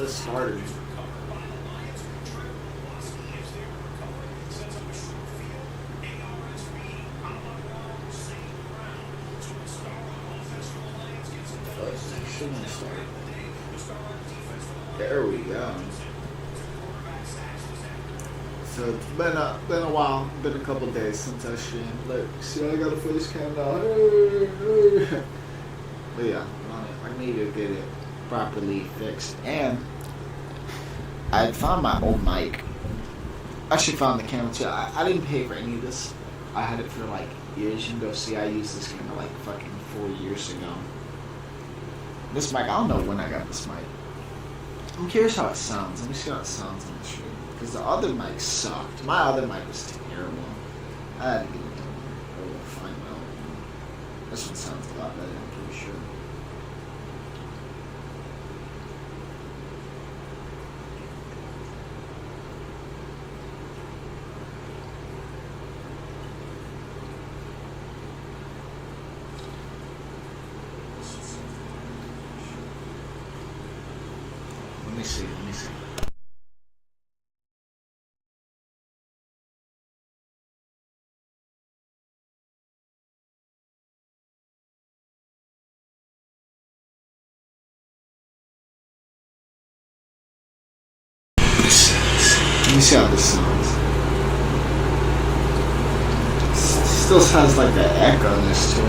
the starter. Shouldn't start. There we go. So it's been a while, been a couple days since I streamed. Like, see, I got a face cam now. But yeah, I need to get it properly fixed. And I found my old mic. I actually found the camera too. I didn't pay for any of this. I had it for like years. You can go see. I used this camera like fucking 4 years ago. This mic, I don't know when I got this mic. I'm curious how it sounds. Let me see how it sounds on the stream. Because the other mic sucked. My other mic was terrible. I had to get it done. Oh, find my own one. This one sounds a lot better, I'm pretty sure. Let me see. Let me see how this sounds. Still sounds like that echo-ness to it.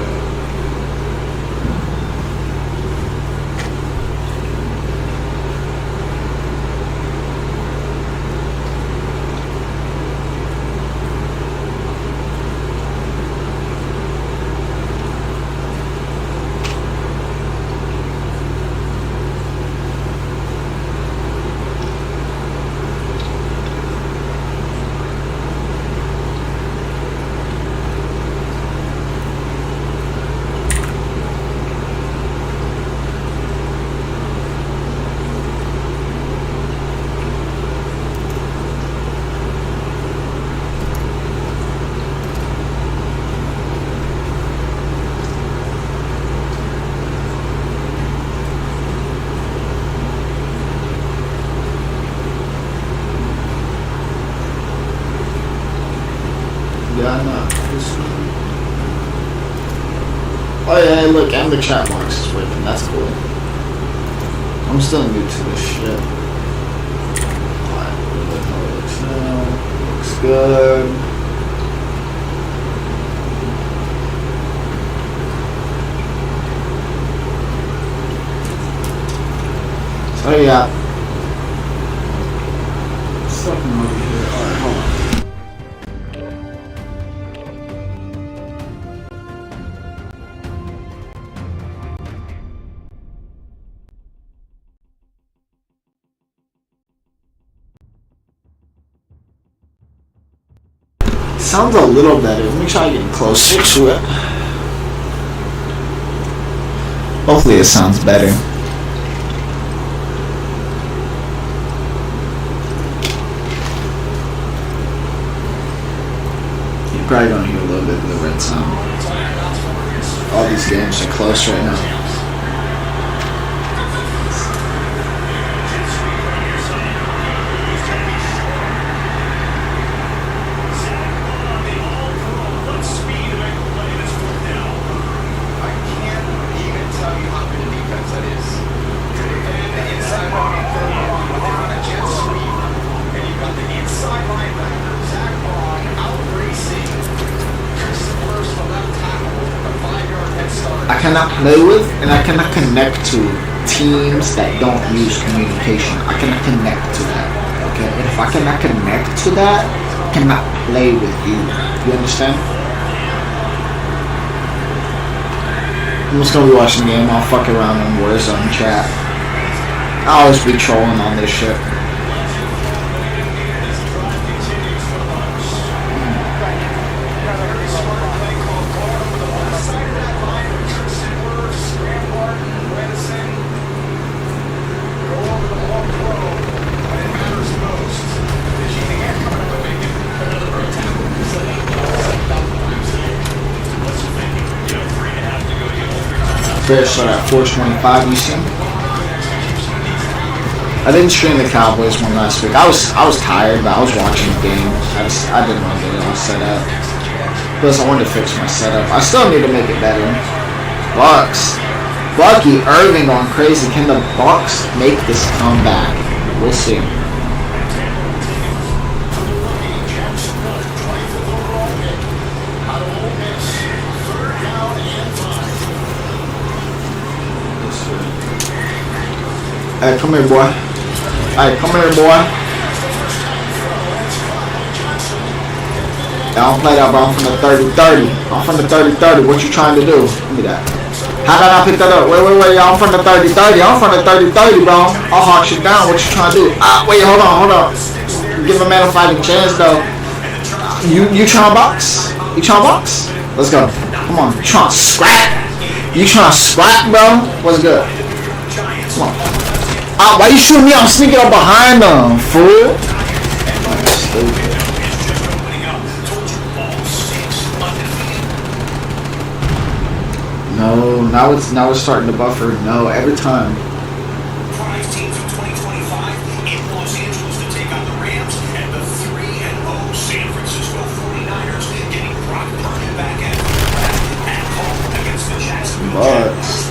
Yeah, I know. Oh yeah, look, and the chat box is working. That's cool. I'm still new to this shit. Alright, look how it looks now. Looks good. Oh yeah. Something over here. Alright, hold on. Sounds a little better. Let me try getting closer to it. Hopefully it sounds better. You're probably gonna hear a little bit of the red sound. All these games are close right now. I cannot play with and I cannot connect to teams that don't use communication. I cannot connect to that. Okay? And if I cannot connect to that, I cannot play with you. You understand? I'm just gonna be watching the game. I'll fuck around in Warzone chat. I'll always be trolling on this shit. Fair start at 425 Eastern. I didn't stream the Cowboys one last week. I was tired, but I was watching the game. I didn't want to get it all set up. Plus, I wanted to fix my setup. I still need to make it better. Bucks. Bucky Irving going crazy. Can the Bucks make this comeback? We'll see. Hey, come here, boy. Hey, come here, boy. I don't play that, bro. I'm from the 30-30. I'm from the 30-30. What you trying to do? Give me that. How did I pick that up? Wait, y'all. I'm from the 30-30. I'm from the 30-30, bro. I'll hawk shit down. What you trying to do? Wait, hold on. Give a man a fighting chance, though. You trying to box? You trying to box? Let's go. Come on. You trying to scrap? You trying to scrap, bro? What's good? Come on. Why you shooting me? I'm sneaking up behind them, fool. Stupid. No, now it's starting to buffer. No, every time. Prize teams of 2025 in Los Angeles to take on the Rams and the 3-0 San Francisco 49ers getting Brock Purdy back at home against the Jacksonville Jaguars.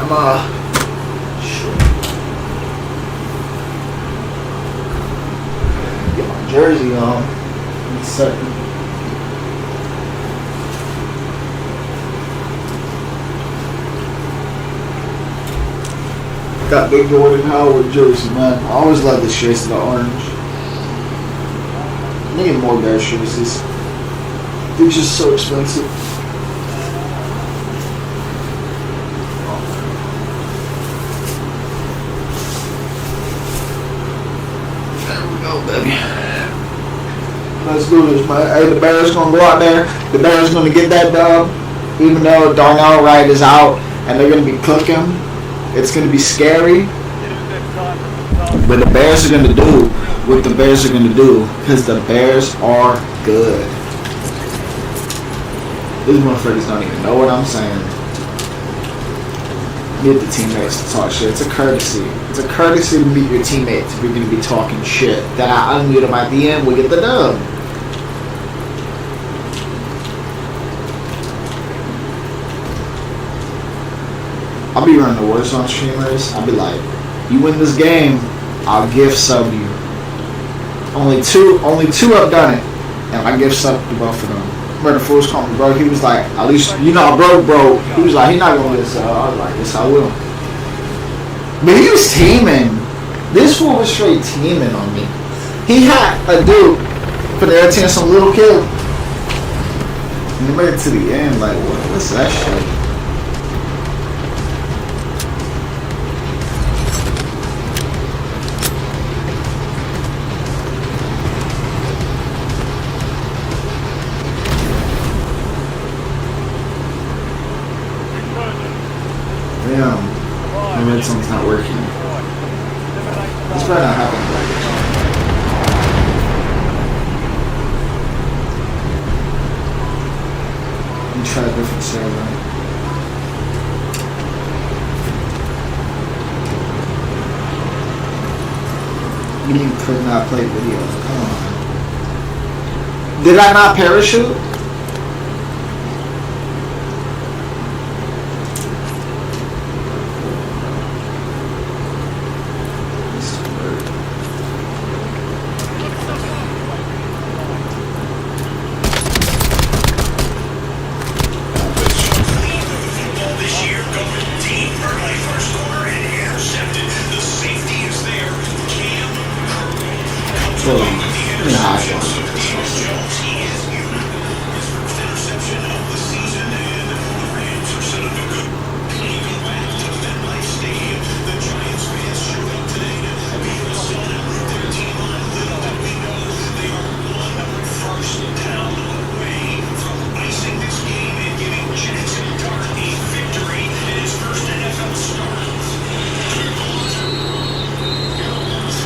Bud. Get my jersey on. In a second. Got Big Jordan Howard jersey, man. I always love the shades of the orange. I need more Bears jerseys. They're just so expensive. Let's do this, man. Hey, the Bears gonna go out there. The Bears gonna get that dub. Even though Darnell Wright is out and they're gonna be cooking, it's gonna be scary. But the Bears are gonna do what the Bears are gonna do because the Bears are good. These motherfuckers don't even know what I'm saying. Meet the teammates to talk shit. It's a courtesy. It's a courtesy to meet your teammates if you're gonna be talking shit. Then I unmute them at the end. We get the dub. I'll be running the worst on streamers. I'll be like, you win this game, I'll gift sub you. Only two have done it, and I gift sub to both of them. Remember the fools called me, bro. He was like, at least you know, bro. He was like, he's not gonna get sub. I was like, yes, I will. But he was teaming. This fool was straight teaming on me. He had a dude for the air team, some little kid. And he made it to the end, like, what's that shit? Damn, my red zone's not working. This better not happen. Let me try a different server. You could not play videos. Come on. Did I not parachute?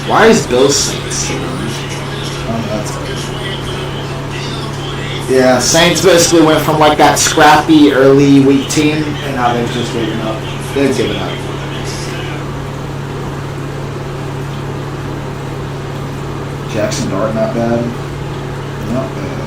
Why is Bill Saints here? Oh, that's good. Yeah, Saints basically went from like that scrappy early week team, and now they've just given up. They've given up. Jackson Dart, not bad. Not bad.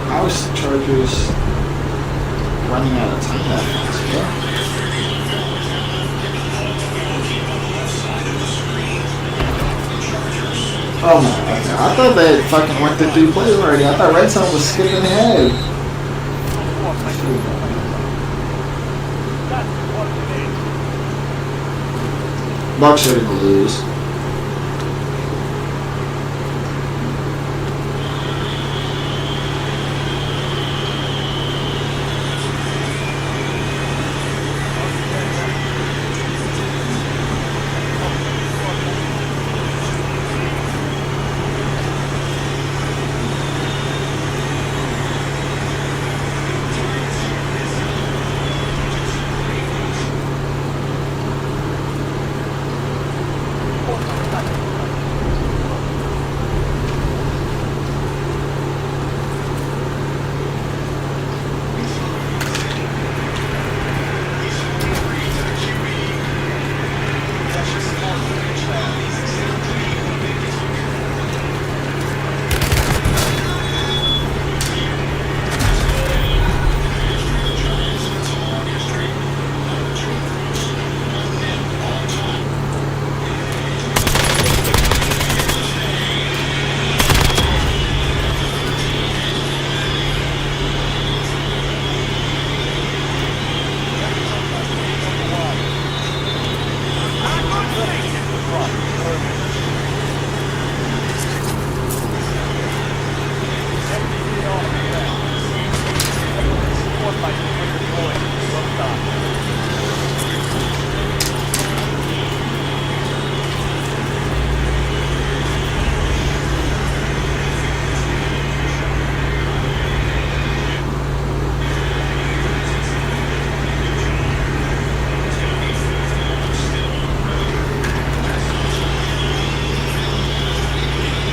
How is the Chargers running out of time that fast? Yeah. Oh my god. I thought they fucking went to 3 plays already. I thought Red Zone was skipping ahead. Bucks are gonna lose.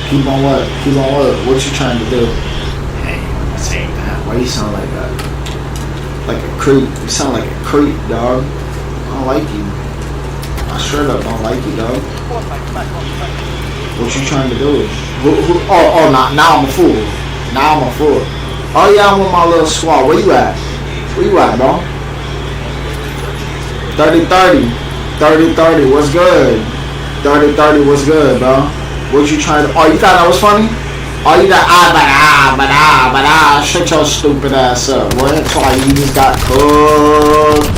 Keep on what? Keep on what? What you trying to do? Hey, saying that. Why you sound like a creep? You sound like a creep, dog. I don't like you. I straight up don't like you, dog. What you trying to do? Now I'm a fool. Now I'm a fool. Oh yeah, I'm with my little squad. Where you at? Where you at, bro? 30-30. 30-30. What's good? 30-30. What's good, bro? What you trying to... Oh, you thought that was funny? Oh, you got... Shut your stupid ass up. What? That's why you just got cooked.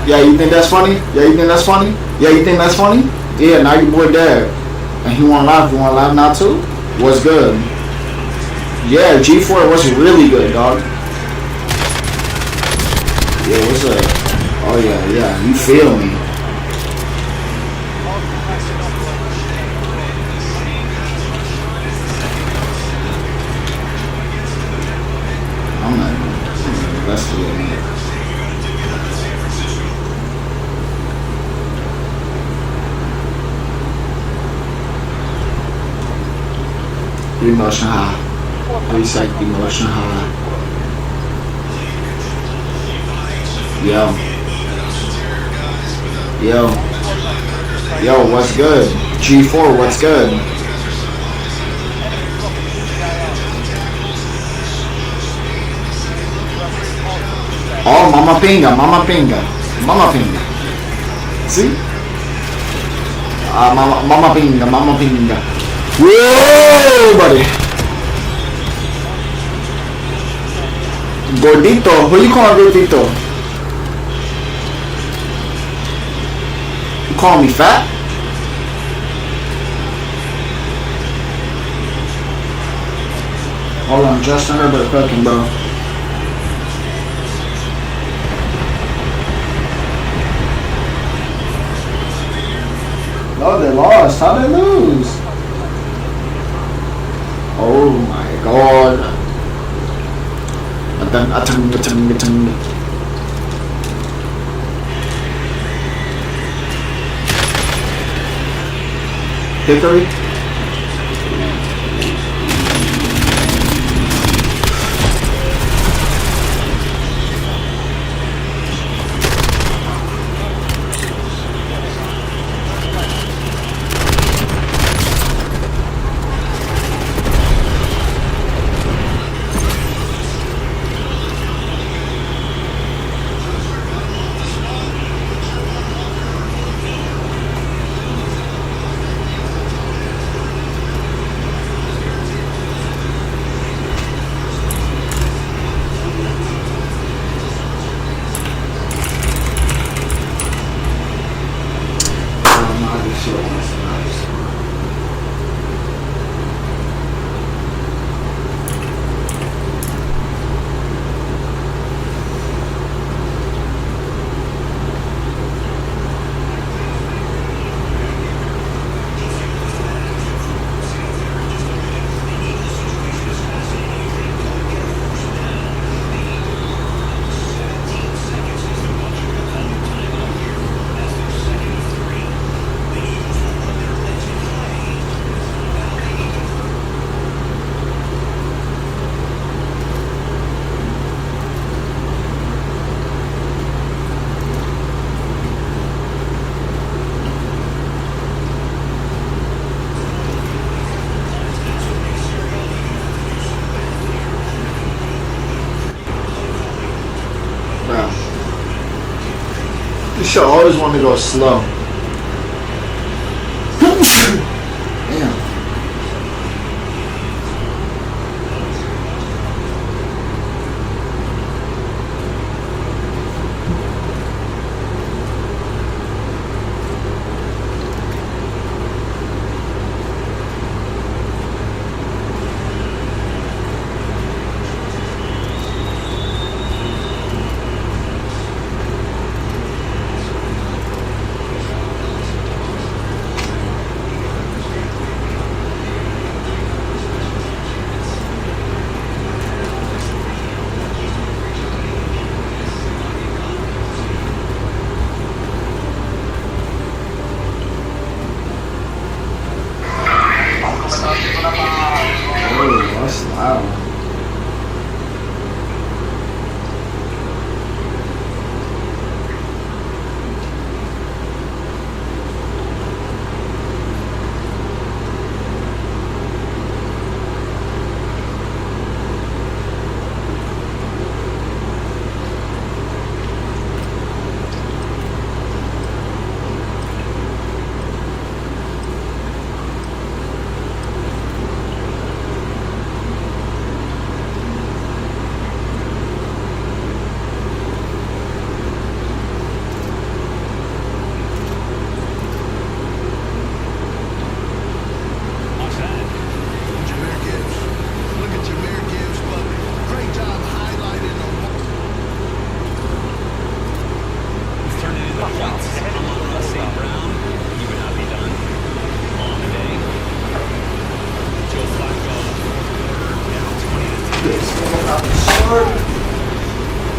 Yeah, you think that's funny? Yeah, you think that's funny? Yeah, you think that's funny? Yeah, now your boy dead. And he wanna laugh. You wanna laugh now too? What's good? Yeah, G4 was really good, dog. Yeah, what's up? Oh, yeah. You feel me? I'm not invested in it. Emotion high. Reset emotion high. Yo, what's good? G4, what's good? Oh, mama pinga. See? Mama pinga. Whoa, buddy. Gordito. Who you calling Gordito? You calling me fat? Hold on, Justin Herbert cooking, bro. Oh, they lost. How'd they lose? Oh my god. Hickory? This show always want to go slow. Damn. Oh, that's loud.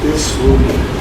This will be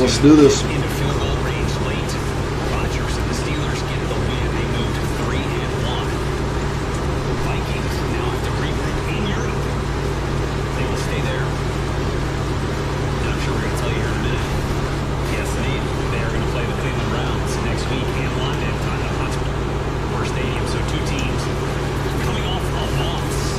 Let's do this. Into field goal range late. Rodgers and the Steelers get the win. They move to 3-1. Vikings now have to regroup in Europe. They will stay there. And I'm sure we're going to tell you here in a minute. Yes, they are going to play the Cleveland Browns next week in London, Tottenham Hotspur Stadium. So two teams coming off a loss,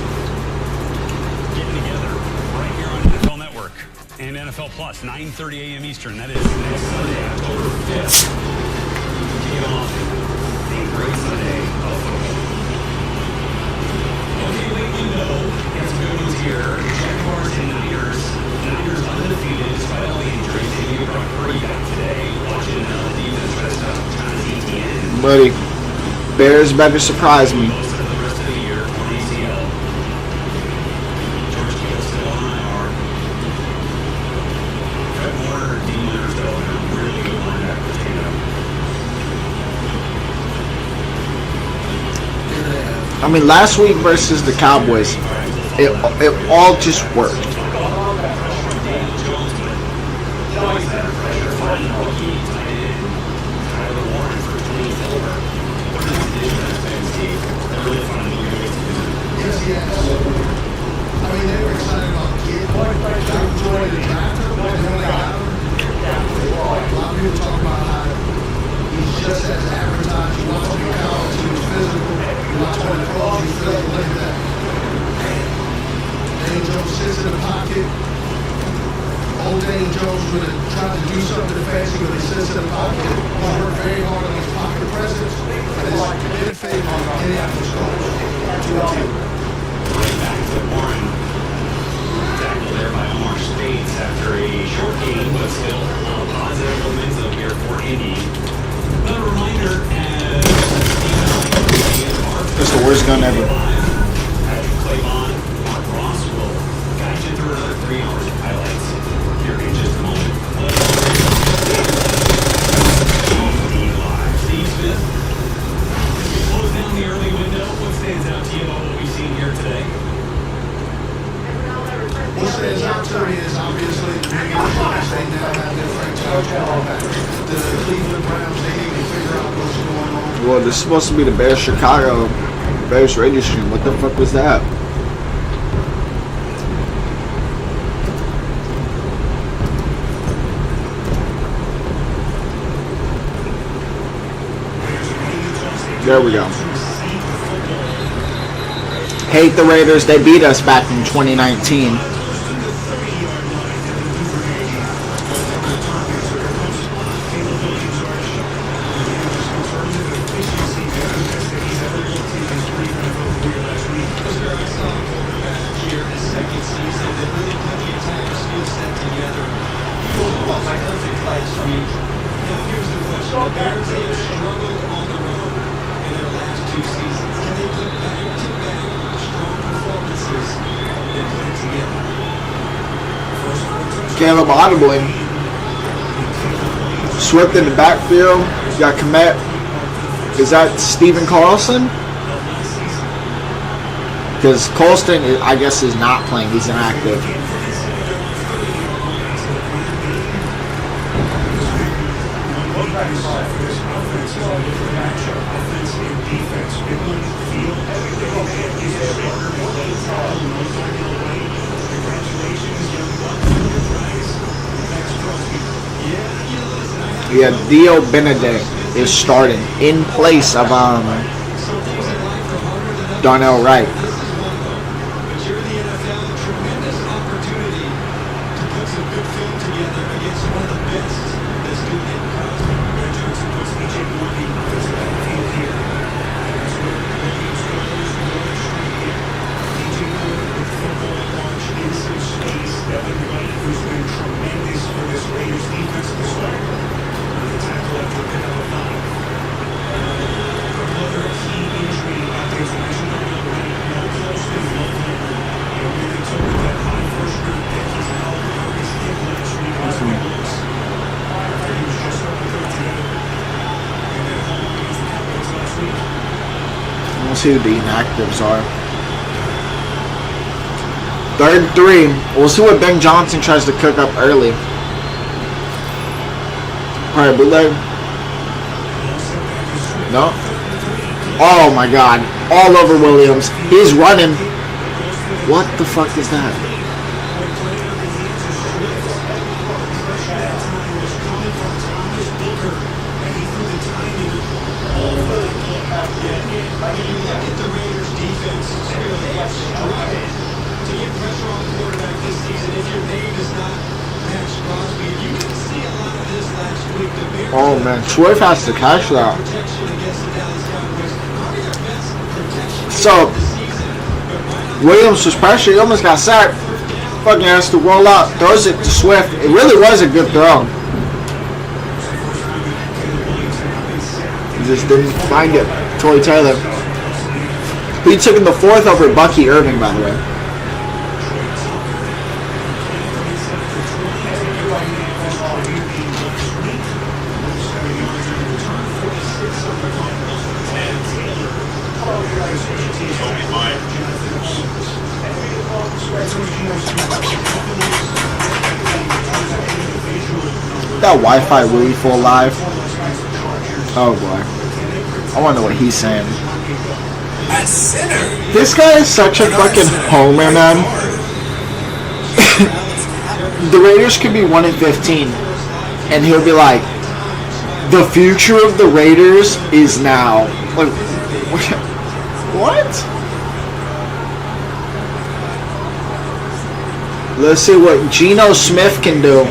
getting together right here on NFL Network and NFL Plus, 9:30 a.m. Eastern. That is next Sunday, October 5th. Kick it off. A great Sunday of football. Okay, late window. Got some good ones here. Jaguars and Niners. Niners undefeated despite all the injuries. They need Brock Purdy back today. Watching the defense rest up Travis Etienne. Buddy, Bears better surprise me. Most of the rest of the year on ACL. George Kittle still on IR. Fred Warner, Dean Leonard still in a really good linebacker stand-up. I mean, last week versus the Cowboys, it all just worked. Daniel Jones, but always better pressure. Finding rookie tight end Tyler Warren for Tony Silver. What is the defense, man, Steve? They're really fun to get to. Yes, yes. I mean, they were excited about the kid. They were joining the draft. And when they got him, a lot of people talk about how he's just as advertised. You watch him in college, he was physical. You watch him in the pros, he's physical like that. Daniel Jones sits in the pocket. Old Daniel Jones would have tried to do something fancy, but he sits in the pocket. He worked very hard on his pocket presence. And it's benefiting on Indianapolis Colts. 2-2. Right back to Warren. Tackled there by Omar Spades after a short game, but still positive momentum here for Indy. Another reminder as That's the worst gun ever. Patrick Claybon, Mark Ross will guide you through another 3 hours of highlights here in just a moment. Steve Smith. As we close down the early window, what stands out to you about what we've seen here today? What stands out to me is obviously the New York Giants, they now have their franchise quarterback. The Cleveland Browns, they need to figure out what's going on. Well, this is supposed to be the Bears Chicago Bears radio stream. What the fuck was that? There we go. Hate the Raiders. They beat us back in 2019. Caleb audibly. Swift in the backfield. You got Komet. Is that Steven Carlson? Because Colston, I guess, is not playing. He's inactive. Yeah, Dio Benedict is starting in place of Darnell Wright. We'll see who the inactives are. 3rd and 3. We'll see what Ben Johnson tries to cook up early. Probably bootleg. No. Oh my God! All over Williams. He's running. What the fuck is that? Oh man, Swerve has to catch that. So, Williams was pressured, he almost got sacked. Fucking has to roll out, throws it to Swift. It really was a good throw. He just didn't find it. Tory Taylor. He took him the 4th over Bucky Irving, by the way. That Wi-Fi really full live. Oh boy. I wonder what he's saying. At center. This guy is such a fucking homer, man. The Raiders could be 1-15, and he'll be like, "The future of the Raiders is now." Like, what? Let's see what Geno Smith can do.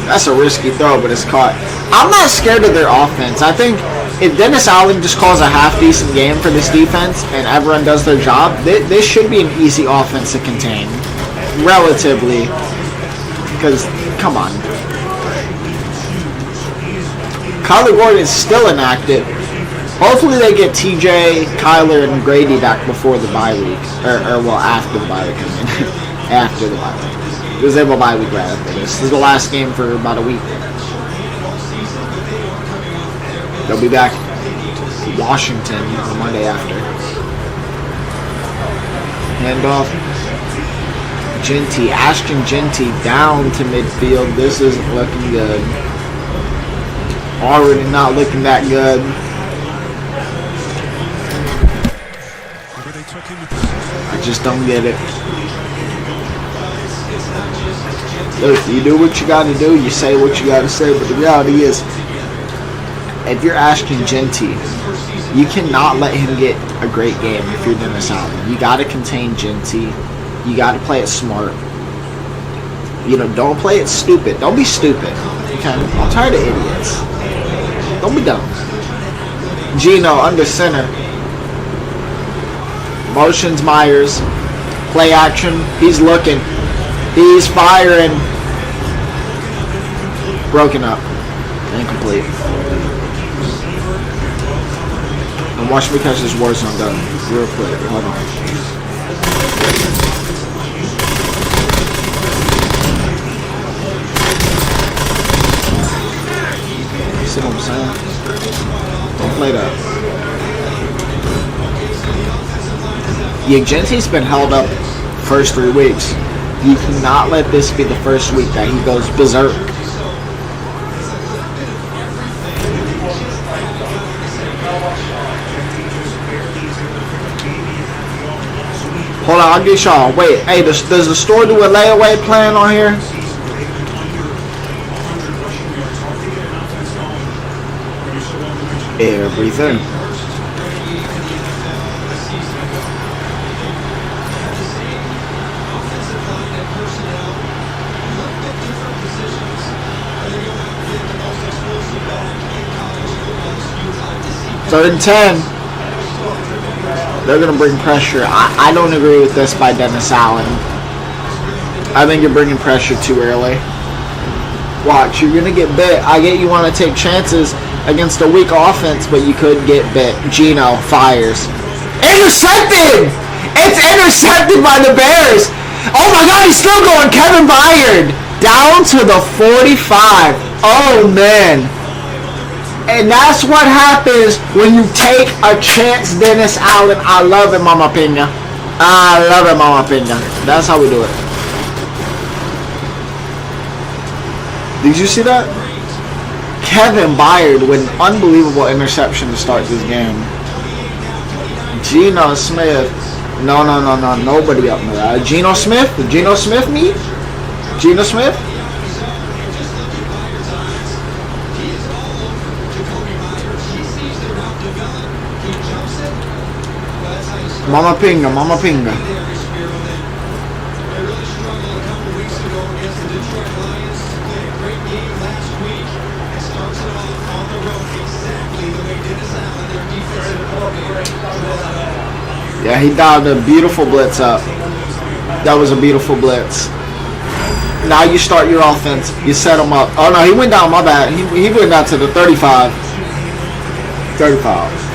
That's a risky throw, but it's caught. I'm not scared of their offense. I think if Dennis Allen just calls a half-decent game for this defense and everyone does their job, this should be an easy offense to contain. Relatively. Because, come on. Kyler Gordon is still inactive. Hopefully they get TJ, Kyler, and Grady back before the bye week. Or well, after the bye week. I mean. After the bye week. Because they have a bye week right after this. This is the last game for about a week. They'll be back to Washington the Monday after. Handoff. Genty. Ashton Genty down to midfield. This isn't looking good. Already not looking that good. I just don't get it. Look, you do what you gotta do, you say what you gotta say, but the reality is, if you're Ashton Genty, you cannot let him get a great game if you're Dennis Allen. You gotta contain Genty. You gotta play it smart. You know, don't play it stupid. Don't be stupid. Okay? I'm tired of idiots. Don't be dumb. Geno under center. Motions Myers. Play action. He's looking. He's firing. Broken up. Incomplete. And watch me catch this Warzone done real quick. Hold on. See what I'm saying? Don't play that. Yeah, Genty's been held up first 3 weeks. You cannot let this be the first week that he goes berserk. Hold on, I'll get y'all. Wait, hey, does the store do a layaway plan on here? Everything. Third and 10. They're going to bring pressure. I don't agree with this by Dennis Allen. I think you're bringing pressure too early. Watch, you're going to get bit. I get you want to take chances against a weak offense, but you could get bit. Geno fires. Intercepted! It's intercepted by the Bears. Oh my God, he's still going. Kevin Byard down to the 45. Oh man. And that's what happens when you take a chance, Dennis Allen. I love it, Mama Pena. I love it, Mama Pena. That's how we do it. Did you see that? Kevin Byard with an unbelievable interception to start this game. Geno Smith. No. Nobody up there. Geno Smith? Did Geno Smith meet? Geno Smith? Mama Pinga. Yeah, he dialed a beautiful blitz up. That was a beautiful blitz. Now you start your offense. You set him up. Oh no, he went down, my bad. He went down to the 35. 35.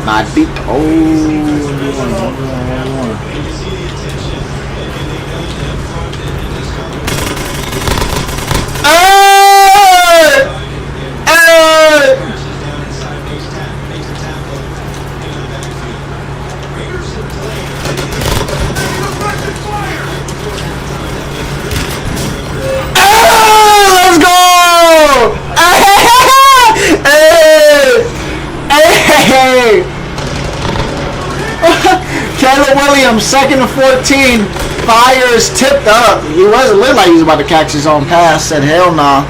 Not beat. Let's go! Hey! Caleb Williams, 2nd and 14. Fires tipped up. He wasn't look like he was about to catch his own pass. Said, hell nah.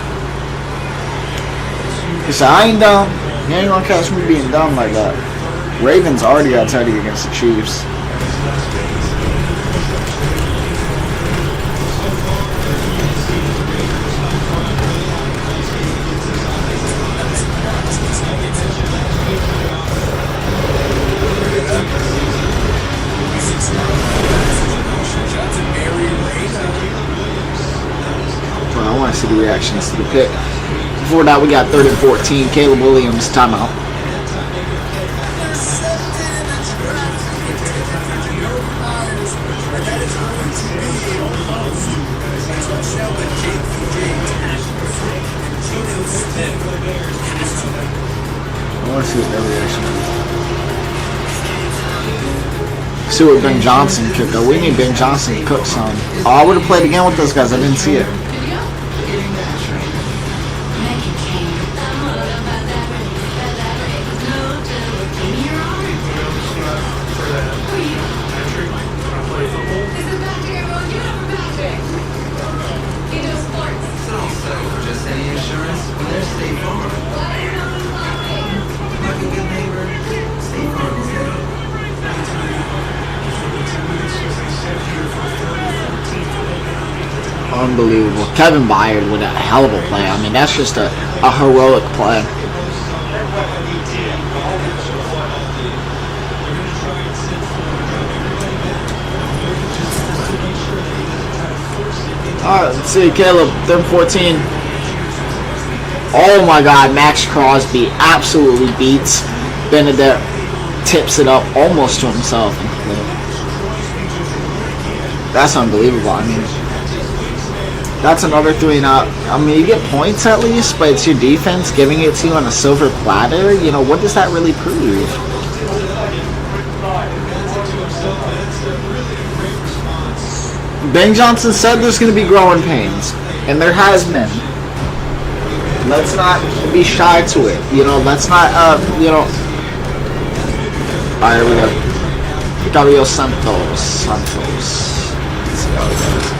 He said, I ain't dumb. You ain't gonna catch me being dumb like that. Ravens already got Teddy against the Chiefs. I want to see the reactions to the pick. Before that, we got 3rd and 14. Caleb Williams, timeout. I want to see what their reaction is. See what Ben Johnson cooked though. We need Ben Johnson to cook some. Oh, I would have played again with those guys. I didn't see it. Unbelievable. Kevin Byard with a hell of a play. I mean, that's just a heroic play. Alright, let's see. Caleb, 3rd and 14. Oh my god, Max Crosby absolutely beats Benedict. Tips it up almost to himself. That's unbelievable. I mean, that's another 3 and out. I mean, you get points at least, but it's your defense giving it to you on a silver platter. You know, what does that really prove? Ben Johnson said there's going to be growing pains, and there has been. Let's not be shy to it. You know, let's not, you know. Alright, here we go. Gabriel Santos. Let's see how he goes.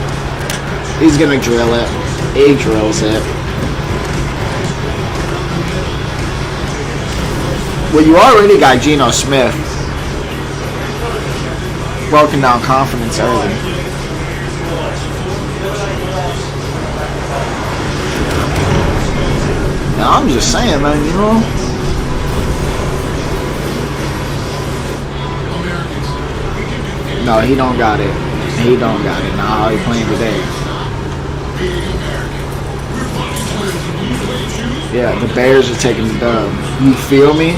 He's gonna drill it. He drills it. Well, you already got Geno Smith. Broken down confidence early. Now, I'm just saying, man, you know. No, he don't got it. He don't got it. Nah, how he playing today. Yeah, the Bears are taking the dub. You feel me?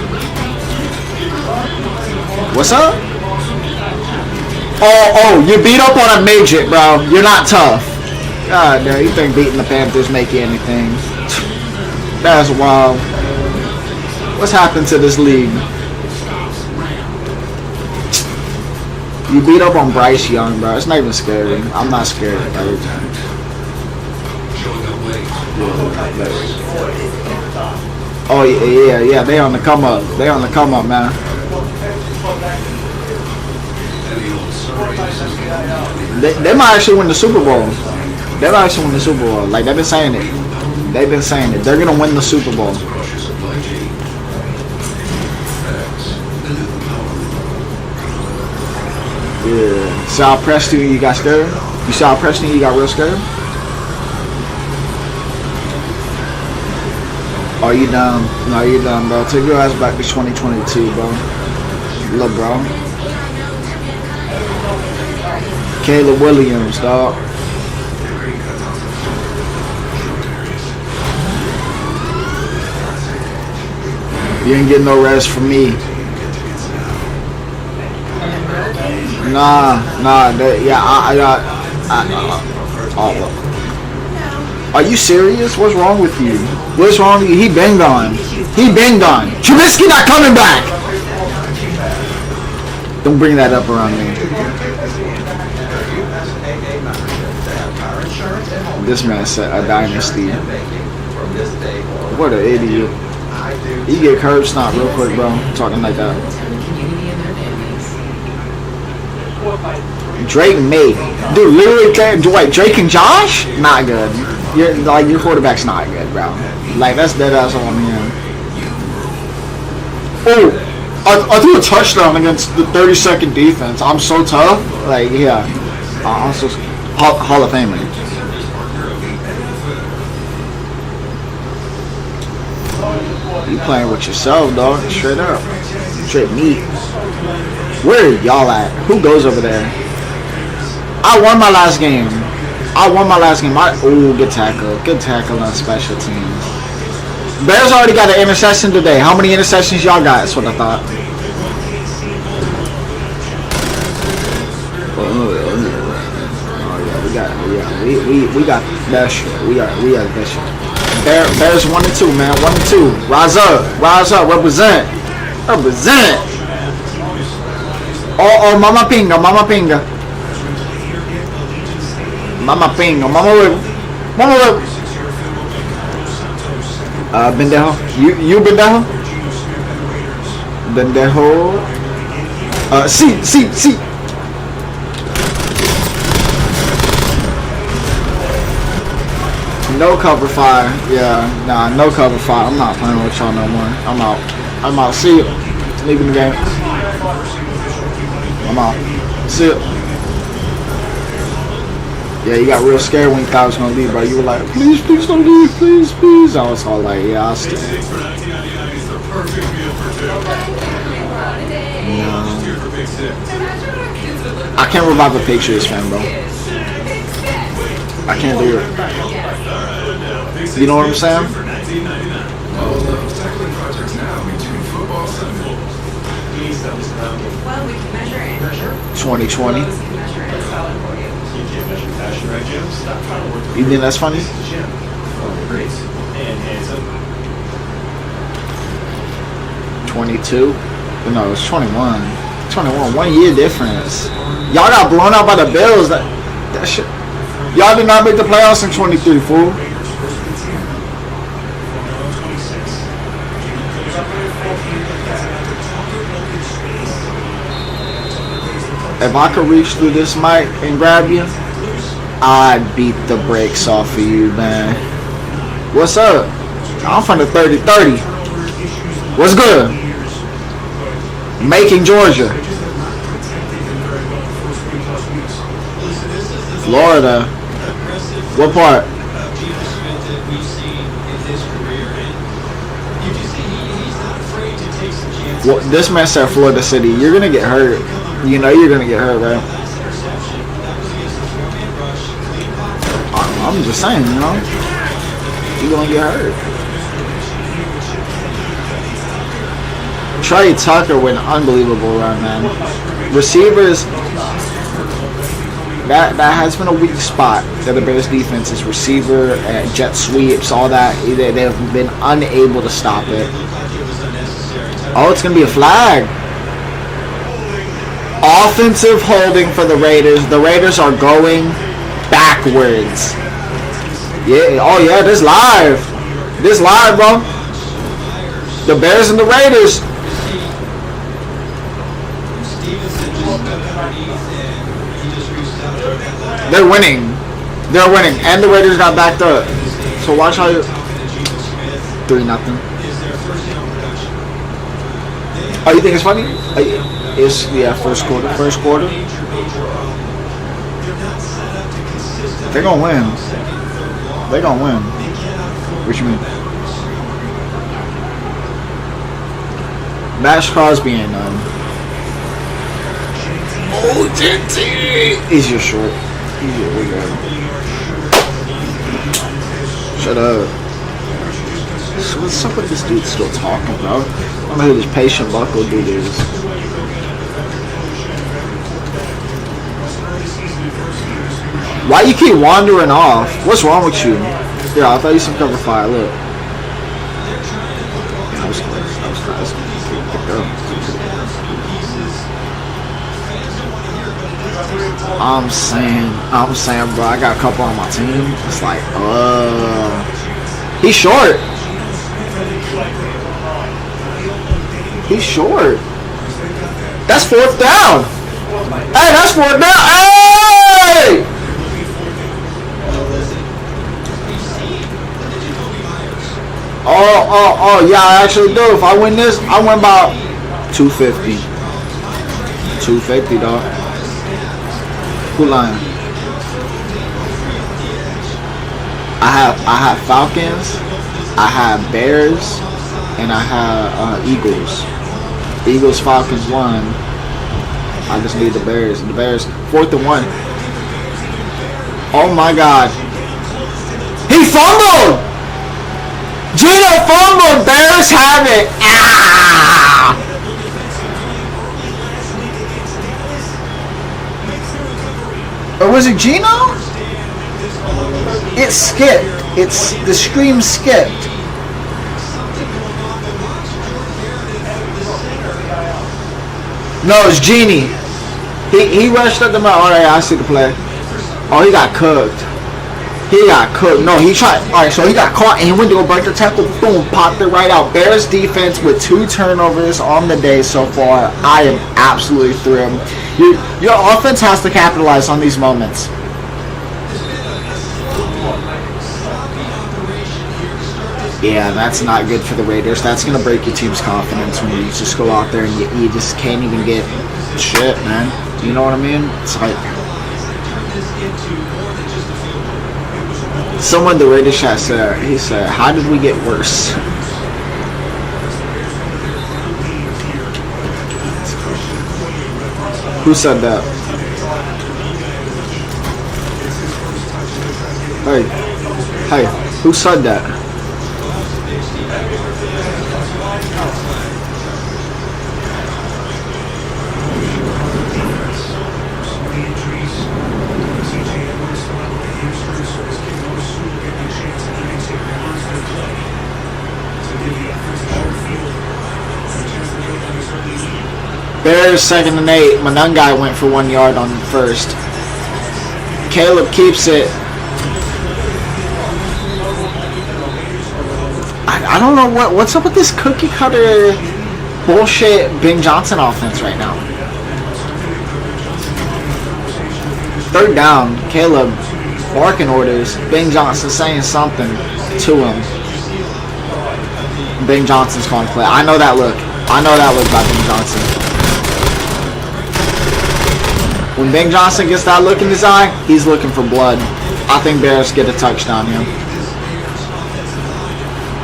What's up? Oh, you beat up on a midget, bro. You're not tough. God damn, you think beating the Panthers make you anything? That's wild. What's happened to this league? You beat up on Bryce Young, bro. It's not even scary. I'm not scared of that. Oh yeah. They on the come up. They on the come up, man. They might actually win the Super Bowl. They might actually win the Super Bowl. Like they've been saying it. They've been saying it. They're gonna win the Super Bowl. Yeah. Saw Preston, you got scared? You saw Preston, you got real scared? Oh, you done? No, you done, bro. Take your ass back to 2022, bro. Look, bro. Caleb Williams, dog. You ain't getting no rest from me. Nah. Are you serious? What's wrong with you? What's wrong with you? He banged on. Trubisky not coming back. Don't bring that up around me. This man said a dynasty. What an idiot. You get curb snot real quick, bro. Talking like that. Drake May. Dude, literally, wait, Drake and Josh? Not good. Your quarterback's not good, bro. Like, that's dead ass on me. Oh, I threw a touchdown against the 32nd defense. I'm so tough. Like, yeah. I'm so Hall of Famer. You playing with yourself, dog. Straight up. Straight meat. Where are y'all at? Who goes over there? I won my last game. Ooh, good tackle. Good tackle on special teams. Bears already got an interception today. How many interceptions y'all got? That's what I thought. Oh yeah, we got that shit. We got that shit. Bears 1-2, man. 1-2. Rise up, represent. Oh, mama pinga. Mama huevo. Bendejo. You Bendejo? Sí. No cover fire. Yeah, nah, no cover fire. I'm not playing with y'all no more. I'm out. See you. Leaving the game. I'm out. See ya. Yeah, you got real scared when you thought I was gonna leave, bro. You were like, please don't leave, please. I was all like, yeah, I'll stay. No. I can't revive a Patriots fan, bro. I can't do it. You know what I'm saying? 2020. You think that's funny? 22? No, it's 21. 21, 1 year difference. Y'all got blown out by the Bills. That shit. Y'all did not make the playoffs in 23, fool. If I could reach through this mic and grab you, I'd beat the brakes off of you, man. What's up? I'm from the 30-30. What's good? Macon, Georgia. Florida. What part? Well, this man said Florida City. You're gonna get hurt. You know you're gonna get hurt, right? I'm just saying, you know, you're gonna get hurt. Trey Tucker went unbelievable run, man. Receivers, that has been a weak spot that the Bears defense is receiver, jet sweeps, all that. They have been unable to stop it. Oh, it's gonna be a flag. Offensive holding for the Raiders. The Raiders are going backwards. Yeah. Oh yeah. This live. This live, bro. The Bears and the Raiders. They're winning. They're winning. And the Raiders got backed up. So watch how you... 3-0. Oh, you think it's funny? It's, yeah, first quarter. First quarter. They're going to win. They're going to win. What you mean? Max Crosby ain't none. Oh, JT! He's just short. He's just way good. Shut up. So what's up with this dude still talking, bro? I don't know who this patient buckle dude is. Why you keep wandering off? What's wrong with you? Yeah, I thought you said cover fire. Look. Yeah, I was close. I was close. I'm saying, bro, I got a couple on my team. It's like, he's short. He's short. That's 4th down. Hey, that's 4th down. Hey! Oh, yeah, I actually do. If I win this, I win about 250. 250, dog. Who lying? I have Falcons, I have Bears, and I have Eagles. Eagles, Falcons won. I just need the Bears. The Bears 4th and 1. Oh my God! He fumbled. Gino fumbled. Bears have it. Ah! Or was it Gino? It skipped. The scream skipped. No, it's Genie. He rushed up the mouth. Alright, I see the play. Oh, he got cooked. He got cooked. No, he tried. Alright, so he got caught and he went to go break the tackle. Boom, popped it right out. Bears defense with 2 turnovers on the day so far. I am absolutely thrilled. Your offense has to capitalize on these moments. Yeah, that's not good for the Raiders. That's going to break your team's confidence when you just go out there and you just can't even get shit, man. You know what I mean? It's like... Someone in the Raiders chat said, he said, how did we get worse? Who said that? Hey, who said that? Bears 2nd and 8. Manungai went for 1 yard on first. Caleb keeps it. I don't know what's up with this cookie cutter bullshit Bing Johnson offense right now. 3rd down. Caleb barking orders. Bing Johnson saying something to him. Bing Johnson's calling play. I know that look. I know that look by Bing Johnson. When Bing Johnson gets that look in his eye, he's looking for blood. I think Bears get a touchdown here.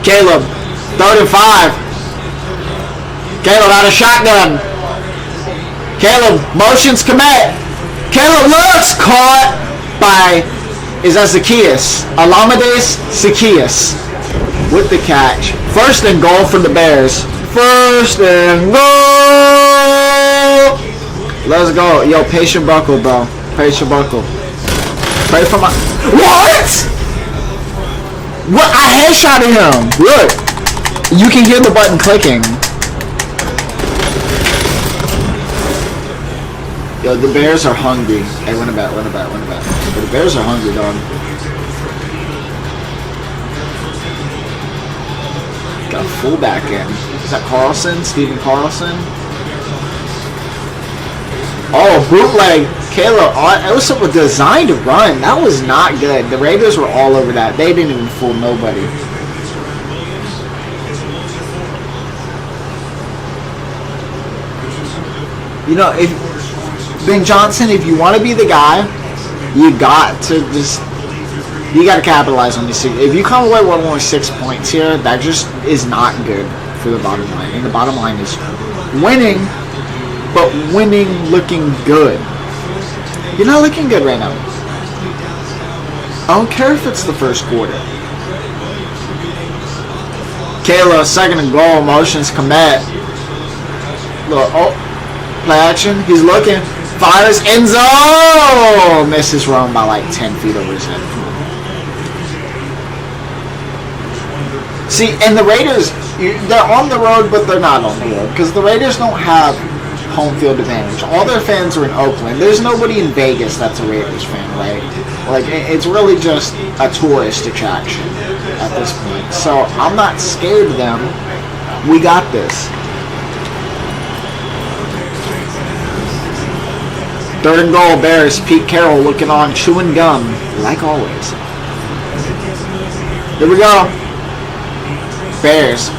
Caleb, 3rd and 5. Caleb out of shotgun. Caleb motions commit. Caleb looks caught by, is that Zacchaeus? Alamides Zacchaeus with the catch. 1st and goal for the Bears. 1st and goal. Let's go. Yo, patient buckle, bro. Patient buckle. Pray for my... What? What? I headshotted him. Look. You can hear the button clicking. Yo, the Bears are hungry. Hey, win a bet. But the Bears are hungry, dog. Got a fullback in. Is that Carlson? Steven Carlson? Oh, bootleg. Kayla, it was a designed run. That was not good. The Raiders were all over that. They didn't even fool nobody. You know, if Ben Johnson, if you want to be the guy, you got to capitalize on this. If you come away with only 6 points here, that just is not good for the bottom line. And the bottom line is winning, but winning looking good. You're not looking good right now. I don't care if it's the first quarter. Kayla, second and goal, motions, commit. Look, play action, he's looking. Fires, end zone! Misses Rome by like 10 feet over his head. See, and the Raiders, they're on the road, but they're not on the road. Because the Raiders don't have home field advantage. All their fans are in Oakland. There's nobody in Vegas that's a Raiders fan, right? Like, it's really just a tourist attraction at this point. So, I'm not scared of them. We got this. Third and goal, Bears. Pete Carroll looking on, chewing gum, like always. Here we go. Bears.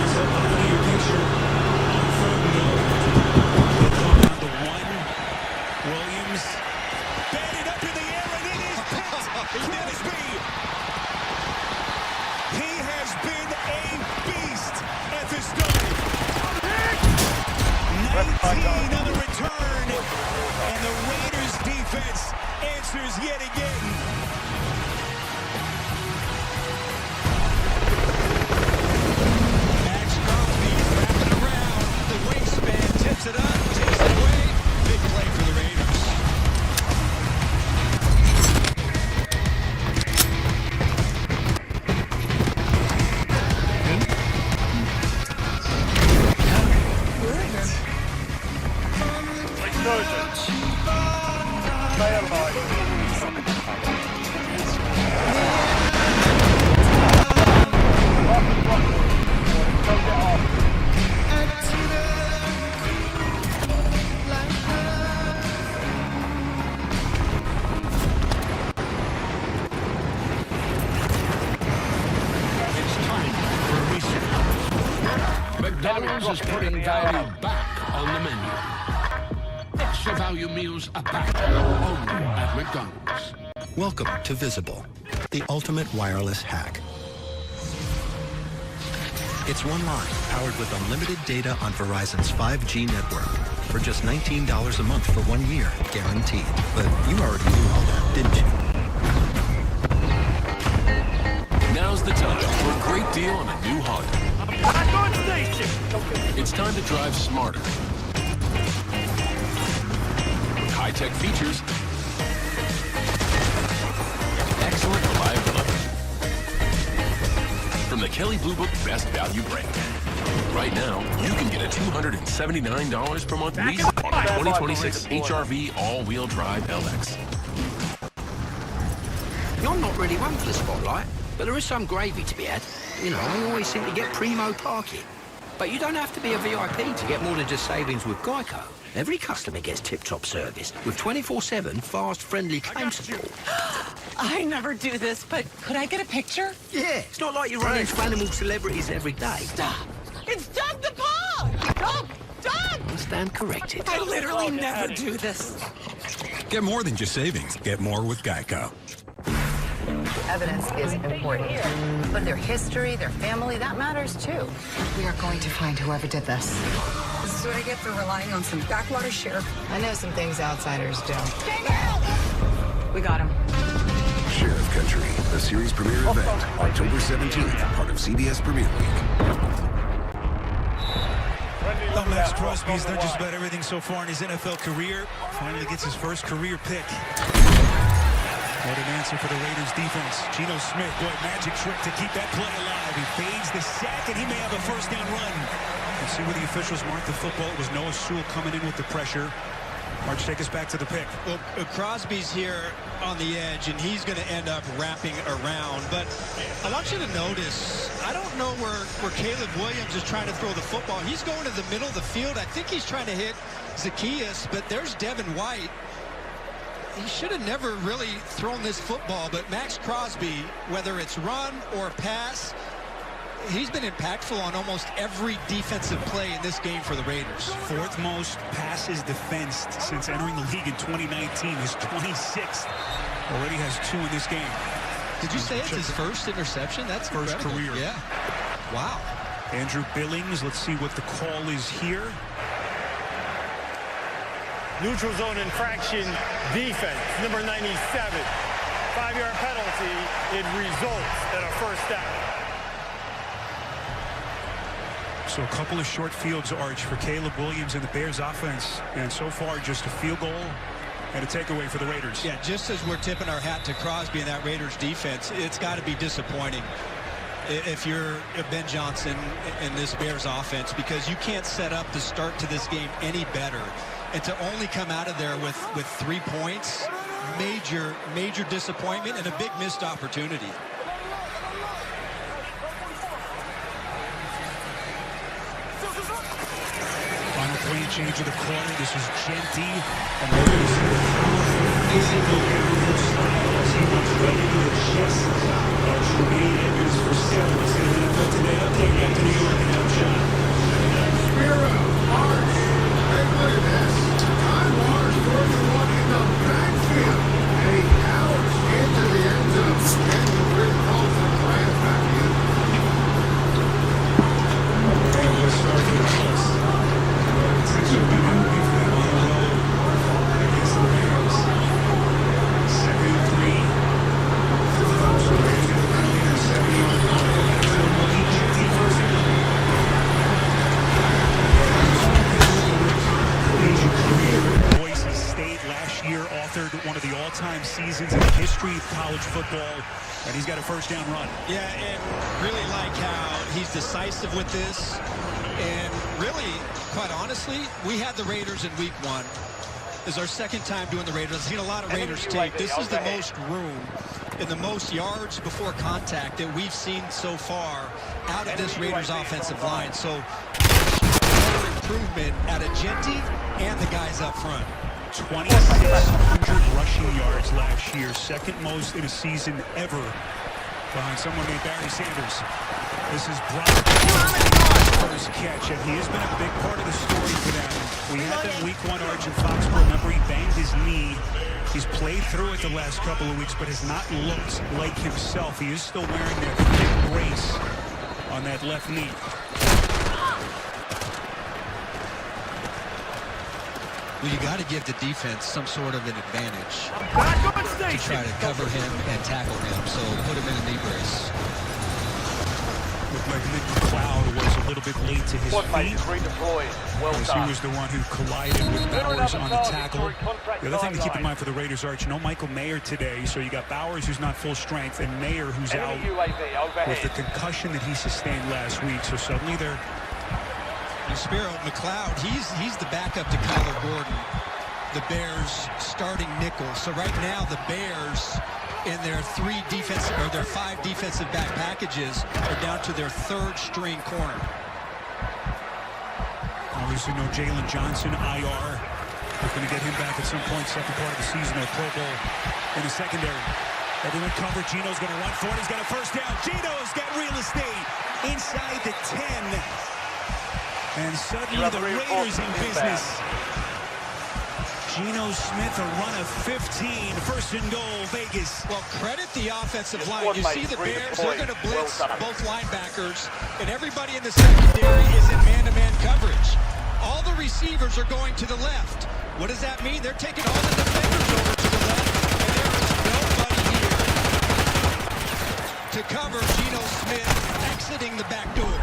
McDonald's is putting value back on the menu. Extra value meals are back only at McDonald's. Welcome to Visible, the ultimate wireless hack. It's one line powered with unlimited data on Verizon's 5G network for just $19 a month for 1 year, guaranteed. But you already knew all that, didn't you? Now's the time for a great deal on a new Honda. It's time to drive smarter. With high-tech features, excellent reliability. From the Kelley Blue Book Best Value brand. Right now, you can get a $279 per month lease on a 2026 HR-V all-wheel drive LX. You're not really one for the spotlight, but there is some gravy to be had. You know, I always seem to get primo parking. But you don't have to be a VIP to get more than just savings with Geico. Every customer gets tip-top service with 24/7 fast, friendly claim support. I never do this, but could I get a picture? Yeah, it's not like you run into animal celebrities every day. Stop! It's Doug the Pug! Doug! Doug! I stand corrected. I literally never do this. Get more than just savings. Get more with Geico. Evidence is important, but their history, their family, that matters too. We are going to find whoever did this. This is what I get for relying on some backwater sheriff. I know some things outsiders don't. We got him. Sheriff Country, a series premiere event, October 17th, part of CBS Premier League. Well, Max Crosby's done just about everything so far in his NFL career. Finally gets his first career pick. What an answer for the Raiders defense. Geno Smith, boy, magic trick to keep that play alive. He fades the sack, and he may have a first down run. Let's see where the officials marked the football. It was Noah Sewell coming in with the pressure. Arch, take us back to the pick. Well, Crosby's here on the edge, and he's going to end up wrapping around. But I want you to notice, I don't know where Caleb Williams is trying to throw the football. He's going to the middle of the field. I think he's trying to hit Zacchaeus, but there's Devin White. He should have never really thrown this football, but Max Crosby, whether it's run or pass, he's been impactful on almost every defensive play in this game for the Raiders. Fourth most passes defensed since entering the league in 2019. His 26th. Already has 2 in this game. Did you say it's his first interception? That's first incredible. career. Yeah. Wow. Andrew Billings, let's see what the call is here. Neutral zone infraction defense, number 97. 5-yard penalty. It results in a first down. So a couple of short fields, Arch, for Caleb Williams and the Bears offense. And so far, just a field goal and a takeaway for the Raiders. Yeah, just as we're tipping our hat to Crosby and that Raiders defense, it's got to be disappointing if you're Ben Johnson in this Bears offense, because you can't set up the start to this game any better. And to only come out of there with 3 points, major disappointment and a big missed opportunity. Final play change of the quarter. This is Genty. And we're going to see the physical aerial style as he runs right into the chest of Tremaine Edmonds for 7. Let's get an NFL Today update back to New York and now John. Spiro, Arch, hey, look at this. Ty Lars throws the one in the backfield, and he powers into the end zone. And the Red calls the Rams back in. And we'll start with the Chiefs. Potential big enemy for them on the road against the Rams. 2nd and 3. So Raiders get the penalty and 70-yard line. So looking Genty first and goal. Boise State last year authored one of the all-time seasons in the history of college football, and he's got a first-down run. Yeah, and really like how he's decisive with this. And really, quite honestly, we had the Raiders in week 1. This is our second time doing the Raiders. I've seen a lot of Raiders tape. This is the most room and the most yards before contact that we've seen so far out of this Raiders offensive line. So improvement out of Genty and the guys up front. 2,600 rushing yards last year, second most in a season ever, behind someone named Barry Sanders. This is Brock first catch, and he has been a big part of the story for them. We had them week 1, Arch, in Foxborough. Remember, he banged his knee. He's played through it the last couple of weeks, but has not looked like himself. He is still wearing that thick brace on that left knee. Well, you got to give the defense some sort of an advantage to try to cover him and tackle him. So put him in a knee brace. Looked like Nick McLeod was a little bit late to his feet. Well as he was the one who collided with Bowers on the tackle. The other thing to keep in mind for the Raiders, Arch, no Michael Mayer today, so you got Bowers, who's not full strength, and Mayer, who's out with the concussion that he sustained last week. So suddenly they're... Spiro, McLeod, he's the backup to Kyler Gordon, the Bears' starting nickel. So right now the Bears, in their 5 defensive back packages, are down to their 3rd string corner. Obviously no Jalen Johnson, IR. We're going to get him back at some point, second part of the season, a Pro Bowl in the secondary. Everyone covered. Gino's going to run for it. He's got a first down. Gino's got real estate inside the 10. And suddenly the Raiders in business. Geno Smith, a run of 15. First and goal, Vegas. Well, credit the offensive line. You see the Bears, they're going to blitz both linebackers, and everybody in the secondary is in man-to-man coverage. All the receivers are going to the left. What does that mean? They're taking all the defenders over to the left, and there is nobody here to cover Geno Smith exiting the back door.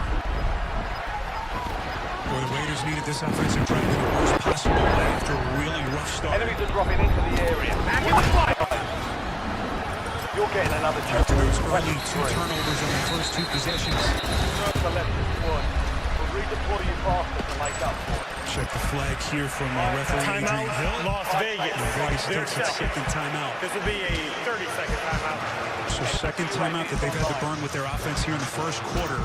Well, the Raiders needed this offensive drive in the worst possible way after a really rough start. Enemies are dropping into the area. Back in the fight. You're getting another chance. After those early 2 turnovers on the first 2 possessions. The left is one. We'll redeploy you Check the flag here from referee Adrian Timeout, Hill. Las Vegas. Vegas Their takes its second timeout. This will be a 30-second timeout. So second timeout that they've had to burn with their offense here in the first quarter.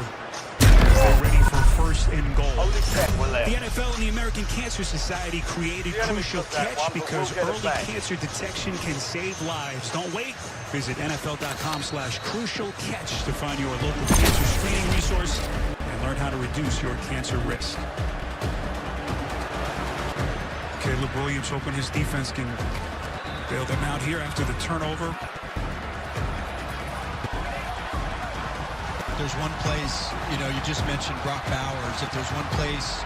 They're ready for first and goal. The NFL and the American Cancer Society created Crucial Catch because early cancer detection can save lives. Don't wait. Visit NFL.com/Crucial Catch to find your local cancer screening resource and learn how to reduce your cancer risk. Caleb Williams hoping his defense can bail them out here after the turnover. There's one place, you know, you just mentioned Brock Bowers. If there's one place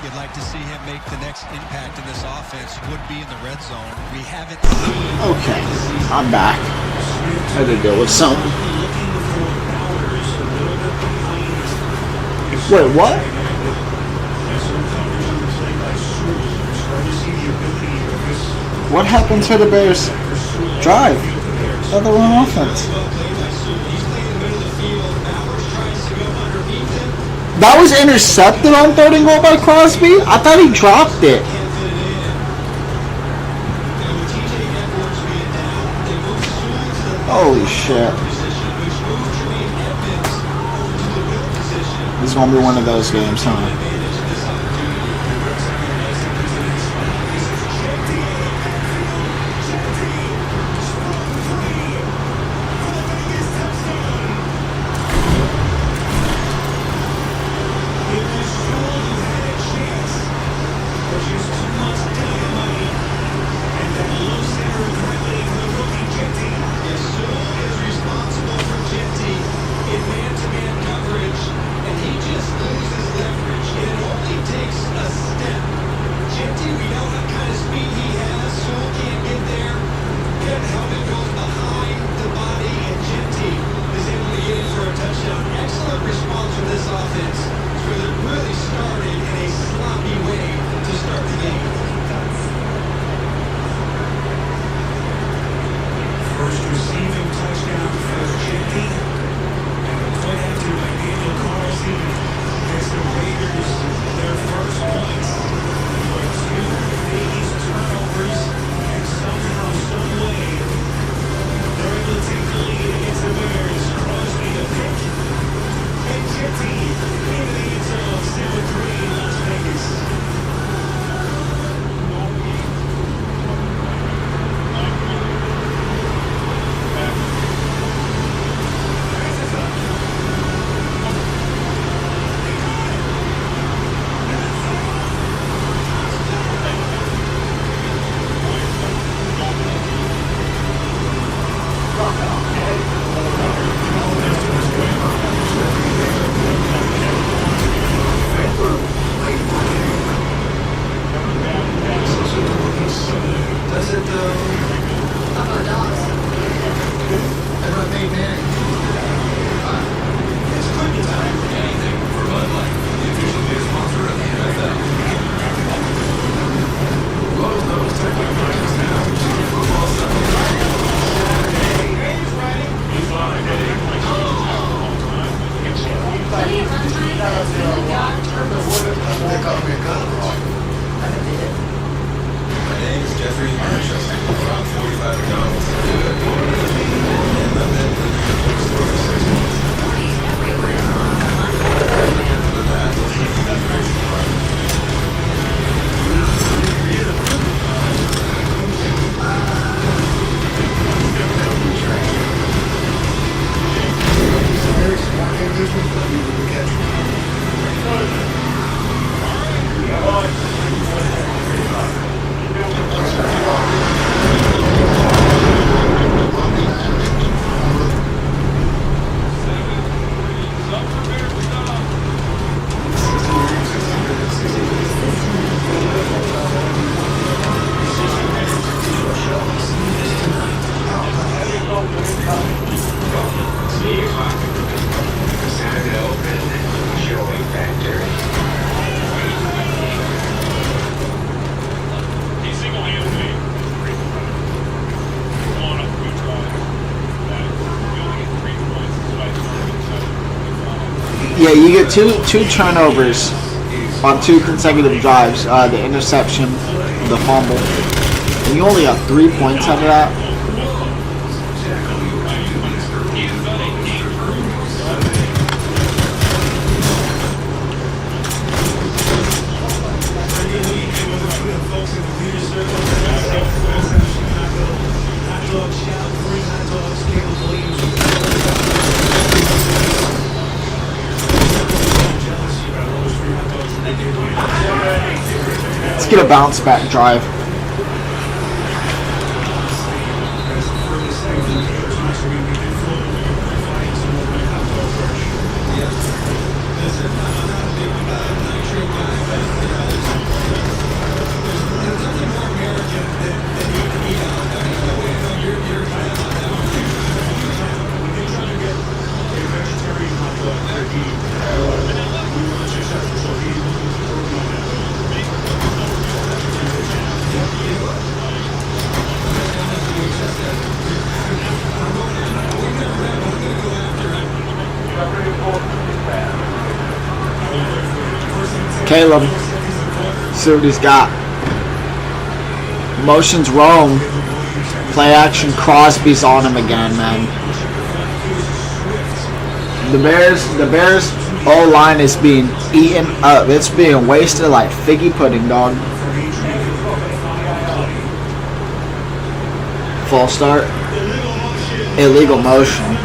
you'd like to see him make the next impact in this offense, would be in the red zone. We haven't seen... Okay, I'm back. Had to deal with something. Wait, what? What happened to the Bears' drive? They're the wrong offense. That was intercepted on 3rd and goal by Crosby? I thought he dropped it. Holy shit. This is going to be one of those games, huh? Yeah, you get two turnovers on 2 consecutive drives. The interception, the fumble. And you only got 3 points out of that. Let's get a bounce back drive. Caleb, see what he's got. Motions Rome. Play action. Crosby's on him again, man. The Bears O-line is being eaten up. It's being wasted like figgy pudding, dog. False start. Illegal motion.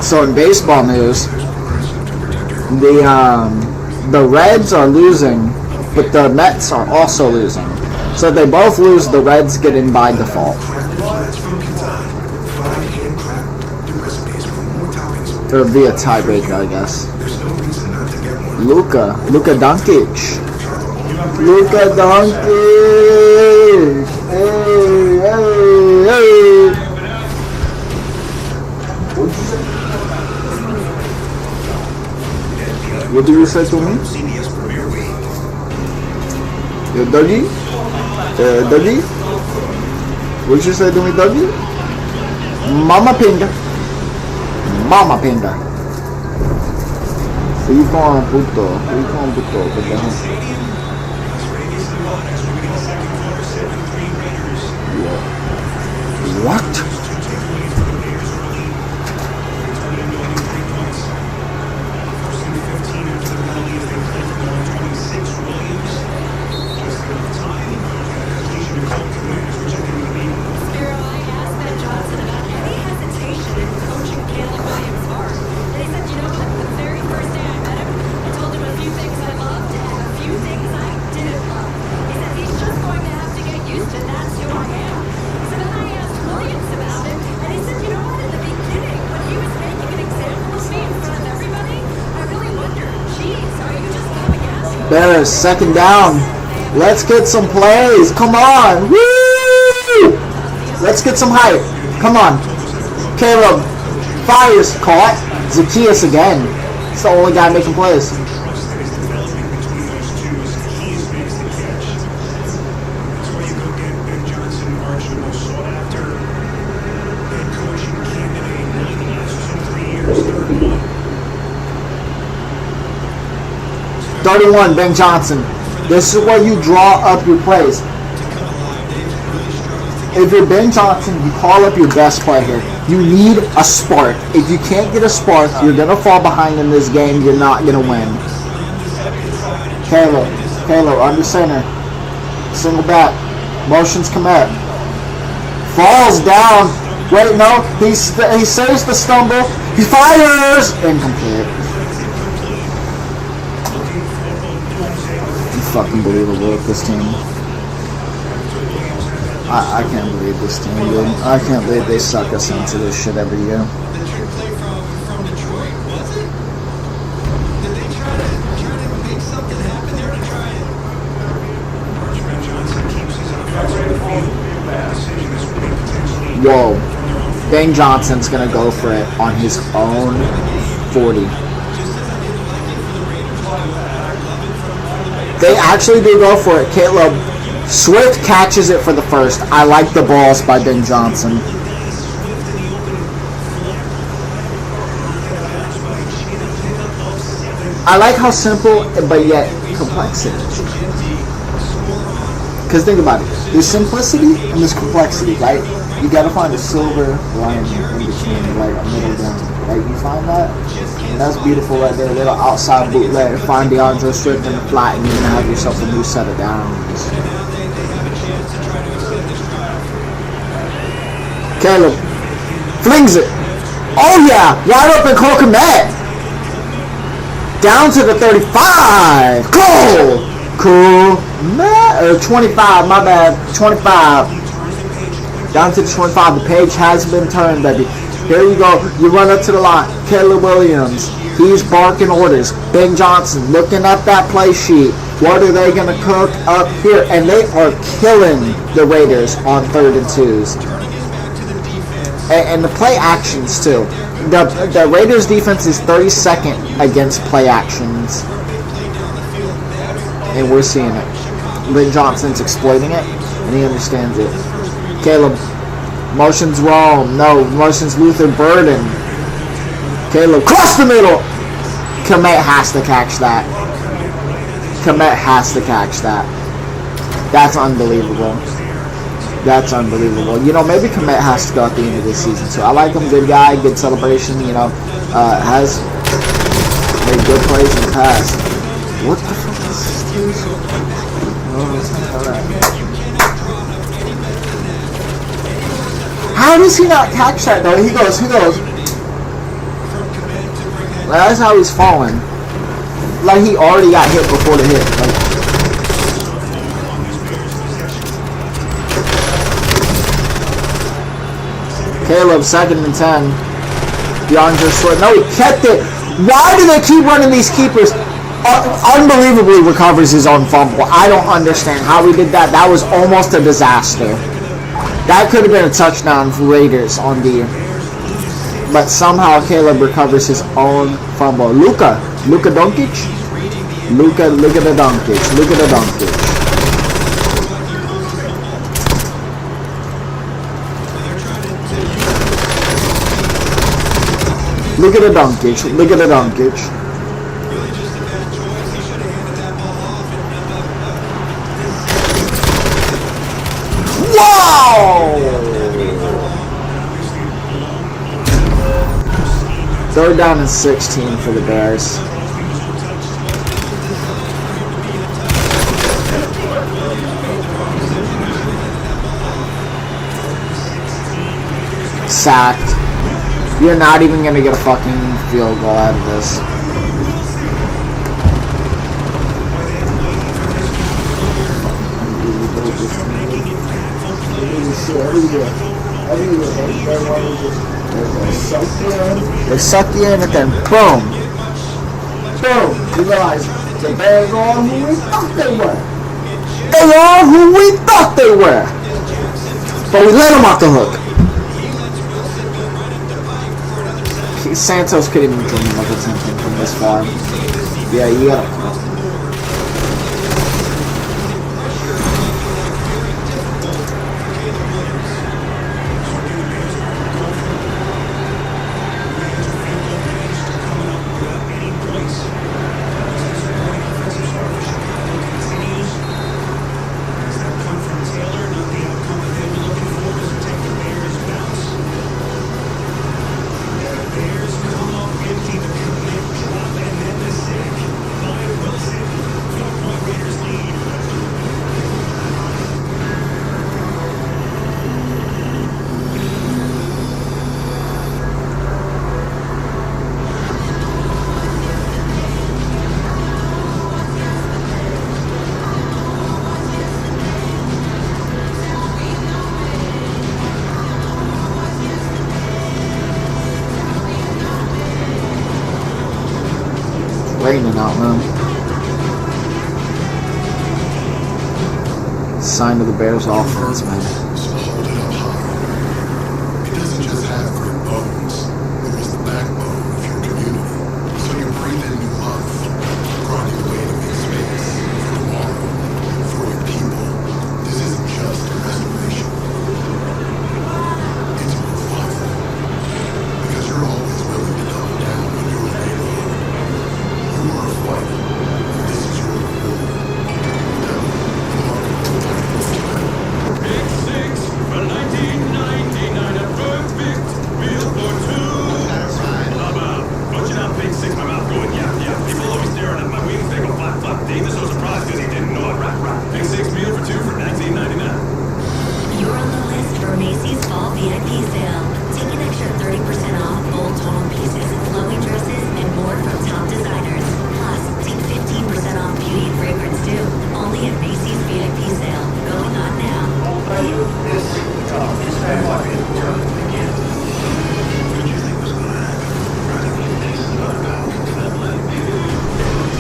So in baseball news, the Reds are losing, but the Mets are also losing. So if they both lose, the Reds get in by default. It would be a tiebreaker, I guess. Luka Doncic. Luka Doncic. Hey, hey, hey. What do you say to me? Yo, Dougie? Dougie? What you say to me, Dougie? Mama Pinga. Mama Pinga. Fui con puto. What? Bears, second down. Let's get some plays. Come on. Woo! Let's get some hype. Come on. Caleb fires. Caught. Zacchaeus again. He's the only guy making plays. $31, Ben Johnson. This is where you draw up your plays. If you're Ben Johnson, you call up your best player. You need a spark. If you can't get a spark, you're going to fall behind in this game. You're not going to win. Caleb, under center. Single back. Motions commit. Falls down. Wait, no. He saves the stumble. He fires. Incomplete. Fucking believable with this team. I can't believe this team, dude. I can't believe they suck us into this shit every year. The trick play from Detroit, was it? Did they try to make something happen there to try it? Whoa. Ben Johnson's gonna go for it on his own 40. They actually do go for it. Caleb Swift catches it for the first. I like the balls by Ben Johnson. I like how simple, but yet complex it is. Because think about it. There's simplicity and there's complexity, right? You gotta find a silver lining in between, like a middle ground. Right? You find that? And that's beautiful right there. A little outside bootleg. Find DeAndre Swift in the flat and you're gonna have yourself a new set of downs. Caleb flings it. Oh yeah! Wide open Cole Kmet. Down to the 35. Cool. 25, my bad. 25. Down to the 25. The page has been turned, baby. Here you go. You run up to the line. Caleb Williams. He's barking orders. Ben Johnson looking at that play sheet. What are they going to cook up here? And they are killing the Raiders on 3rd and 2s. And the play actions, too. The Raiders defense is 32nd against play actions. And we're seeing it. Ben Johnson's exploiting it, and he understands it. Caleb, motions Rome. No, motions Luther Burden. Caleb, cross the middle. Kmet has to catch that. That's unbelievable. You know, maybe Kmet has to go at the end of this season, too. I like him, good guy, good celebration, you know. Has made good plays in the past. What the fuck is this? Alright. How does he not catch that, though? He goes. That's how he's falling. Like, he already got hit before the hit. Like, Caleb, 2nd and 10. DeAndre Swift. No, he kept it. Why do they keep running these keepers? Unbelievably recovers his own fumble. I don't understand how he did that. That was almost a disaster. That could have been a touchdown for Raiders on the... But somehow Caleb recovers his own fumble. Luka Doncic? Look at the Doncic. Look at the Doncic. Wow! 3rd down and 16 for the Bears. Sacked. You're not even going to get a fucking field goal out of this. They suck you in and then boom. You realize The Bears are who we thought they were. They are who we thought they were. But we let them off the hook. Santos couldn't even dream of attempting from this far. Yeah, you gotta. Raining out, man. Sign of the Bears offense, man. Hold it up high. It doesn't just have great bones. It is the backbone of your community. So you breathe in new life, grinding away to make space for tomorrow, for your people. This isn't just a restoration. It's a revival. Because you're always willing to double down on your neighborhood. You are a fighter. This is your reward. Big Six for 1999, a perfect meal for two. Punching out Big Six, my mouth going yap yap. People always staring at my wings, they go flap flap. Dave is so surprised because he didn't know it. Rap rap. Big Six meal for two for 1999. You're on the list for Macy's Fall VIP sale. Take an extra 30% off bold tonal pieces, flowing dresses, and more from top designers. Plus, take 15% off beauty and fragrance too. Only at Macy's VIP sale. Going on now.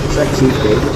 Is that Keith David?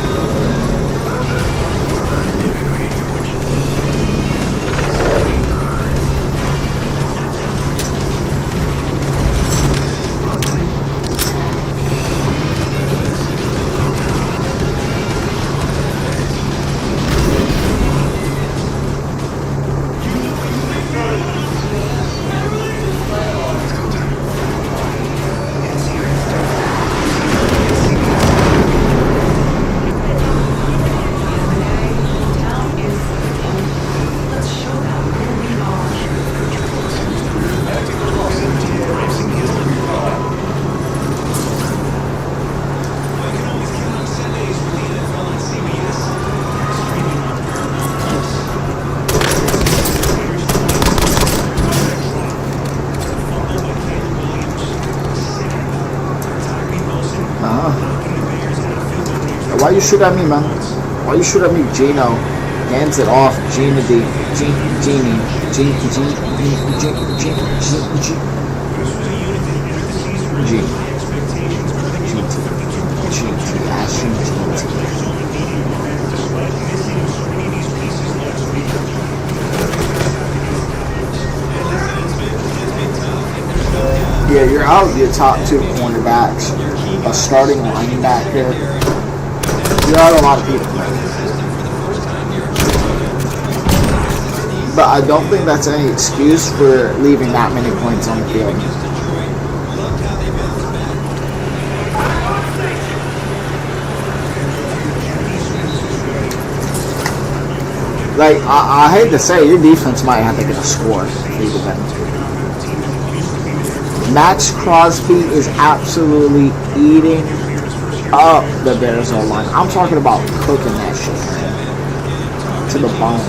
Why you shoot at me, man? Why you shoot at me, Gino? Hands it off, Gina D. Genie. Yeah, you're out of your top two cornerbacks, a starting linebacker. You're out a lot of people. But I don't think that's any excuse for leaving that many points on the field. Like, I hate to say, your defense might have to get a score for you to win. Max Crosby is absolutely eating up the Bears O-line. I'm talking about cooking that shit to the bone.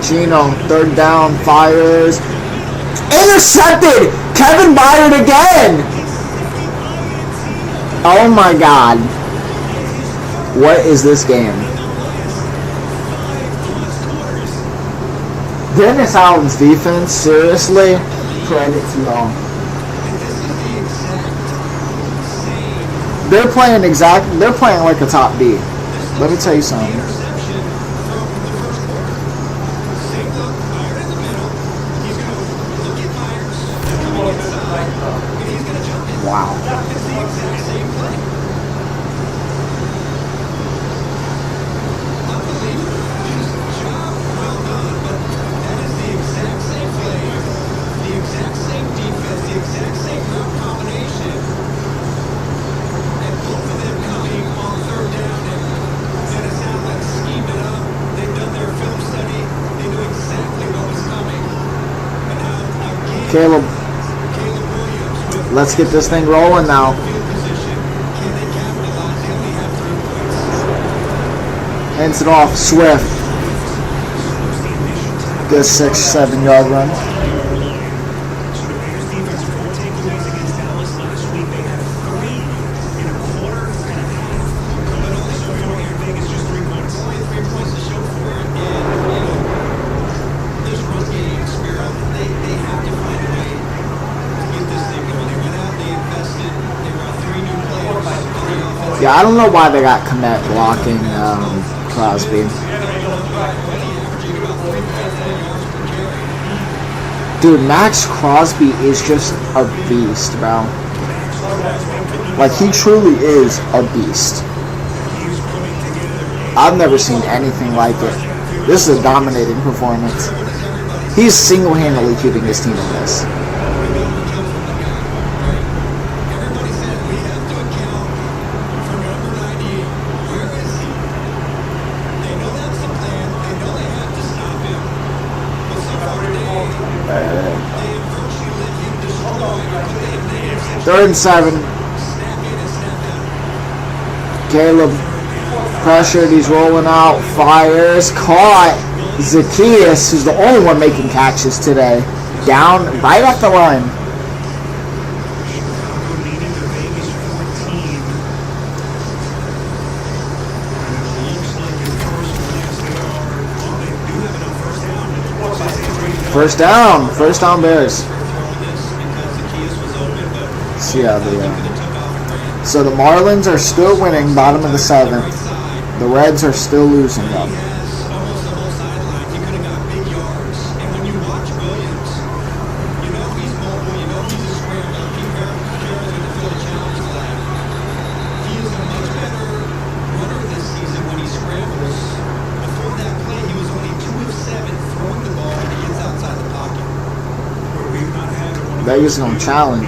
Gino, third down, fires. Intercepted! Kevin Byard again! Oh my god. What is this game? Dennis Allen's defense, seriously, credit to y'all. They're playing like a top B. Let me tell you something. Wow. Caleb, let's get this thing rolling now. Hands it off, Swift. Good 6-7 yard run. Yeah, I don't know why they got Kmet blocking Crosby. Dude, Max Crosby is just a beast, bro. Like, he truly is a beast. I've never seen anything like it. This is a dominating performance. He's single-handedly keeping his team in this. Third and 7. Caleb pressured. He's rolling out. Fires. Caught. Zacchaeus, who's the only one making catches today. Down right at the line. First down. First down Bears. See how they So the Marlins are still winning, bottom of the 7th. The Reds are still losing them. Vegas gonna challenge.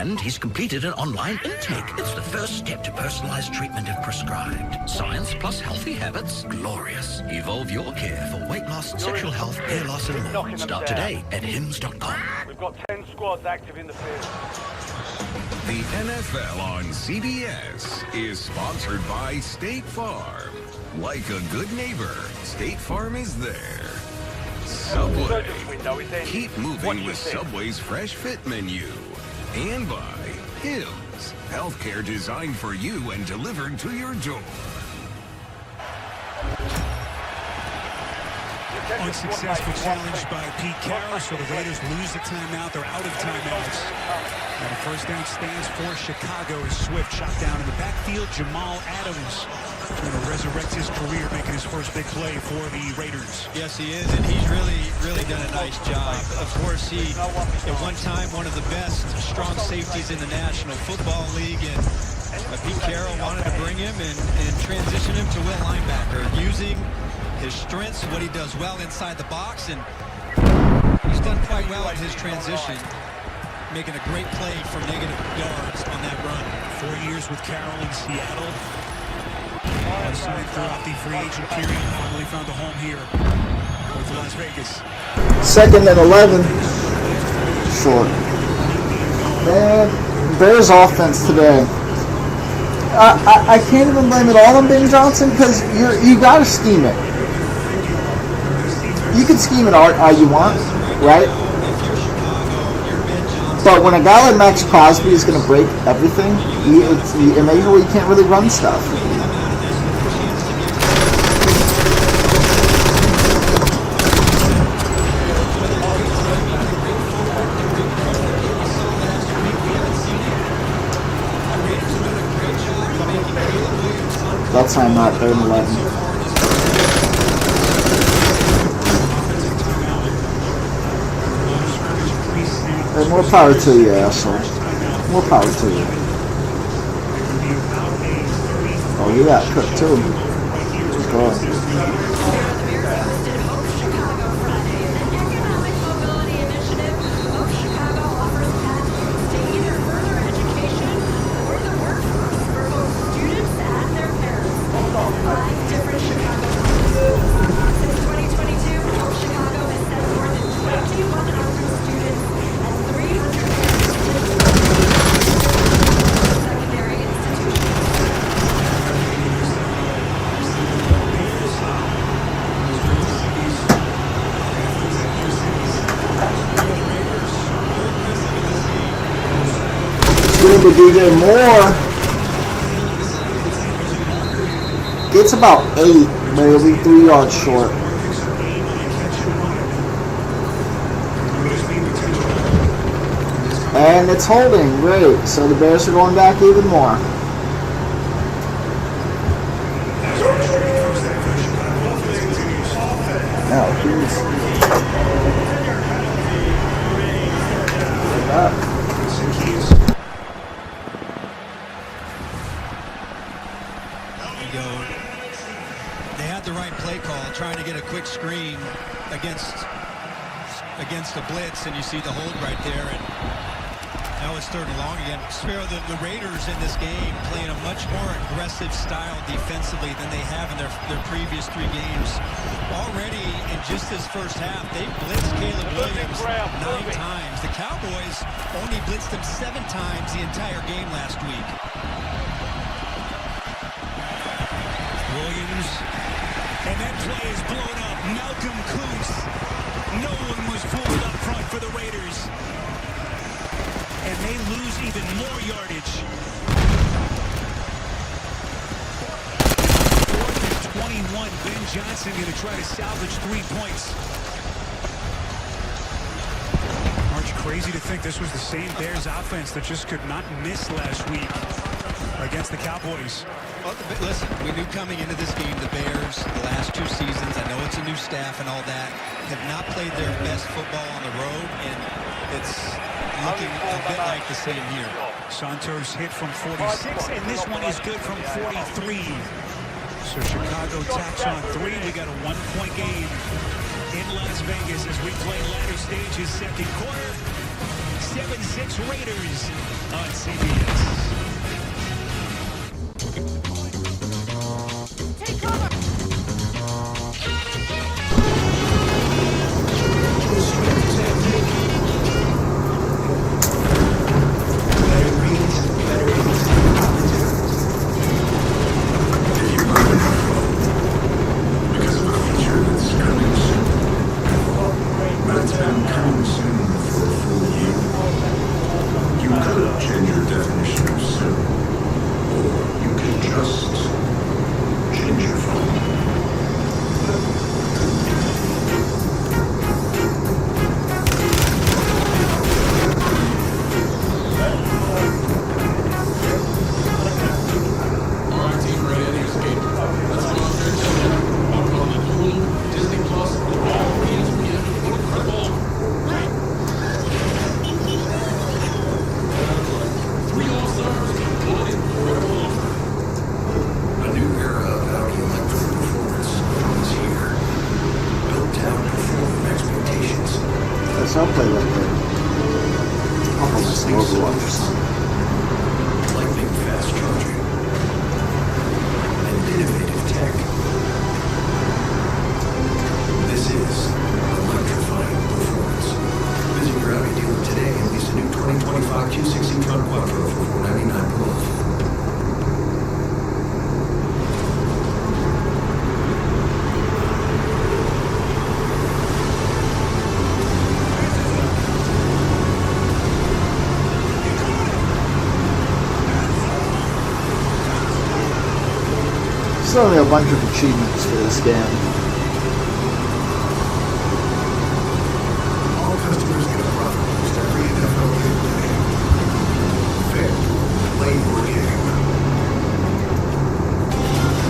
And he's completed an online intake. It's the first step to personalized treatment if prescribed. Science plus healthy habits. Glorious. Evolve your care for weight loss, sexual health, hair loss, and more. Start today at hims.com. We've got 10 squads active in the field. The NFL on CBS is sponsored by State Farm. Like a good neighbor, State Farm is there. Subway. Keep moving with Subway's Fresh Fit menu. And by Hims. Healthcare designed for you and delivered to your door. Unsuccessful challenge by Pete Carroll, so the Raiders lose the timeout. They're out of timeouts. And the first down stands for Chicago as Swift shot down in the backfield. Jamal Adams trying to resurrect his career, making his first big play for the Raiders. Yes, he is, and he's really done a nice job. Of course, he, at one time, one of the best strong safeties in the National Football League, and Pete Carroll wanted to bring him and transition him to will linebacker, using his strengths, what he does well inside the box, and he's done quite well in his transition, making a great play from negative yards on that run. 4 years with Carroll in Seattle. Unsigned throughout the free agent period. Finally found a home here with Las Vegas. 2nd and 11. Short. Man, Bears offense today. I can't even blame it all on Ben Johnson because you got to scheme it. You can scheme it all you want, right? But when a guy like Max Crosby is going to break everything, it makes where you can't really run stuff. That time not 3rd and 11. Hey, more power to you, asshole. More power to you. Oh, you got cooked too. Good. To DJ Moore, it's about 8, but it'll be 3 yards short. And it's holding, great. So the Bears are going back even more. Oh, jeez. Trying to get a quick screen against the blitz, and you see the hold right there, and now it's 3rd and long again. Sparrow, the Raiders in this game playing a much more aggressive style defensively than they have in their previous 3 games. Already in just this first half, they blitzed Caleb Williams 9 times. The Cowboys only blitzed him 7 times the entire game last week. Williams. And that play is blown up. Malcolm Kuntz. No one was fooled up front for the Raiders. And they lose even more yardage. 4th and 21. Ben Johnson going to try to salvage 3 points. Aren't you crazy to think this was the same Bears offense that just could not miss last week against the Cowboys? Well, listen, we knew coming into this game the Bears, the last 2 seasons, I know it's a new staff and all that, have not played their best football on the road, and it's looking a bit like the same here. Santos hit from 46, and this one is good from 43. So Chicago tacks on 3. We got a 1-point game in Las Vegas as we play latter stages 2nd quarter. 7-6 Raiders on CBS. Take cover! I'll play like that. I'll play my Overwatch or something. Lightning fast charging. And innovative tech. This is electrifying performance. Visit your Audi dealer today and lease a new 2025 Q60 Truck Quattro for $499 per month. There's only a bunch of achievements for this game. All customers get a profit boost every NFL game today. Fair. Play your game.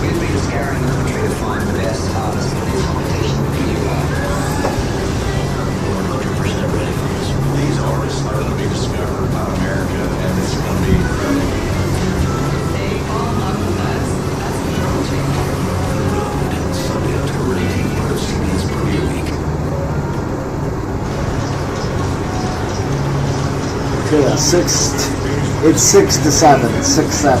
We've been scouring the country to find the best artists for this competition video game. We're 100% ready for this. These artists are going to be discovered by America, and it's going to be incredible. They all love the best. Sunday, October 18th, part of CBS Premier Week. Okay, it's 6-7, 6-7.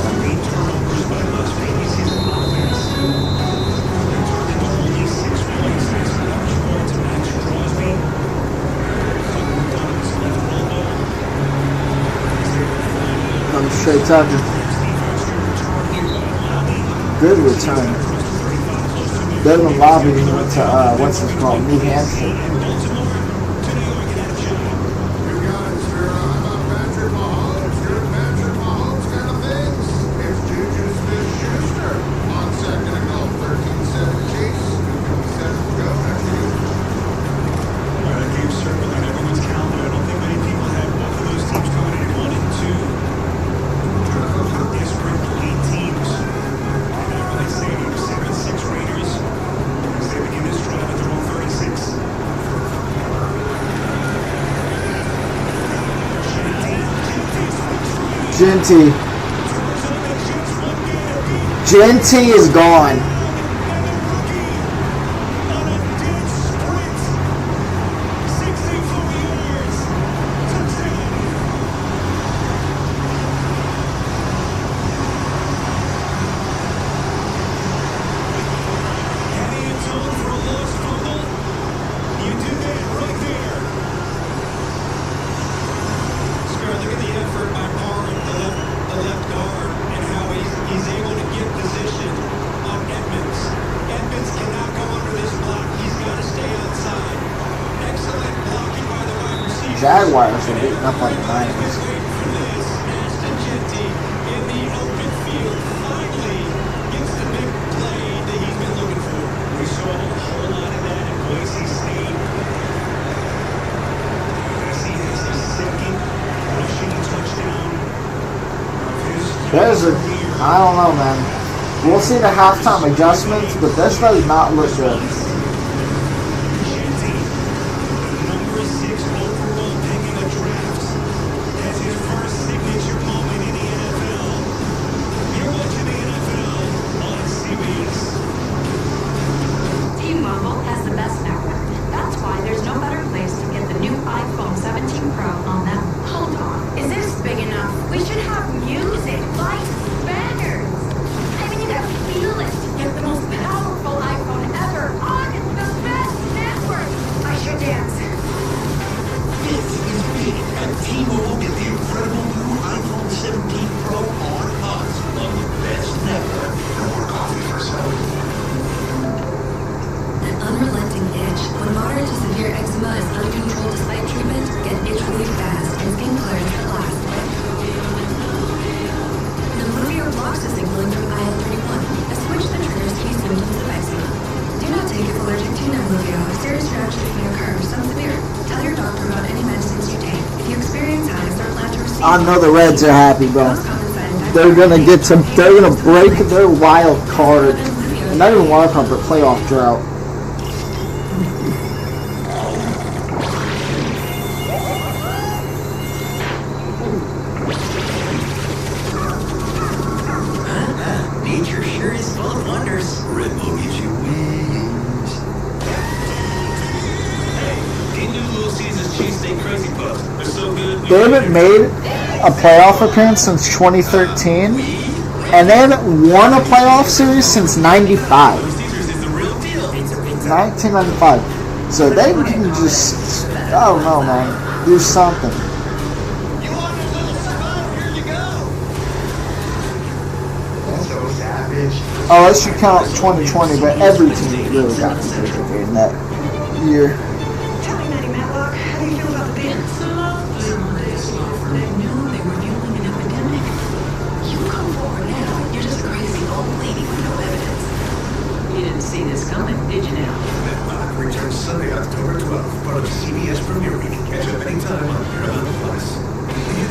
Come straight touching. Good return. Devin Lobby went to, what's it called, New Hampshire. Genty is gone. Jaguars are beating up on the Niners. There's a, I don't know, man. We'll see the halftime adjustments, but this does not look good. T-Mobile has the best network. That's why there's no better place to get the new iPhone 17 Pro on that I know the Reds are happy, bro. They're gonna they're gonna break their wild card, and not even wild card, but playoff drought. Nature sure is full of wonders. Red Bull gives you wings. Hey, these new Little Caesars cheesesteak crazy puffs. They're so good. They haven't made a playoff appearance since 2013, and they haven't won a playoff series since 95. 1995. So they can just, I don't know, man, do something. Unless you count 2020, but every team really got to take it in that year. Tell me, Maddie Matlock, how do you feel about the band? They knew they were fueling an epidemic. You come forward now, you're just a crazy old lady with no evidence. You didn't see this coming, did you now? Matlock returns Sunday, October 12th, part of the CBS Premier Week. Catch up anytime on Paramount Plus. The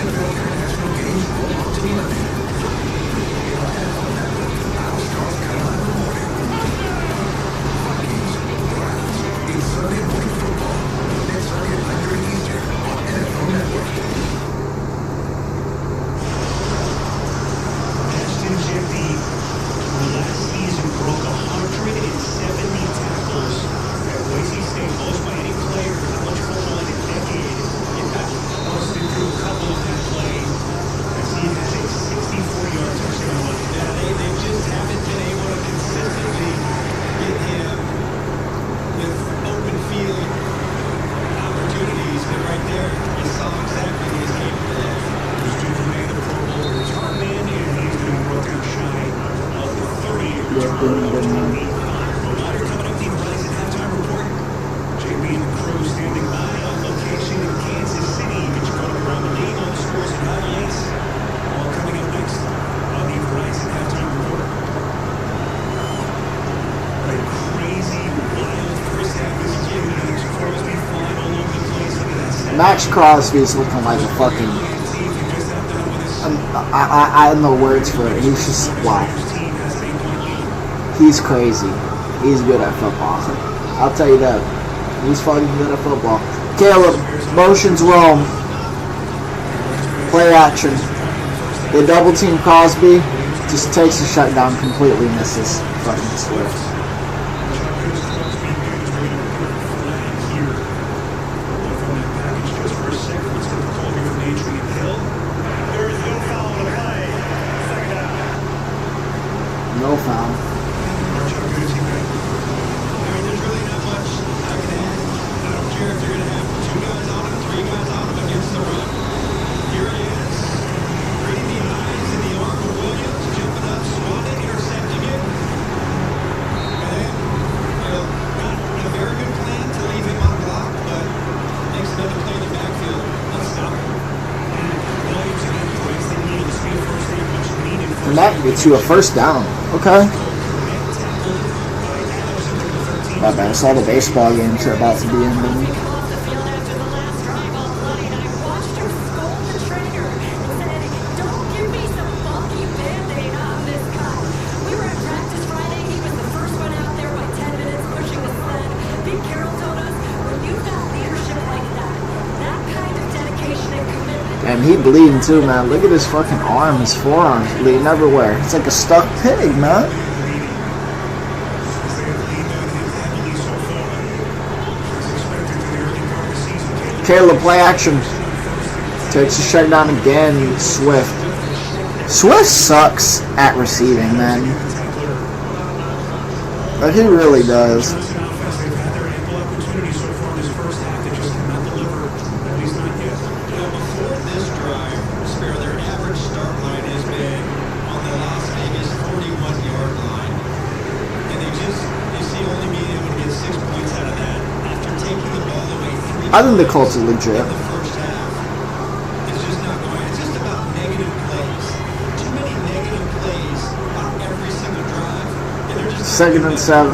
NFL International Games roll on to 11. Max Crosby is looking like a fucking. I have no words for it. He's just wow. He's crazy. He's good at football. I'll tell you that. He's fucking good at football. Caleb, motions roam. Play action. They double team Crosby. Just takes a shutdown, completely misses. Fucking Swift. No foul. And that gets you a first down. Okay. Not bad. It's all the baseball games are about to be ending. And he bleeding too, man. Look at his fucking arm, his forearms bleeding everywhere. It's like a stuck pig, man. Caleb, play action. Takes a shutdown again. Swift. Swift sucks at receiving, man. But he really does. I think the Colts are legit. Second and 7.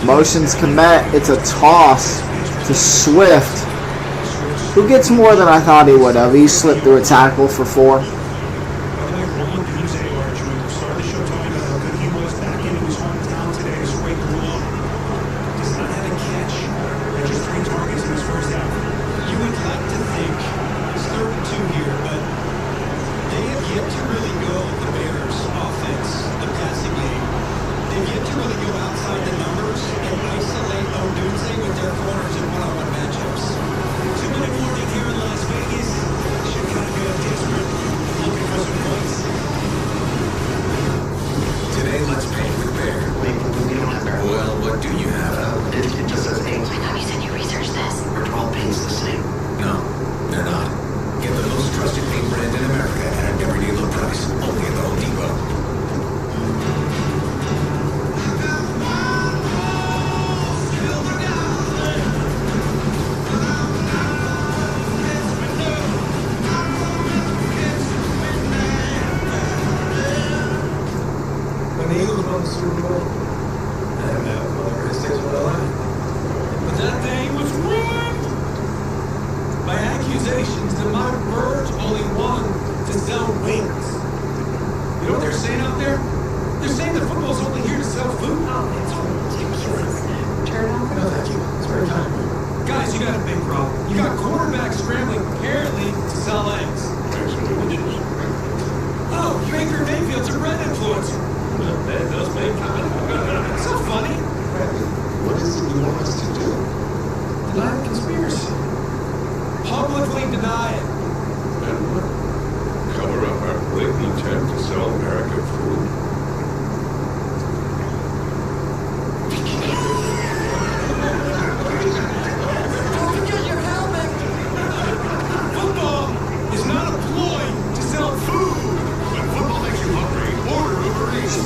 Motions commit. It's a toss to Swift. who gets more than I thought he would have. He slipped through a tackle for 4.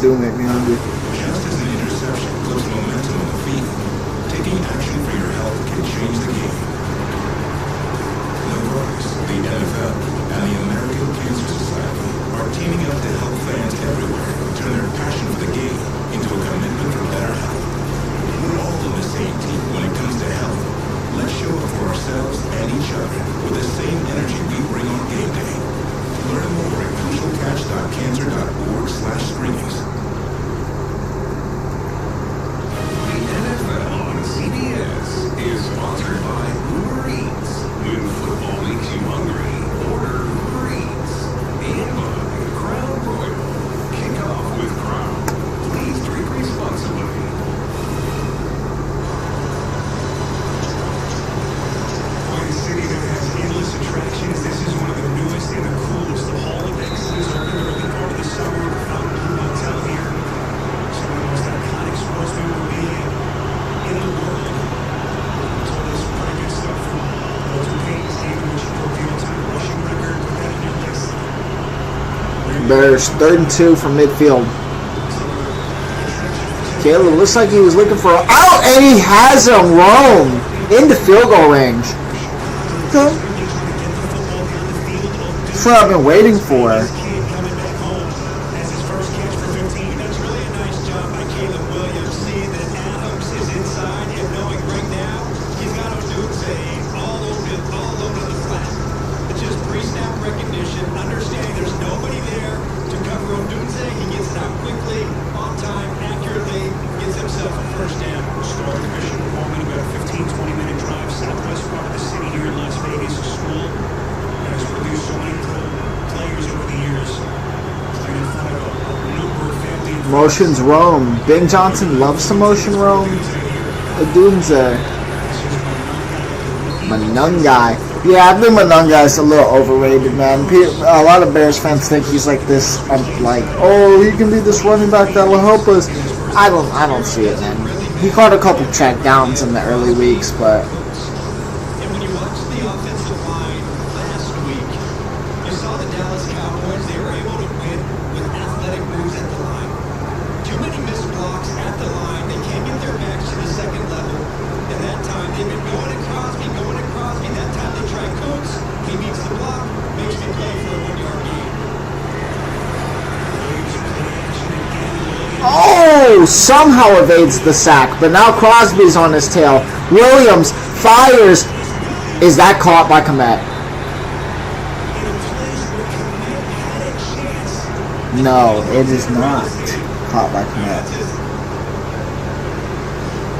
Do make me hungry. Just as an interception puts momentum on the field, taking action for your health can change the game. LaCroix, the NFL, and the American Cancer Society are teaming up to help fans everywhere turn their passion for the game into a commitment for better health. We're all on the same team when it comes to health. Let's show up for ourselves and each other with the same energy we bring on game day. Learn more at crucialcatch.cancer.org/screenings. Is sponsored by Uber Eats. When football makes you hungry, order Uber Eats. And by Crown Royal. Kick off with Crown. Please drink responsibly. Quite a city that has endless attractions. This is one of the newest and the coolest. The Hall of Exodus opened early part of the summer. The Fountain Blue Hotel here. Some of the most iconic sports memorabilia in the world. Bears 3rd and 2 from midfield. Caleb looks like he was looking for out, and he has him roam into field goal range. That's what I've been waiting for. Motions roam. Ben Johnson loves to motion roam. Odunze. Manungai. Yeah, I think Manungai's a little overrated, man. A lot of Bears fans think he's like this, like, oh, he can be this running back that will help us. I don't see it, man. He caught a couple check downs in the early weeks, but. Oh, somehow evades the sack, but now Crosby's on his tail. Williams fires. Is that caught by Komet? No, it is not caught by Komet.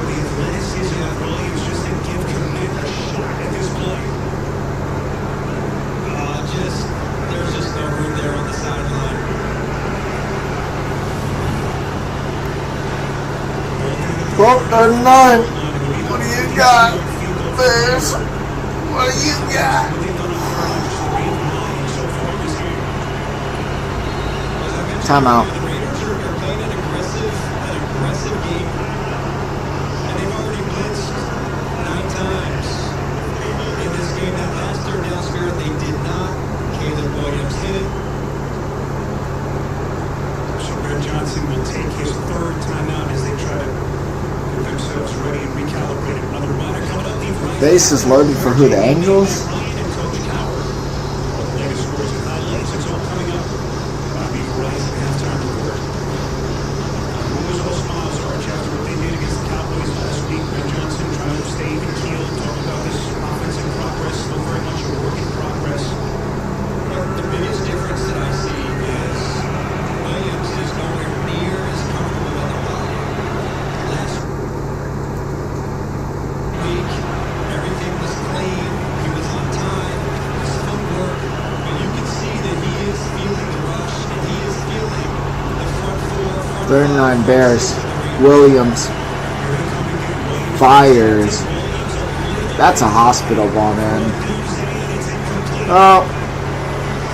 The athleticism of Williams just to give Komet a shot at this play. There's just no room there on the sideline. Well, 39. What do you got, Bears? What do you got? Timeout. The Raiders are playing an aggressive game. And they've already blitzed 9 times in this game. That last third down spirit, they did not. Caleb Williams hit it. So Brad Johnson will take his third timeout as they try to get themselves ready and recalibrate another minor coming up. Base is loaded for who? The Angels? Everything was clean. He was on time. His footwork. But you can see that he is feeling the rush and he is feeling the front 39 Bears. Williams fires. That's a hospital ball, man. Oh,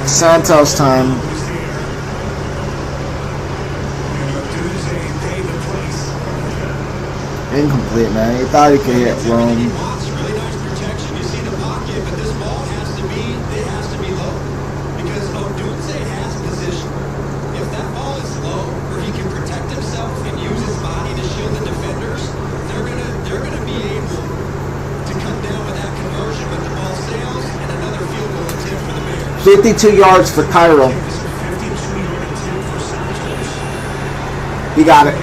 Santos time. Incomplete, man. He thought he could hit Rome. Really nice protection. You see the pocket, but this ball has to be low. Because Odunze has position. If that ball is low, or he can protect himself and use his body to shield the defenders, they're gonna be able to come down with that conversion, but the ball sails and another field goal attempt for the Bears. 52 yards for Cairo. He got it.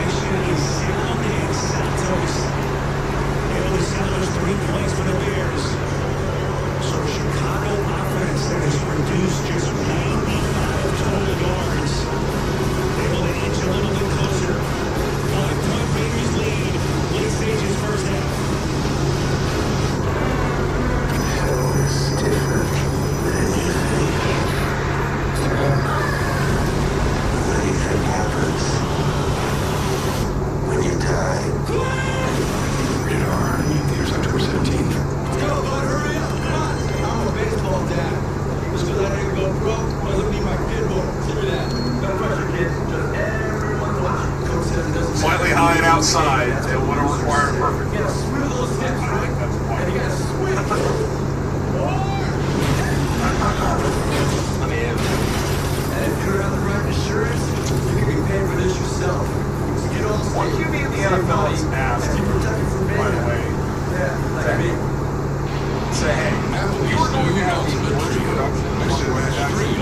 Slightly high and outside. It would have required a perfect throw. I mean, if you're out the right insurance, you can be paid for this yourself. So get on What do you mean the NFL is asked, by the way, say, hey, you were going to have the production. I said, you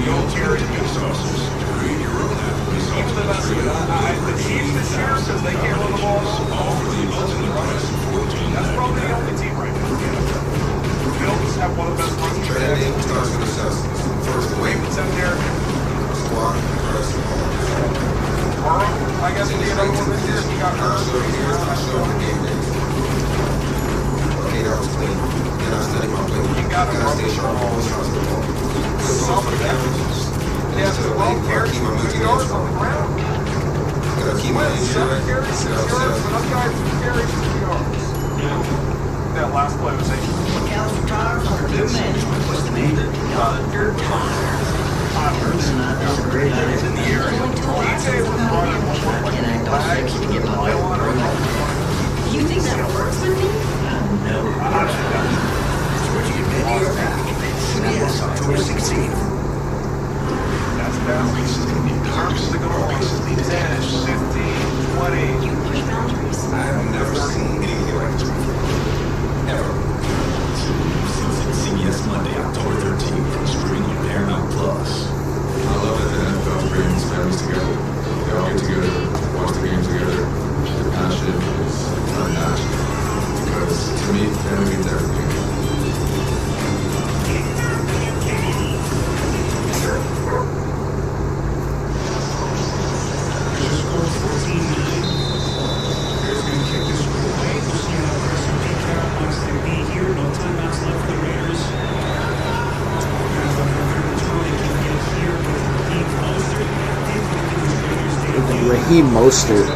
don't carry the sauces. Create your own application. The Chiefs this year, because they can't run the ball. That's probably the only team right now. The Bills have one of the best runs. First Ravens out there. Burrow, I guess, will be another one this year. He got hurt. Okay, that was clean. Then I studied my play. You got to stay sharp. Some of them. He has to keep my moving yards on the ground. Gotta keep my insurance. 7 carries, 6 yards, and other guys 2 carries, 2 yards. That last play was a Calvin Tires are good management was made at Dr. Tires. That's a great idea. In the area. DJ was running And I don't think he can get my way. You think that works with me? No. It's what you get your back. CBS October 16th. That's bad. In terms of the goal, 10, 15, 20. You push boundaries. I have never seen anything like this before. Ever. CBS Monday, October 13th, streaming on Paramount Plus. I love that the NFL brings families together. They all get together, watch the game together. The passion is unmatched. Because to me, family means everything. Raheem Mostert.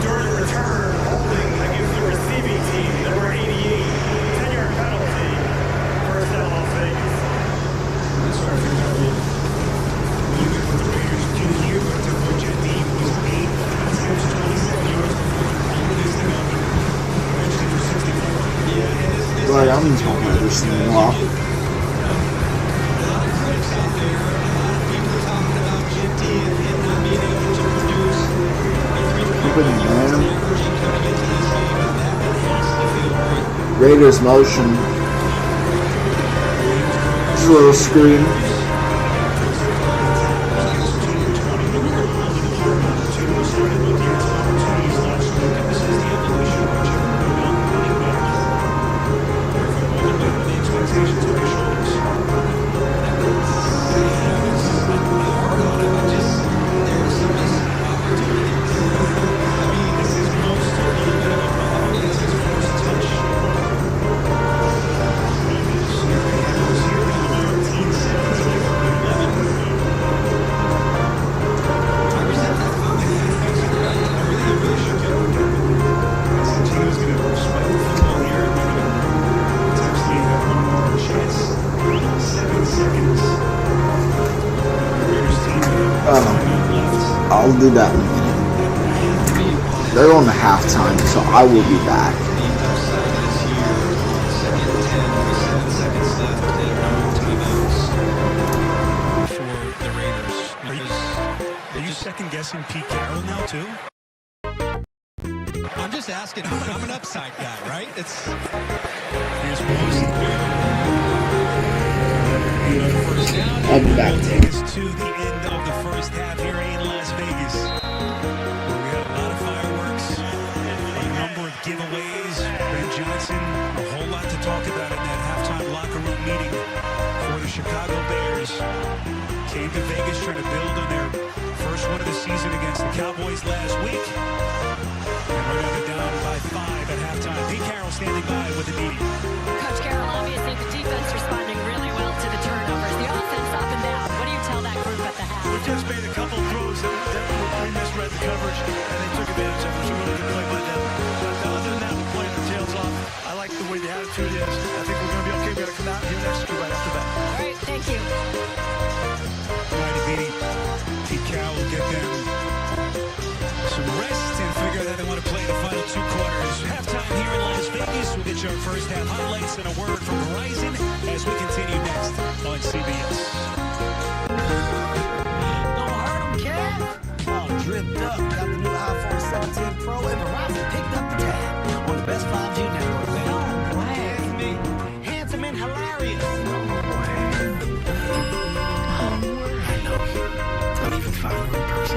During return, holding against the receiving team, number 88, 10-yard penalty, first down Las Vegas. That's right, for example, when you look at the Raiders, 2 years ago, Jet D was 8 attempts, 27 yards before the ball this thing up. Eventually to 64. Yeah, Right, I'm talking about this thing a lot. Raiders motion. Just a little screen. I'll do that in a minute. They're on the halftime, so I will be back. For the Raiders. Are you second guessing Pete Carroll now too? I'm just asking. I'm an upside guy, right? It's. Here's Wilson. I'll be back. Take us to the end of the first half here in Las Vegas. We had a lot of fireworks, a number of giveaways. Ben Johnson, a whole lot to talk about in that halftime locker room meeting for the Chicago Bears. Came to Vegas trying to build on their first one of the season against the Cowboys last week. And right now they're down by 5 at halftime. Pete Carroll standing by with the meeting. Coach Carroll, obviously the defense responding really well to the turnovers. The offense up and down. What do you tell that group at the half? We just made a couple throws that we misread the coverage, and they took advantage of it. It was a really good play by them. But other than that, we're playing their tails off. I like the way the attitude is. I think we're going to be okay. We've got to come out here and execute right after that. All right, thank you. Mighty beating. Pete Carroll will get them some rest and figure out how they want to play the final 2 quarters. Halftime here in Las Vegas. We'll get you our first half highlights and a word from Verizon as we continue next on CBS. Dripped up, got the new iPhone 17 Pro and Verizon picked up the tab on the best 5G network. No way. It's me, handsome and hilarious. No way. I know. Don't even follow her in person.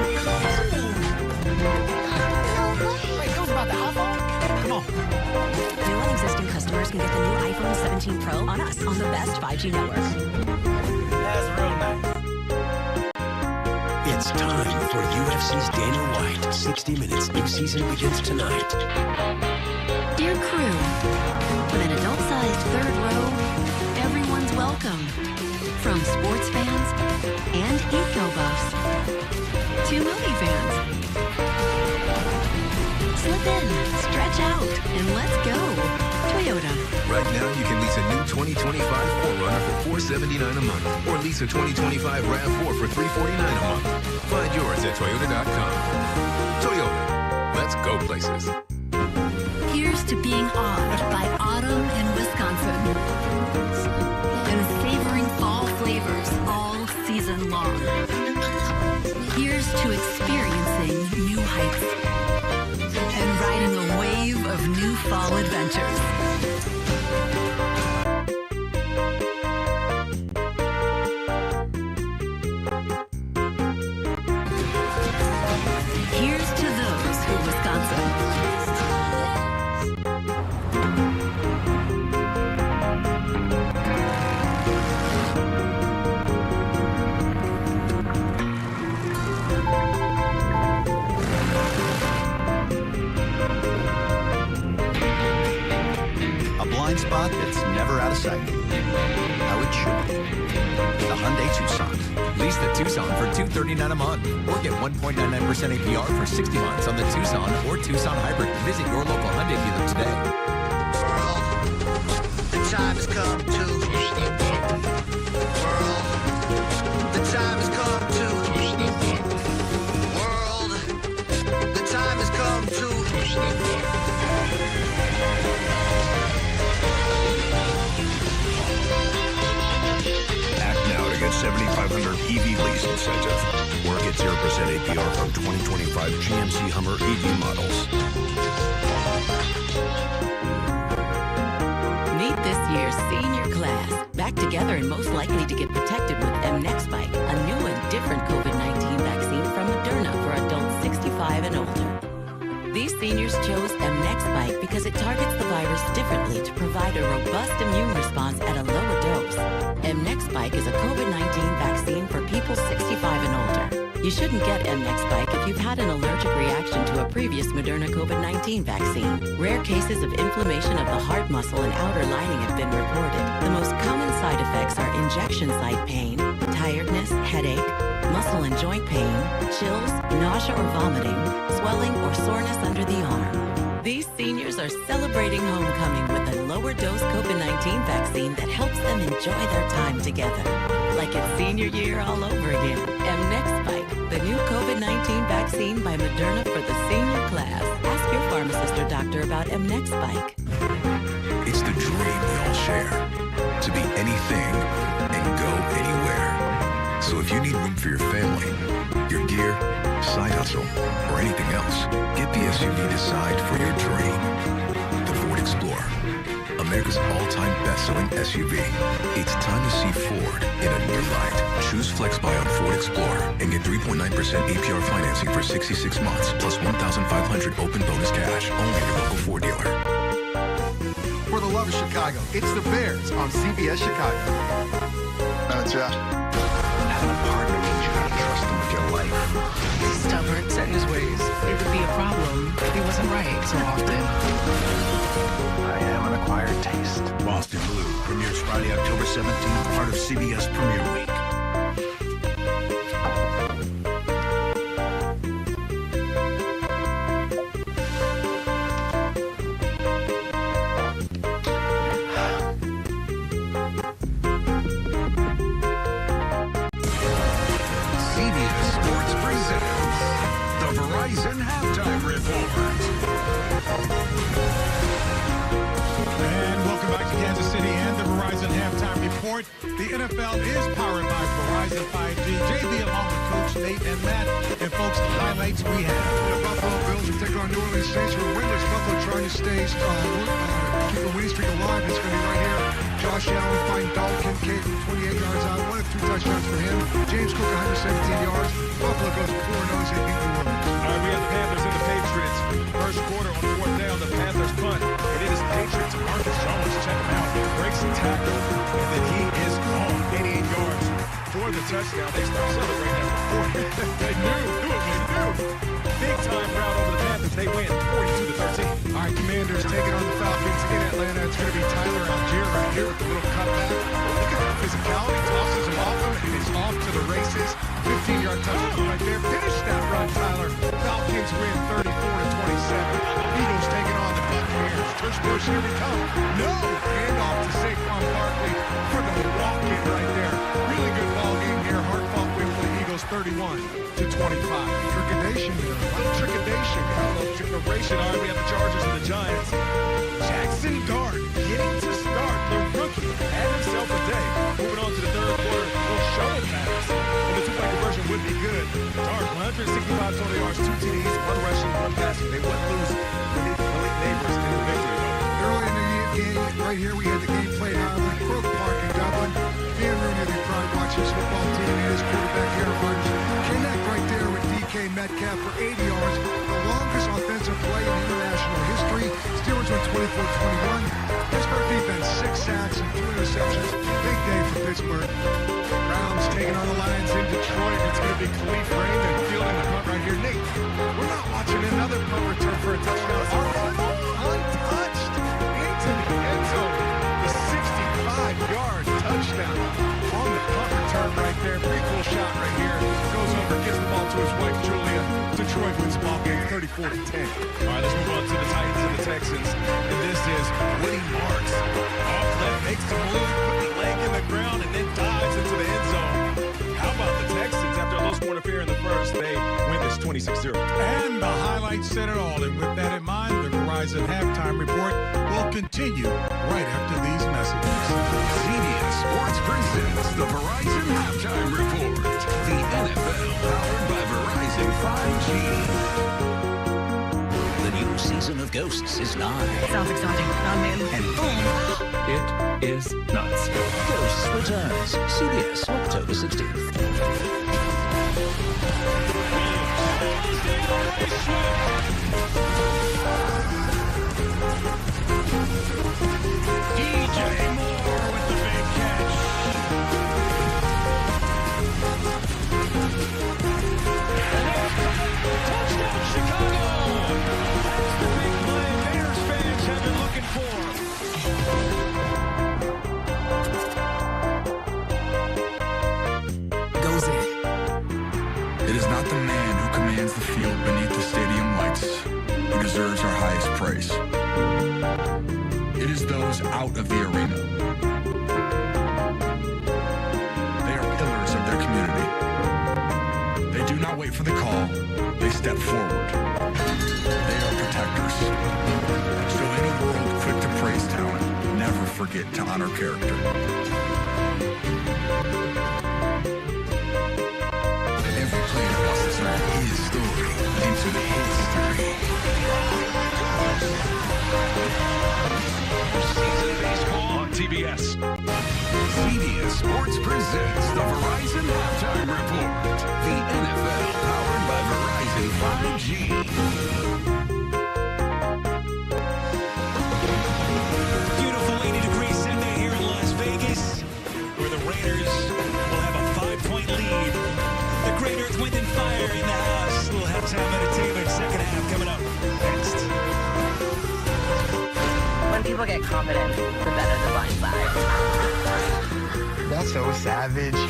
Wait, it was about the iPhone? Come on. New and existing customers can get the new iPhone 17 Pro on us on the best 5G network. That's real nice. It's time for UFC's Dana White. 60 Minutes. New season begins tonight. Dear crew, with an adult-sized third row, everyone's welcome. From sports fans and eco buffs to movie fans. Slip in, stretch out, and let's go. Toyota. Right now, you can lease a new 2025 4Runner for $479 a month, or lease a 2025 RAV4 for $349 a month. Find yours at Toyota.com. Toyota. Let's go places. Here's to being awed by autumn in Wisconsin and savoring fall flavors all season long. Here's to experiencing new heights and riding a wave of new fall adventures. Here's to those who Wisconsin. spot that's never out of sight. How it should be. The Hyundai Tucson. Lease the Tucson for $239 a month. Or get 1.99% APR for 60 months on the Tucson or Tucson Hybrid. Visit your local Hyundai dealer today. The time has come to. World. The time has come to. World. The time has come to. Act now to get $7,500 EV lease incentive. Or get 0% APR from 2025 GMC Hummer EV models. Meet this year's senior class, back together and most likely to get protected with mNEXSpike, a new and different COVID-19 vaccine from Moderna for adults 65 and older. These seniors chose mNEXSpike because it targets the virus differently to provide a robust immune response at a lower dose. mNEXSpike is a COVID-19 vaccine for people 65 and older. You shouldn't get mNEXSpike if you've had an allergic reaction to a previous Moderna COVID-19 vaccine. Rare cases of inflammation of the heart muscle and outer lining have been reported. The most common side effects are injection site pain, tiredness, headache, muscle and joint pain, chills, nausea or vomiting, swelling or soreness under the arm. These seniors are celebrating homecoming with a lower dose COVID-19 vaccine that helps them enjoy their time together. Like it's senior year all over again. mNEXSpike, the new COVID-19 vaccine by Moderna for the senior class. Ask your pharmacist or doctor about mNEXSpike. It's the dream we all share. To be anything and go anywhere. So if you need room for your family, your gear, side hustle, or anything else, get the SUV decide for your dream. The Ford Explorer. America's all-time best-selling SUV. It's time to see Ford in a new light. Choose FlexBuy on Ford Explorer and get 3.9% APR financing for 66 months, plus $1,500 open bonus cash. Only at your local Ford dealer. For the love of Chicago, it's the Bears on CBS Chicago. Josh. Having a partner means you gotta trust them with your life. He's stubborn, set in his ways. It would be a problem if he wasn't right so often. I am an acquired taste. Boston Blue premieres Friday, October 17th, part of CBS Premiere Week. CBS Sports presents the Verizon Halftime Report. And welcome back to Kansas City and the Verizon Halftime Report. The NFL is powered by Verizon 5G. JB along with Coach Nate and Matt. And folks, the highlights we have. The Buffalo Bills will take on New Orleans Saints for winners. Buffalo trying to stay keep the winning streak alive. It's going to be right here. Josh Allen finding Dalton Kincaid from 28 yards out. 1 of 2 touchdowns for him. James Cook 117 yards. Buffalo goes 4-0 as they beat New Orleans. All right, we have the Panthers and the Patriots. First quarter on 4th down, the Panthers punt. And it is Patriots. Marcus Jones, check him out. Breaks the tackle, and then he is gone. 88 yards for the touchdown. They start celebrating after 40. They knew it was new. Big time crowd over the Panthers. They win 42-13. All right, Commanders taking on the Falcons in Atlanta. It's going to be Tyler Algier right here with a little cutback. Look at that physicality. Tosses him off him, and he's off to the races. 15-yard touchdown right there. Finish that run, Tyler. Falcons win 34-27. Eagles taking on the Buccaneers. Tush push, here we come. No! Handoff to Saquon Barkley for the walk-in right there. Really good ball game here. Hard-fought win for the Eagles, 31-25. Trickedation here. A lot of trickedation. Trickeration. All right, we have the Chargers and the Giants. Jackson Dart getting to start. The rookie had himself a day. Moving on to the third quarter. Little shovel pass. And the two-point conversion would be good. Dart, 165 total yards, 2 TDs, 1 rushing, 1 passing. They wouldn't lose Malik Neighbors in the victory, though. Early in the game, right here, we had the game played out at Crook Park in Dublin. Dan Rooney, the pride, watch his football team and his quarterback, Aaron Rodgers. Connect right there with DK Metcalf for 80 yards. The longest offensive play in international history. Steelers win 24-21. Pittsburgh defense, 6 sacks and 2 interceptions. Big day for Pittsburgh. Browns taking on the Lions in Detroit. It's going to be Khalif Raymond fielding the punt right here. Nate, we're not watching another punt return for a touchdown. Untouched into the end zone. Detroit wins the ball game 34-10. All right, let's move on to the Titans and the Texans. And this is Woody Marks. Off left, makes the move, put the leg in the ground, and then dives into the end zone. How about the Texans? After a low-scoring affair in the first, they win this 26-0. And the highlights said it all. And with that in mind, the Verizon halftime report will continue right after these messages. CBS Sports presents the Verizon Halftime Report. The NFL powered by Verizon 5G. The new season of Ghosts is live. Sounds exciting. I'm in. And boom, It is nuts. Ghosts returns. CBS, October 16th. DJ Moore with the big catch. Touchdown, Chicago! That's the big play Bears fans have been looking for. Goes in. It is not the man who commands the field beneath the stadium lights who deserves our highest praise. It is those out of the arena. They are pillars of their community. They do not wait for the call. They step forward. They are protectors. So in a world quick to praise talent, never forget to honor character. Every player wants to turn his story into the history. Season baseball on TBS. CBS Sports presents the Verizon Halftime Report. The NFL powered by Verizon 5G. Beautiful 80-degree Sunday here in Las Vegas, where the Raiders will have a 5-point lead. The Great Earth, Wind, and Fire in the house. A little halftime entertainment, second half coming up next. When people get confident, the better the blind side. That's so savage.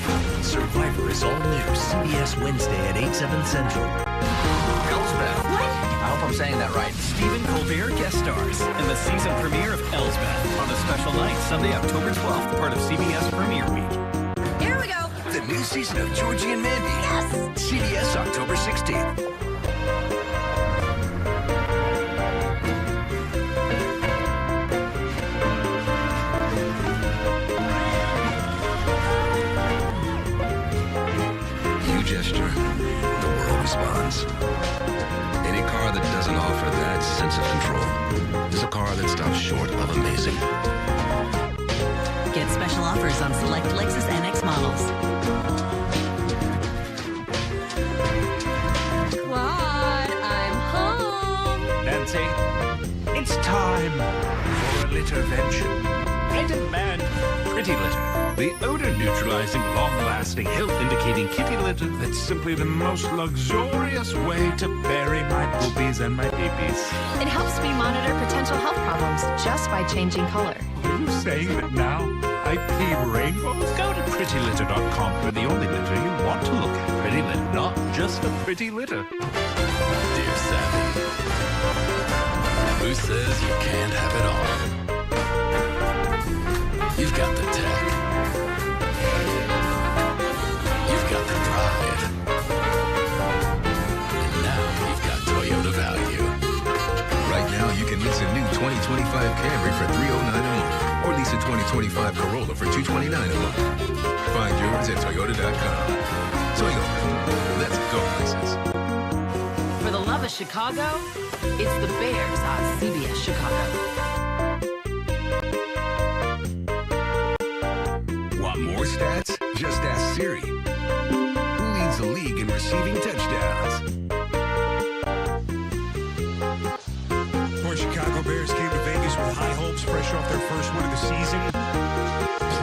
Survivor is all new. CBS Wednesday at 8/7 Central. Elsbeth. What? I hope I'm saying that right. Stephen Colbert guest stars in the season premiere of Elsbeth on a special night, Sunday, October 12th, part of CBS Premiere Week. Here we go. The new season of Georgie and Mandy. Yes! CBS October 16th. You gesture, the world responds. Any car that doesn't offer that sense of control is a car that stops short of amazing. Get special offers on select Lexus NX models. Claude, I'm home. Nancy, it's time for a littervention. I demand Pretty Litter, the odor-neutralizing, long-lasting, health-indicating kitty litter that's simply the most luxurious way to bury my poopies and my peepees. It helps me monitor potential health problems just by changing color. Are you saying that now I pee rainbows? Go to prettylitter.com for the only litter you want to look at. Pretty Litter, not just a pretty litter. Dear Savvy, who says you can't have it all? You've got the tech. You've got the pride. And now you've got Toyota value. Right now you can lease a new 2025 Camry for $309 a month, or lease a 2025 Corolla for $229 a month. Find yours at Toyota.com. Toyota, let's go places. For the love of Chicago, it's the Bears on CBS Chicago. Want more stats? Just ask Siri. Who leads the league in receiving touchdowns? Poor Chicago Bears came to Vegas with high hopes, fresh off their first win of the season.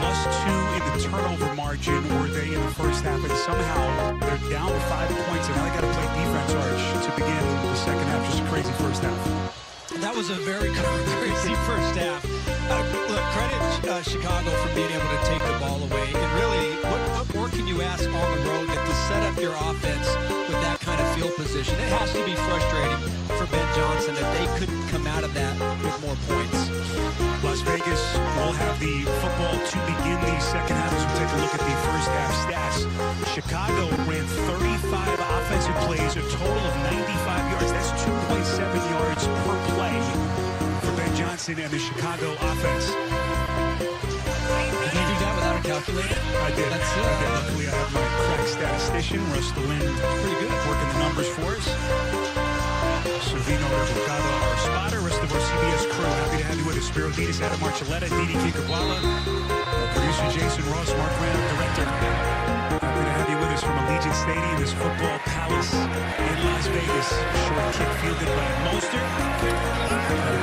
+2 in the turnover margin were they in the first half, and somehow they're down to 5 points, and now they got to play defense, Arch, to begin the second half. Just a crazy first half. That was a very crazy first half. Look, credit Chicago for being able to take the ball away. And really, what more can you ask on the road than to set up your offense with that kind of field position. It has to be frustrating for Ben Johnson that they couldn't come out of that with more points. Las Vegas will have the football to begin the second half as we take a look at the first half stats. Chicago ran 35 offensive plays, a total of 95 yards. That's 2.7 yards per play for Ben Johnson and the Chicago offense. Did you do that without a calculator? I did. Luckily, I have my crack statistician, Russ Lynn, pretty good at working the numbers for us. Savino Revocado, our spotter, rest of our CBS crew. Happy to have you with us. Spiro Ditas, Adam Marcelletta, Didi Kikabwala, producer Jason Ross, Mark Randall, director. Happy to have you with us from Allegiant Stadium, this football palace in Las Vegas. Short kick fielded by Mostert.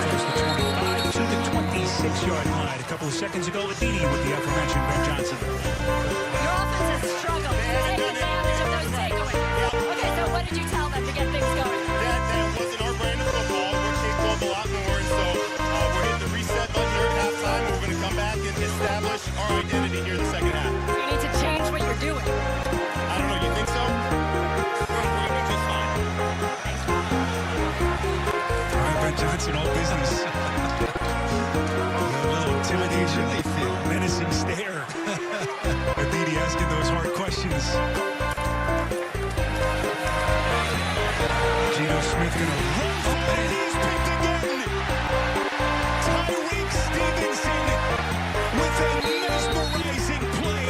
Close to 25 to the 26-yard line. A couple of seconds ago, Didi with the aforementioned Ben Johnson. Your offense has struggled to take advantage of those takeaways. Okay, so what did you tell them to get things going? That wasn't our brand of football. We're capable of a lot more, and so we're hitting the reset button here at halftime. We're going to come back and establish our identity here in the second half. So you need to change what you're doing. I don't know. You think so? We're going to do just fine. All right, Ben Johnson, all business. A little intimidation, menacing stare. Aditi asking those hard questions. Geno Smith gonna run for it. He's picked again. Tyreek Stevenson with a mesmerizing play.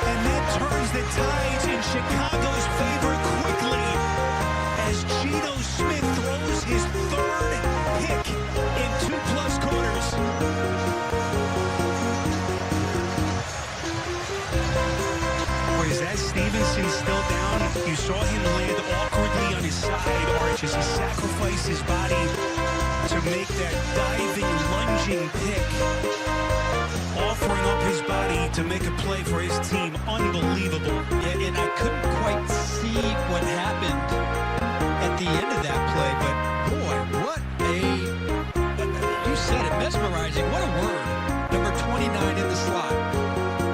And that turns the tides in Chicago's favor quickly as Geno Smith throws his third pick in 2+ quarters. Boy, is that Stevenson still down? You saw him land awkwardly on his side arch as he sacrificed his body to make that diving, lunging pick, offering up his body to make a play for his team. Unbelievable. Yeah, and I couldn't quite see what happened at the end of that play, but boy, what you said it, mesmerizing. What a word. Number 29 in the slot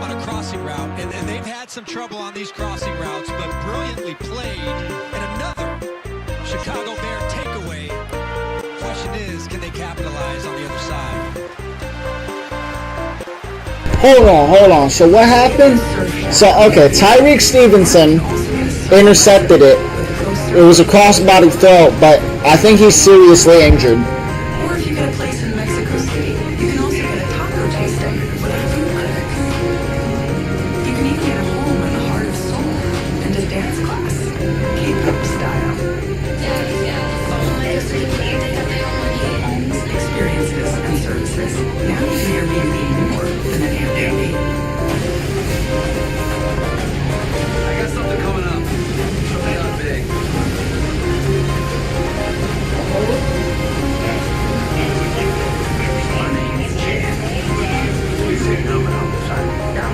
on a crossing route, and they've had some trouble on these crossing routes, but brilliantly played. And another Chicago Bear takeaway. Question is, can they capitalize on the other side? Hold on. So what happened? So, okay, Tyreek Stevenson intercepted it. It was a crossbody throw, but I think he's seriously injured. Or if you get a place in Mexico City, you can also get a taco tasting with a food critic. You can even get a home in the heart of Seoul and a dance class, K-pop style. Homes, experiences, and services. Now you can Airbnb more than an Airbnb. I got something coming up. Something not big.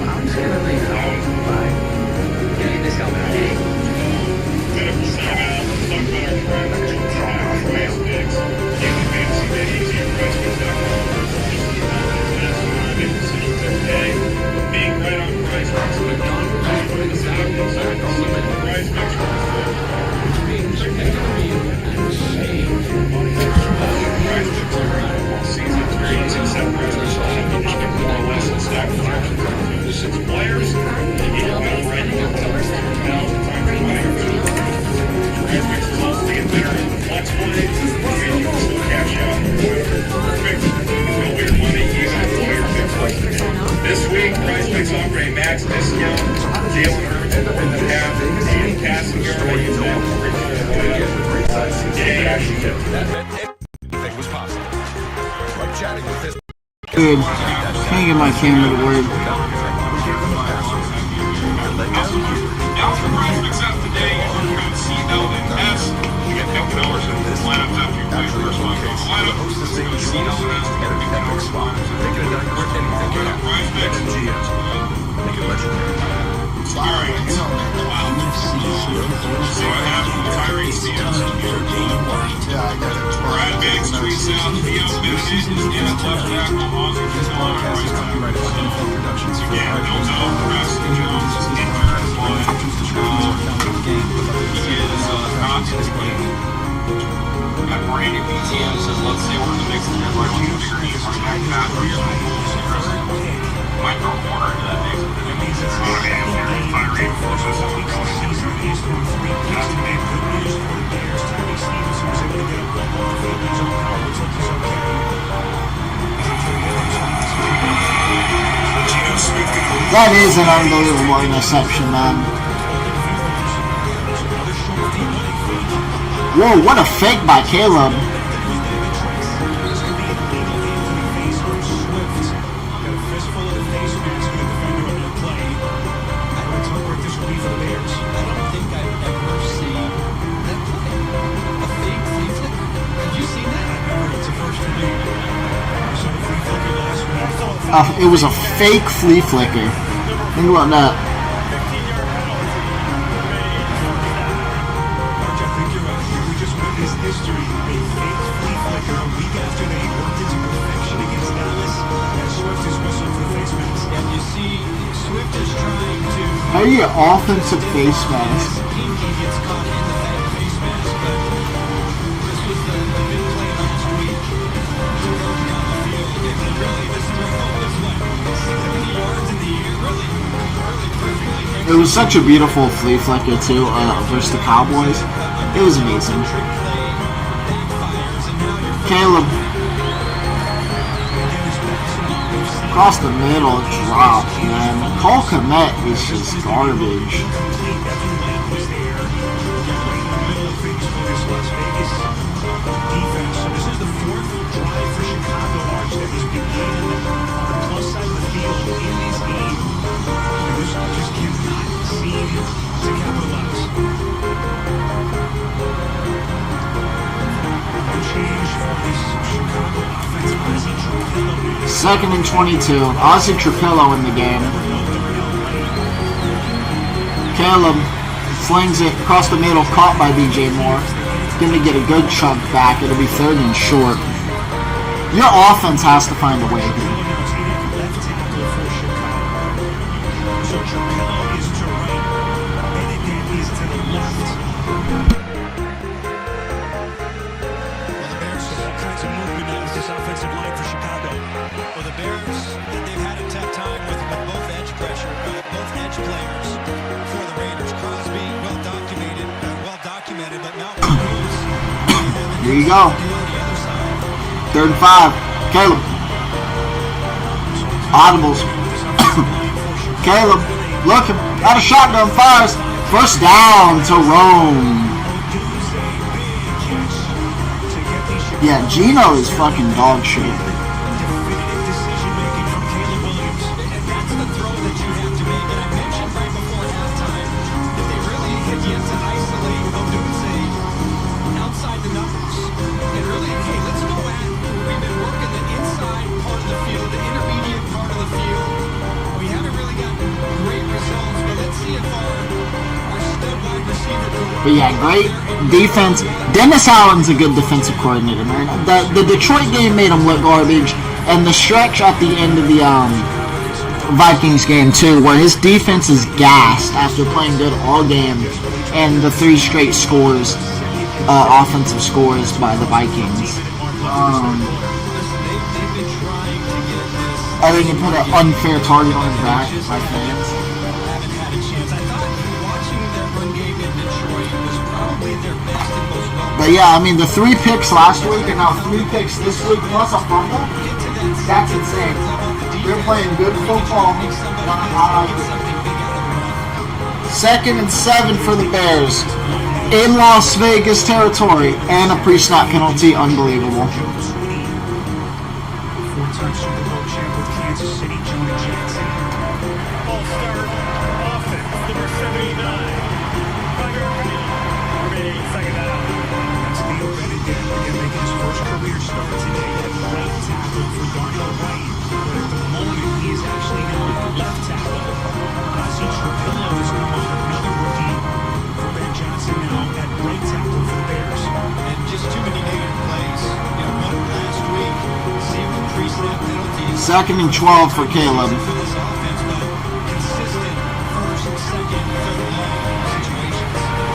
I'm just gonna leave it all. Bye. Get this helmet on me. Being right on price picks with McDonald's putting us out inside unlimited price picks, which means you can review and save money. Price picks are all season periods except for more or less in stock for 2 to 6 players. You get your bill right now. Now is the time to buy your bill. Price picks is also to get better in the flex play. You can still cash out. Perfect. You'll get your money even if your picks like this week, Price Picks offer a max discount. Jalen Hurts in the half and passing yard. Anything was possible. Like chatting with this. Dude, can't get my camera to work. Now for Price Picks out today, code CLNS. You get $50 in this lineup after you play first one. Lineup CLNS to get $50 spot. Make it a done quick anything can happen. Price Picks and GM. Make it legendary. Alright. Wow. So what happened with Tyreek Stevenson here? Brad Biggs tweets out Theo Benedict in a left tackle. Ozzie Fishman on right tackle. Again, don't know. Preston Jones is injured. game. Got Brandon BTM says, let's say we're in the mix of your life experience or back back or your might throw a quarter into that mix. It means it's going to be fire reinforcements that we're going to That is an unbelievable interception, man. Whoa, what a fake by Caleb. It was a fake flea flicker. Think about that. How do you offensive face mask? It was such a beautiful flea flicker too, versus the Cowboys. It was amazing. Caleb across the middle dropped, man. Cole Kmet is just garbage. This is the fourth drive for Chicago, Arch, that has begun on the plus side of the field in this game. This just cannot seem to capitalize. No change for this Chicago offense. Ozzie Trapillo. 2nd and 22. Ozzie Trapillo in the game. Caleb slings it across the middle, caught by DJ Moore. Going to get a good chunk back. It'll be 3rd and short. Your offense has to find a way here. So Trapillo is to right, Benedict is to the left. Well, the Bears have all kinds of movement out of this offensive line for Chicago. Well, the Bears, they've had a tough time with both edge pressure, both edge players for the Raiders. Crosby, well documented, but Malcolm Cruz. Here you go. 3rd and 5. Caleb. Audibles. Caleb, looking at a shotgun, fires. 1st down to Rome. Yeah, Geno is fucking dog shit. But yeah, great defense. Dennis Allen's a good defensive coordinator, man. The Detroit game made him look garbage, and the stretch at the end of the Vikings game too, where his defense is gassed after playing good all game, and the 3 straight scores, offensive scores by the Vikings. I think he put an unfair target on his back by fans. But yeah, I mean, the 3 picks last week and now 3 picks this week plus a fumble, that's insane. They're playing good football. 2nd and 7 for the Bears in Las Vegas territory, and a pre-snap penalty. Unbelievable. 4-time Super Bowl champ with Kansas City, Jonah Jackson. All-star offense, number 79. Remaining 2nd down. That's Theo Benedict, again making his first career start today at right tackle for Darnell Wright. But at the moment, he is actually now at left tackle. Ozzie Trapillo has come on, another rookie for Ben Johnson now at right tackle for the Bears. And just too many negative plays. One last week, 0 pre-snap penalties. 2nd and 12 for Caleb. For this offense, but consistent 1st, 2nd, 3rd and long situations.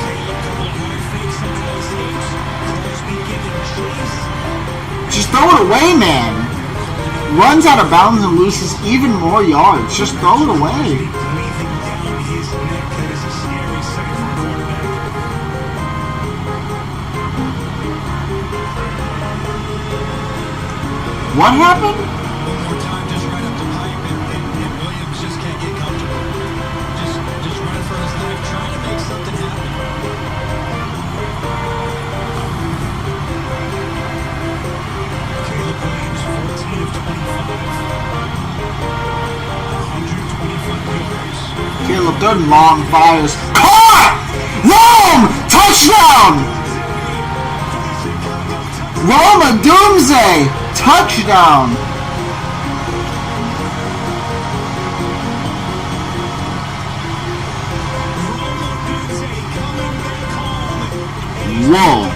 throw it away, man. Runs out of bounds and loses even more yards. Just throw it away. What happened? One more time, just right up the pipe, and Williams just can't get comfortable. Just running for his life, trying to make something happen. Caleb Williams, 14 of 25. 125 yards. Caleb, third and long, fires. Caught! Rome! Touchdown! Roma Doomsday! Touchdown! Whoa.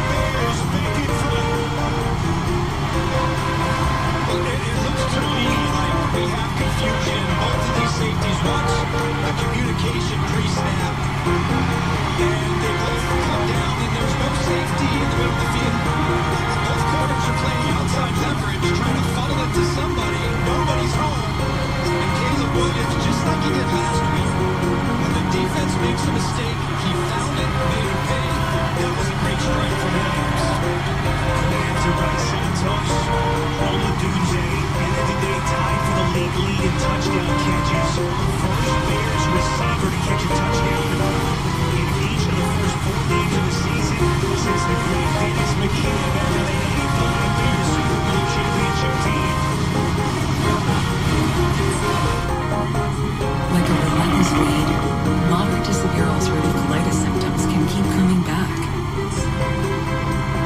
Communication pre-snap, and they both come down, and there's no safety in the middle of the field. Both corners are playing outside leverage, trying to funnel it to somebody. Nobody's home, and Caleb Williams, just like he did last week, when the defense makes a mistake, he found it, made it pay. That was a great strike from Williams. Commander by Santos. Roma Doomsday ended the day tied for the league lead in touchdown catches. First Bears receiver to catch a touchdown in each of the first 4 games of the season since the great Dennis McKinnon back in the 85 Bears Super Bowl championship team. Like a relentless weed, moderate to severe ulcerative colitis symptoms can keep coming back.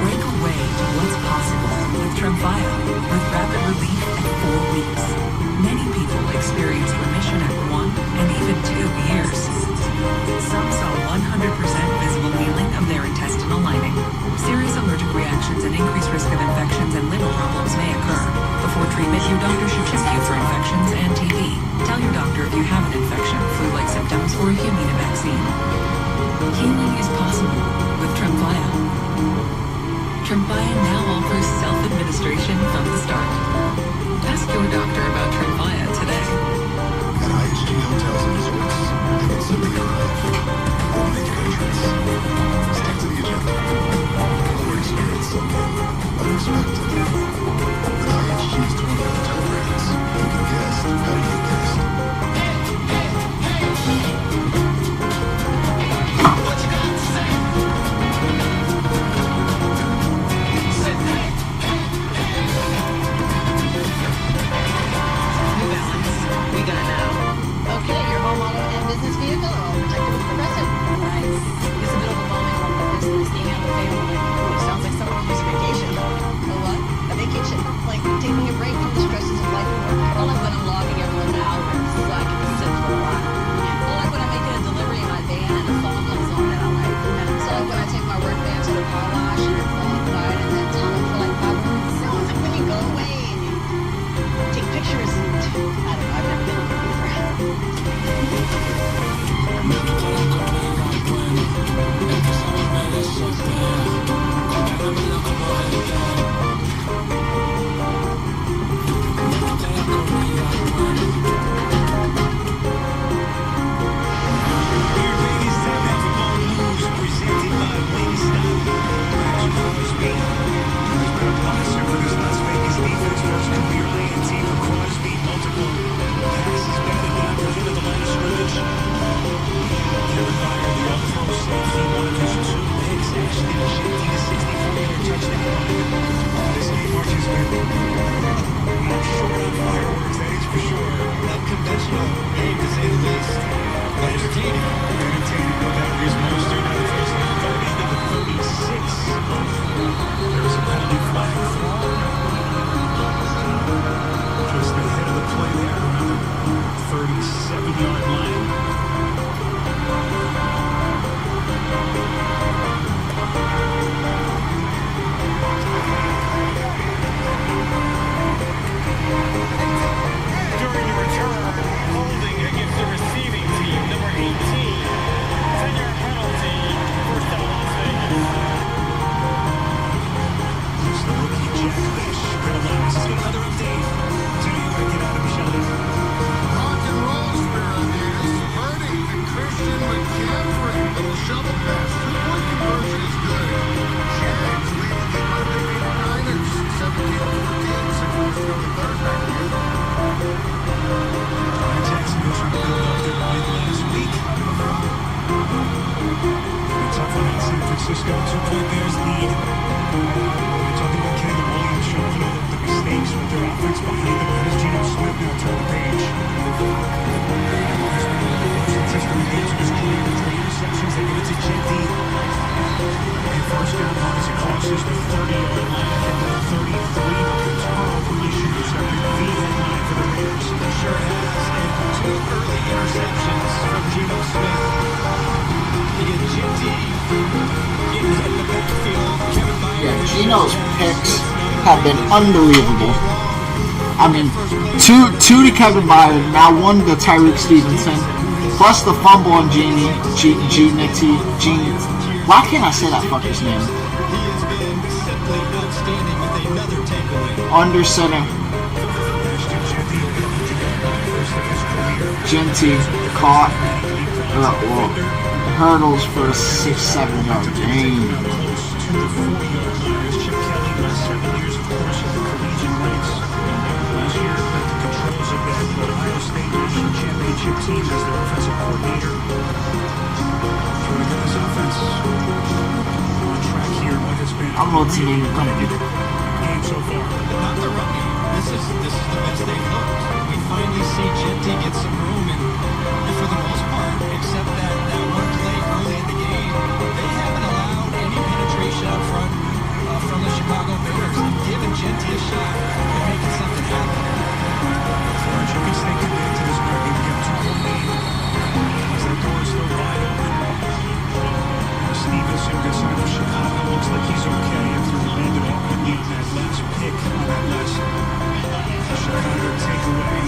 Break away to what's possible with Tremfya, with rapid relief at 4 weeks. Many people experience remission at 1 and even 2 years. Some saw 100% visible healing of their intestinal lining. Serious allergic reactions and increased risk of infections and liver problems may occur. Before treatment, your doctor should check you for infections and TB. Tell your doctor if you have an infection, flu-like symptoms, or if you need a vaccine. Healing is possible with Tremfya. Tremfya now offers self-administration from the start. Ask your doctor about Tremfya today. At IHG Hotels and Resorts, they can send me your eliminate your entrance. Stick to the agenda. You'll experience something unexpected. With IHG's 20 hotel brands, you can guest how to get guest. Business vehicle or protected with Progressive. Nice. It's a bit overwhelming when the business being on the family. Sounds like someone who's a vacation. A what? A vacation. Like taking a break from the stresses of life and work. Or like when I'm logging everyone now so I can sit for a while. Or like when I'm making a delivery in my van and the phone comes on and I'm like, so like when I take my work van to the car wash and it's all quiet and then tunnel for like 5 minutes. So it's like when you go away and you take pictures and I don't know, I've never been on it before. Holding against the receiving team, number 18. 10-yard penalty. Bears lead. We're talking about Caleb Williams showing the mistakes with their offense behind them. How does Geno Smith now turn the page? He's been one of the most consistent games of his career. 3 interceptions. They give it to Genty. And first down runs it crosses the 30-yard line from the 33. The turnover issues have been the headline for the Raiders. Sure has. And 2 early interceptions from Geno Smith. You get Genty getting hit in the backfield. Kevin Byard. Yeah, Geno's picks have been unbelievable. I mean, two to Kevin Byard, now 1 to Tyreek Stevenson, plus the fumble on Genie. Why can't I say that fucker's name? He has been simply outstanding with another takeaway. Under center. Genty caught hurdles for a 6-7 yard gain. Chip Kelly, last 7 years, of course, of the collegiate ranks. Last year, led the controls of that Ohio State National Championship team as their offensive coordinator. Trying to get this offense on track here. What has been I'm rotating the company. game so far. Not the run game. This is the best they've looked. We finally see Genty get some room, and for the most part, except that one play early in the game, they haven't allowed any penetration up front from the Chicago Bears and given Genty a shot at making something happen. Florence, you can stay committed to this ball game. You got 2 more lead. As that door is still wide open. Stevenson gets out of Chicago. Looks like he's okay after he landed awkwardly on that last pick on that last Chicago takeaway.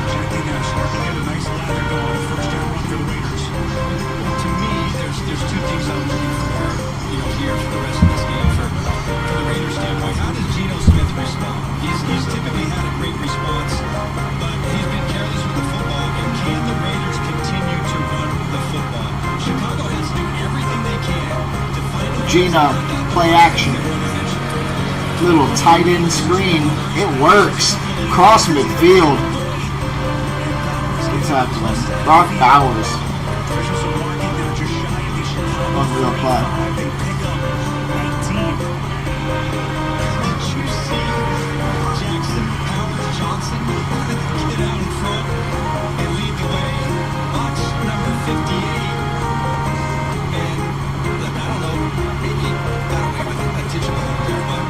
Genty now starting to get a nice ladder going. First down run for the Raiders. To me, there's 2 things I'm looking for, here for the rest of this game from the Raiders standpoint. How does Geno Smith respond? He's typically had a great response, but he's been careless with the football. And can the Raiders continue to run the football? Chicago has to do everything they can to find a Geno, play action. Little tight end screen. It works. Cross midfield. Good tackling. Brock Bowers. Unreal play. They pick up 19. Did you see Jackson Powers Johnson get out in front and lead the way? Watch number 58. And look, I don't know, maybe got away with a ditch of hook there, but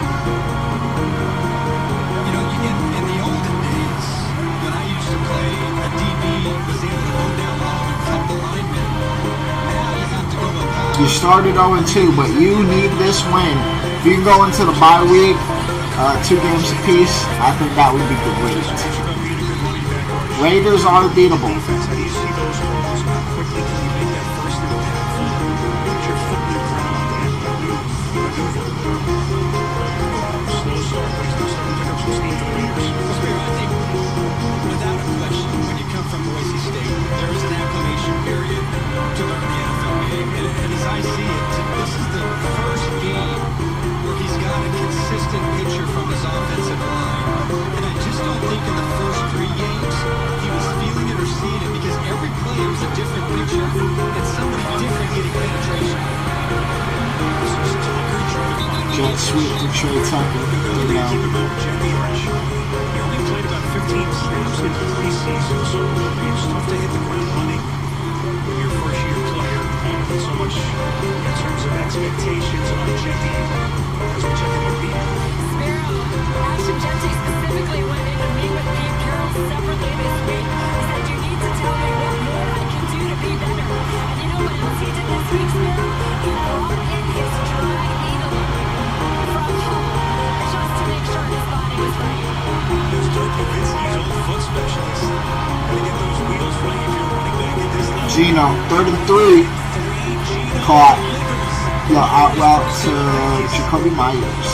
in the olden days, when I used to play, a DB was able to go down low and cut the lineman. Now you have to go up. You started 0-2, but you need this win. If you can go into the bye week, 2 games apiece, I think that would be great. Raiders are beatable. How do you see those calls? How quickly can you make that first impactful? Put your foot in the ground and maneuver. Slow start, but he's still starting to pick up some steam for the Raiders. Spear, I think, without a question, when you come from Boise State, there is an acclimation period to learn the NFL game. And as I see it, this is the first game where he's got a consistent picture from his offensive line. And I just don't think in the first 3 games he was feeling it or seeing it, because every play was a different picture and somebody different getting penetration. Jet sweep to Trey Tucker. He only played about 15 snaps in the preseason, so it's tough to hit the ground running when you're a first-year player. Not so much in terms of expectations on Genty as what Genty would be. Sparrow, Ashton Genty specifically went in to meet with Pete Carroll separately this week. He said, you need to tell me what more I can do to be better. And you know what else he did this week, Sparrow? He brought in his dry needle from home just to make sure his body was right. There's Dirk Nowitzki's old foot specialist. Gotta get those wheels right if you're running back at this level. Geno, 3rd and 3. Caught. The out route to Jacoby Myers.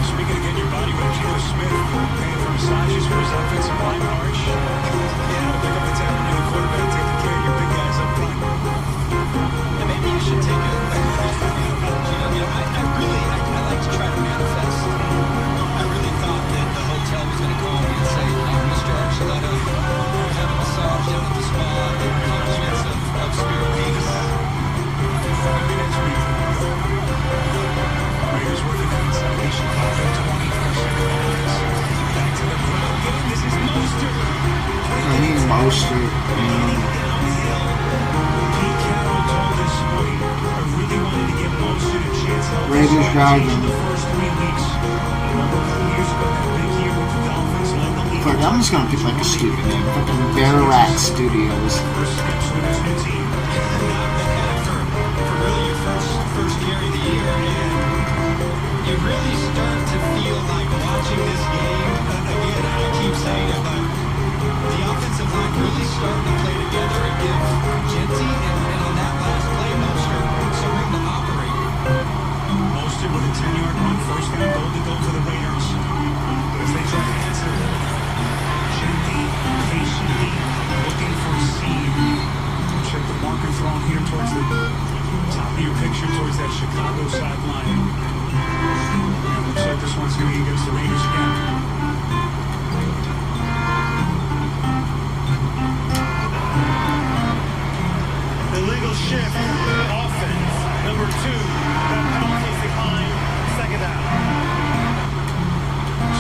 Speaking of getting your body right, Geno Smith paying for massages for his offensive line arch. Yeah, to pick up the tab and the quarterback, taking care of your big guys up front. And maybe you should take a I like to try to manifest. I really thought that the hotel was going to call me and say, Mostert. Raiders driving. Fuck, I'm just gonna pick like a stupid name. Fucking Bear Rat Studios. First carry of the year, and you really start to feel like watching this game. Again, I keep saying it, but the offensive line really starting to play together and give Genty and on that last play, Mostert, some room to operate. Mostert with a 10-yard run, first down, goal to go for the Raiders. As they try to answer, Genty patiently looking for seam. Check the marker thrown here towards the top of your picture, towards that Chicago sideline. And it looks like this one's going to be against the Raiders again. Illegal shift, offense. Number 2, the penalties behind, second down.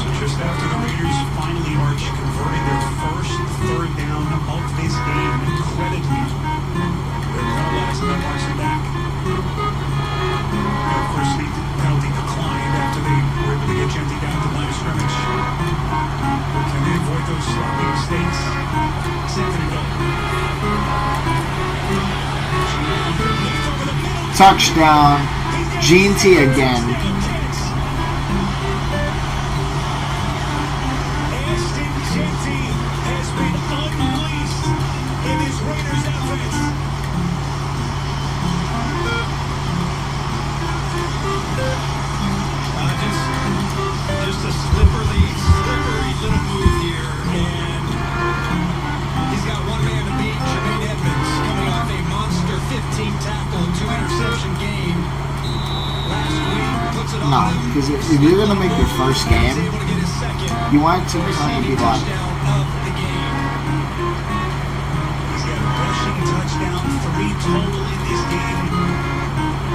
So just after the Raiders finally are converting their first third down of this game, incredibly, they're penalized and that marks them back. And of course, the penalty declined after they were able to get Genty down to the line of scrimmage. Can they avoid those sloppy mistakes? Second and goal. Touchdown. Genty again. Ashton Genty has been unleashed in his Raiders offense. Just a slippery little move here, and he's got one man to beat, Jermaine Edmonds, coming off a monster 15-tackle, 2-interception game last week. Puts it No, on him. because if you're gonna make your first game, you want to kind of be like. He's got a rushing touchdown, 3 total in this game.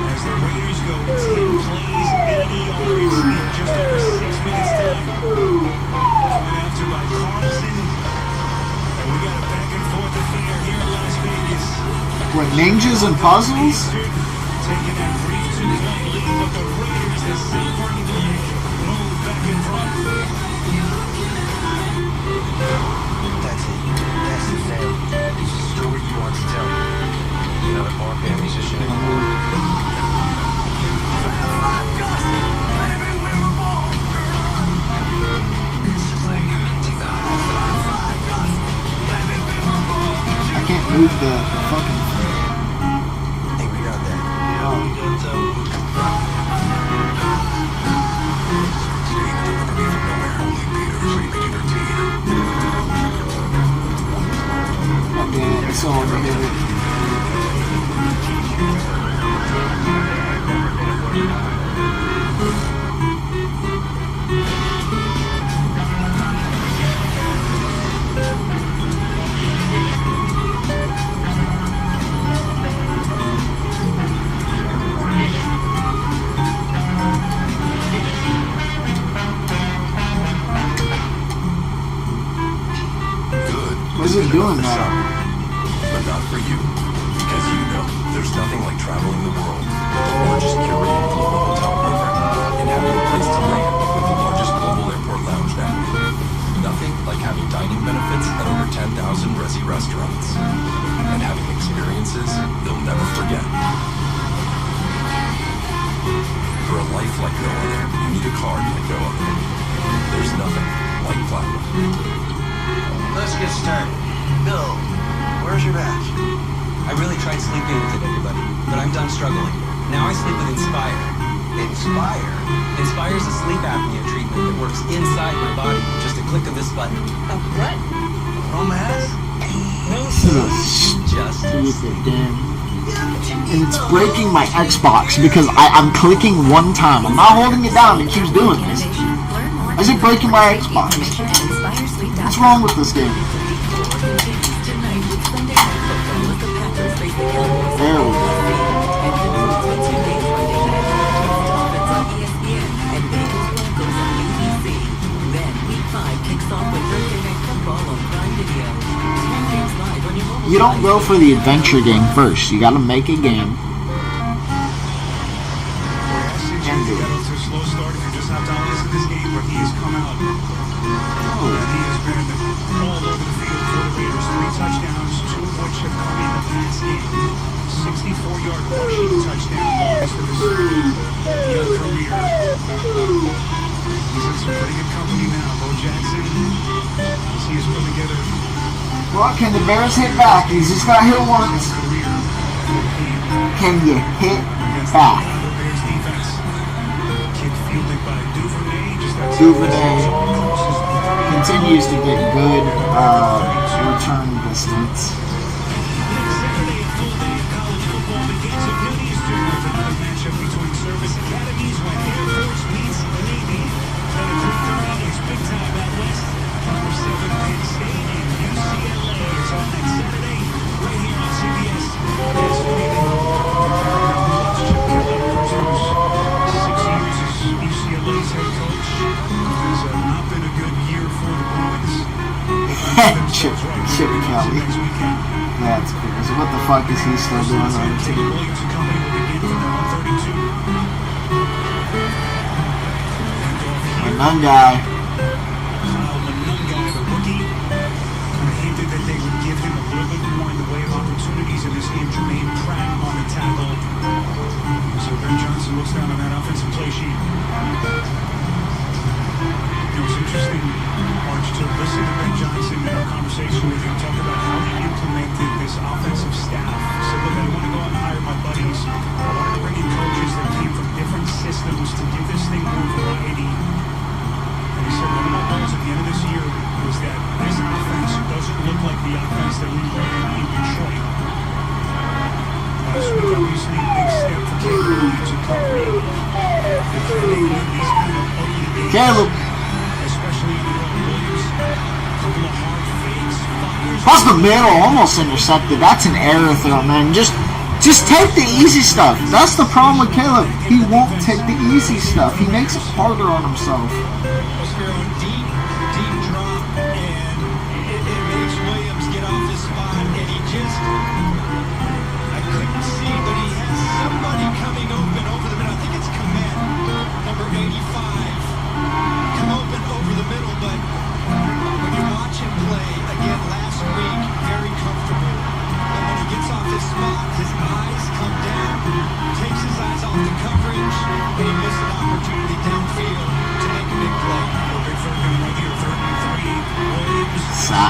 As the Raiders go 10 plays, 80 yards in just over 6 minutes time. Coming after by Carlson. And we got a back and forth affair here in Las Vegas. What, ninjas and puzzles? Taking that brief 2-point lead, but the Raiders have silverly moved back in front. That's it. That's the family. It's a story you want to tell. Another bar band musician. I can't move the fucking thing. Hey, we got that. Okay, it's all over here. What's it doing now? But not for you. Because you know, there's nothing like traveling the world with the largest curated global hotel program and having a place to land with the largest global airport lounge network. Nothing like having dining benefits at over 10,000 Resi restaurants and having experiences you'll never forget. For a life like no other, you need a card like no other. There's nothing like Platinum. Let's get started. Bill, where's your badge? I really tried sleeping with it, everybody, but I'm done struggling. Now I sleep with Inspire. Inspire? Inspire is a sleep apnea treatment that works inside my body with just a click of this button. A what? No mask? Just stupid, damn. And it's breaking my Xbox because I'm clicking one time. I'm not holding it down. It keeps doing this. Why is it breaking my Xbox? What's wrong with this game? There we go. Then Week 5 kicks off with Thursday Night Football on Prime Video. 10 big You don't go for the adventure game first. You gotta make a game. Got off to a slow start. If you're just not down listening to this game, where he has come out. He has been all over the field for the Raiders. 3 touchdowns, 2 of which have come in the past game. 64-yard rushing touchdown, longest of his young career. He's in some pretty good company now. Bo Jackson, as he has put together. Well, can the Bears hit back? He's just got hit once. Can you hit back? Duvernay continues to get good return distance. Chip Kelly. That's crazy. What the fuck is he still doing on the team? Manungai. The rookie, kind of hinted that they would give him a little bit more in the way of opportunities in this game. Jermaine Pratt on the tackle. So Ben Johnson looks down on that offensive play sheet. It was interesting, March, to listen to Ben Johnson in our conversation with him talk about how he implemented this offensive staff. He said, look, I didn't want to go out and hire my buddies. I wanted to bring in coaches that came from different systems to give this thing more variety. And he said, one of my goals at the end of this year was that this offense doesn't look like the offense that we ran in Detroit. Last week, obviously, a big step for Caleb Williams and company. Defending these kind of ugly games. Caleb. Across the middle, almost intercepted. That's an error throw, man. Just take the easy stuff. That's the problem with Caleb. He won't take the easy stuff. He makes it harder on himself. Deep drop, and it makes Williams get off his spot, and he just, I couldn't see, but he has somebody coming open over the middle. I think it's Komet, number 85. Come open over the middle, but when you watch him play again last week, very comfortable. And when he gets off his spot, his eyes come down, takes his eyes off the coverage, and he missed an opportunity downfield to make a big play.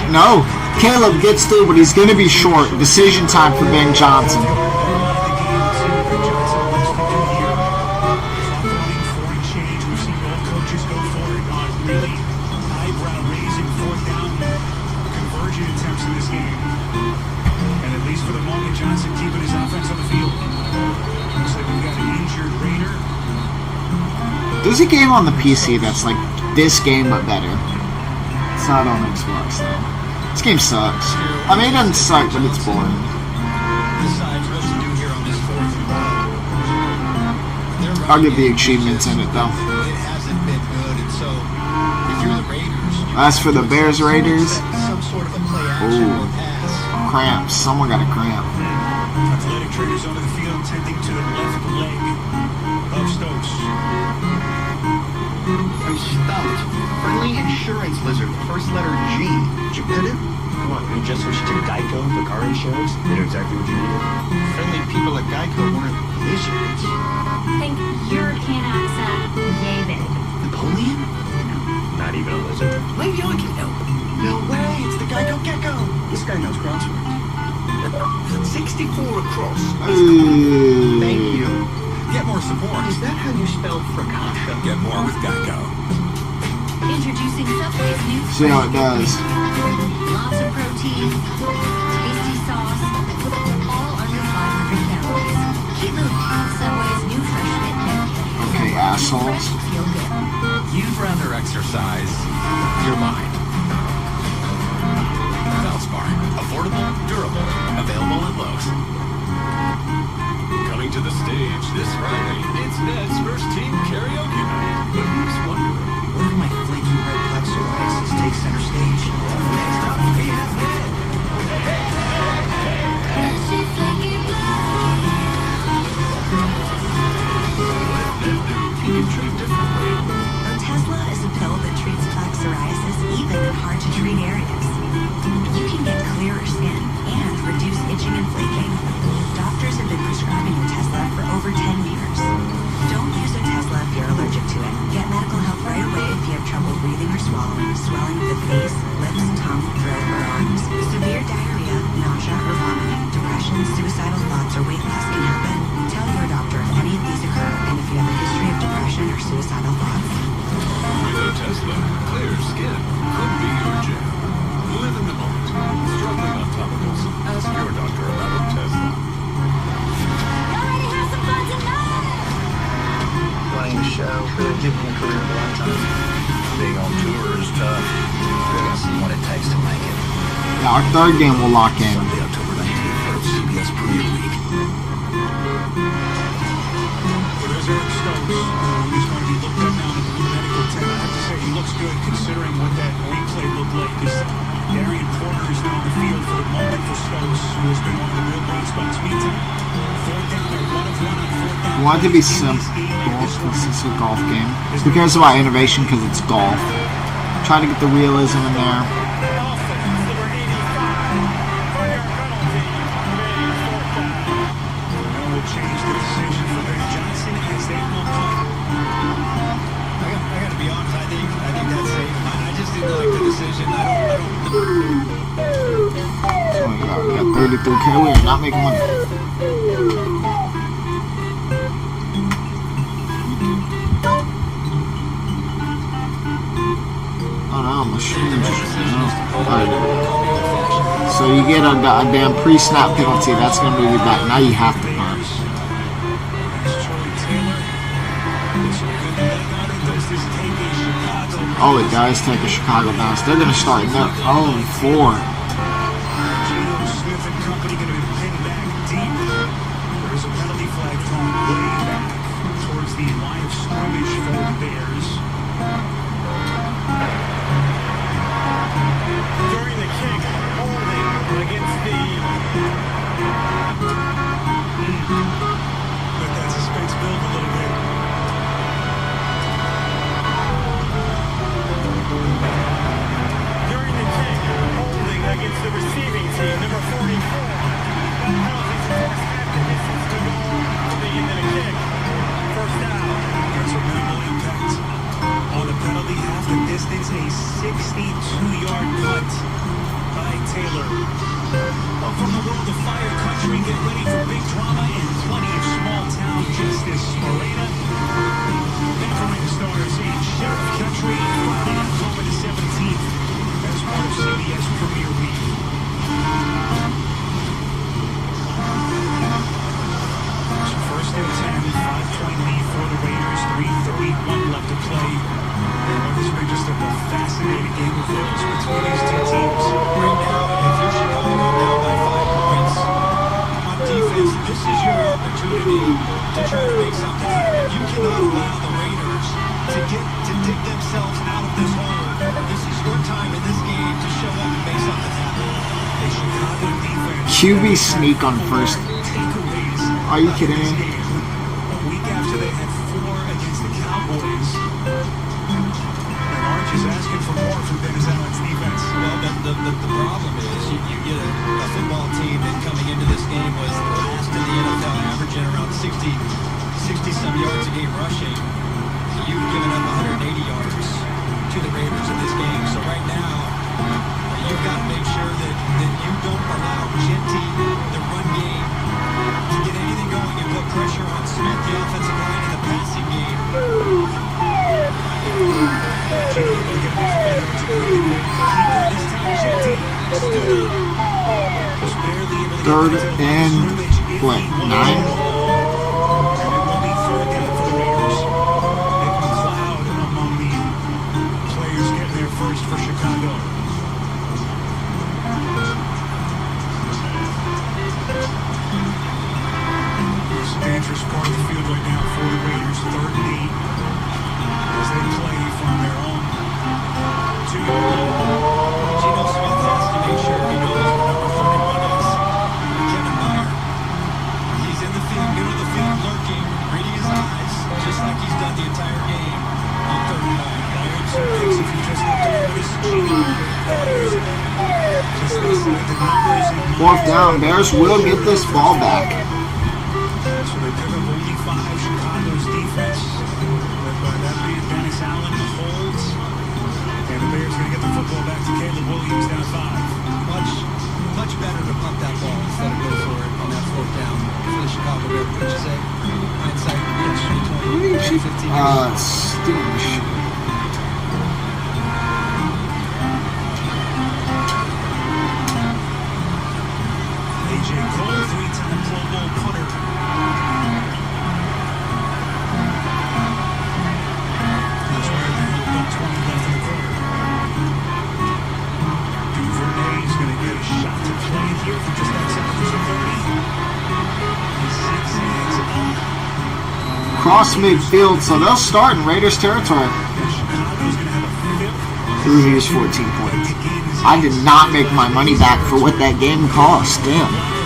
No, Caleb gets through, but he's going to be short. Decision time for Ben Johnson. There's a game on the PC that's like this game but better. It's not on Xbox though. This game sucks. I mean, it doesn't suck, but it's boring. I'll give the achievements in it though. As for the Bears Raiders, ooh, cramps. Someone got a cramp. Athletic traders onto the field, tending to the left leg of Stokes. I'm stumped. Friendly insurance lizard, first letter G. Did you get it? Come on, you just switched to Geico for car insurance? They know exactly what you needed. Friendly people at Geico weren't lizards. Think European accent, yay big. Napoleon? No, not even a lizard. Maybe I can help. No way, it's the Geico Gecko. This guy knows crosswords. 64 across. Thank you. Get more support. Is that how you spell fracascia? Get more with Geico. Introducing Subway's new See how it does. Lots of protein, tasty sauce, all under 500 calories. Keep moving. Subway's new fresh fit pancake. Okay, assholes. Feel good. You'd rather exercise your mind. Valspar. Affordable, durable. Available at Lowe's. Coming to the stage this Friday, it's Ned's first team karaoke night. But who's wondering? What if my flaky red plexiglass takes center stage? Next up, we have Ned. Now our third game will lock in. Sunday, October 19th, part of CBS Premier League. There's Eric Stokes, who's going to be looked at now in the medical tent. I have to say, he looks good considering what that replay looked like. Because Darian Porter is now on the field for the moment for Stokes, who has been one of the real bright spots. Meantime, fourth down, they're 1 of 1 on fourth down. I want it to be simple because it's a golf game. Who cares about innovation because it's golf? Try to get the realism in there. We got 33K. We are not making money. Oh no, machine. Alright. So you get a goddamn pre-snap penalty. That's gonna move you back. Now you have to punt. Oh, it does take a Chicago bounce. They're gonna start in their own 4. QB sneak on first. Are you kidding me? A week after they had 4 against the Cowboys. And Arch is asking for more from Dennis Allen's defense. Well, the problem is you get a football team that coming into this game was last in the NFL, averaging around 60-some yards a game rushing. You've given up 180 yards to the Raiders in this game. So right now, you've got to make sure that you don't allow Genty, the run game, to get anything going and put pressure on Smith, the offensive line, in the passing game. Third and what? 9? First for Chicago. It's a dangerous part of the field right now for the Raiders. 3rd and 8 as they play from their own 2-yard line. Geno Smith has to make sure he knows what number 41 is. Kevin Meyer. He's in the field, middle of the field, lurking, reading his eyes, just like he's done the entire game on 3rd and 9. Fourth down, Bears will get this ball back. So they pick up only 5. Chicago's defense, led by that being Dennis Allen, in the holds. And the Bears going to get the football back to Caleb Williams, down 5. Much better to punt that ball instead of go for it on that 4th down for the Chicago Bears. What did you say? Hindsight, 20, 15 years. A.J. Cole, 3-time Pro Bowl punter. That's where they're about 20 left in the quarter. Duvernay is going to get a Cross midfield, so they'll start in Raiders territory. Ooh, here's 14 points. I did not make my money back for what that game cost. Damn.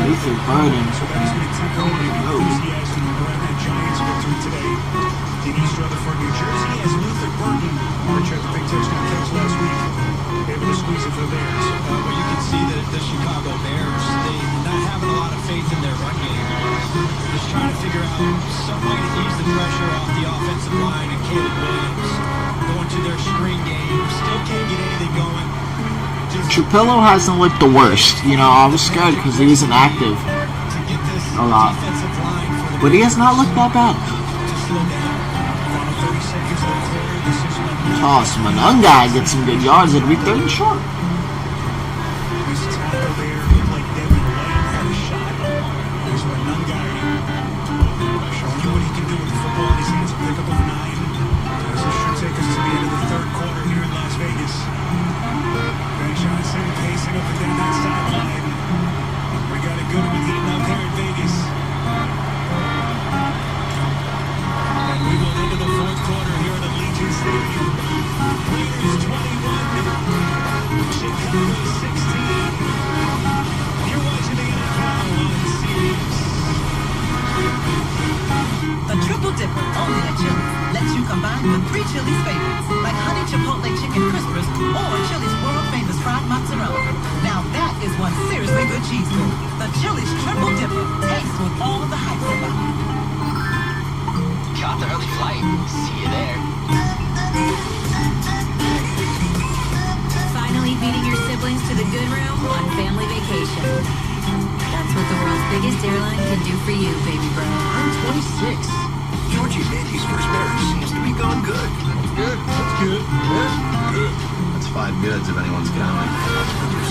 Luther Burden. East Rutherford, New Jersey, as Luther Burden marched the big touchdown catch last week, able to squeeze it for the Bears. But you can see that the Chicago Bears, they not having a lot of faith in their run game. Just trying to figure out some way to ease the pressure off the offensive line, and Caleb Williams going to their screen game. Still can't get anything going. Trapillo hasn't looked the worst. You know, I was scared because he wasn't active a lot. But he has not looked that bad. Toss Monungai gets some good yards. It'll be 3rd and short.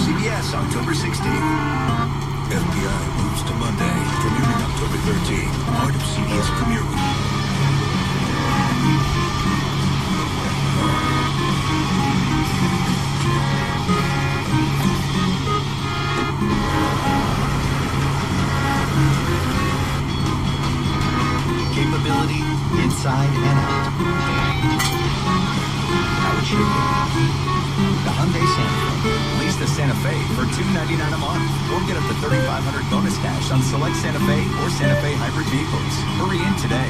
CBS, October 16th. FBI moves to Monday, premiering October 13th. Part of CBS Premiere Week. Capability inside and out. How it should be. The Hyundai Santa Fe. Lease the Santa Fe for $299 a month, or get up to $3,500 bonus cash on select Santa Fe or Santa Fe hybrid vehicles. Hurry in today.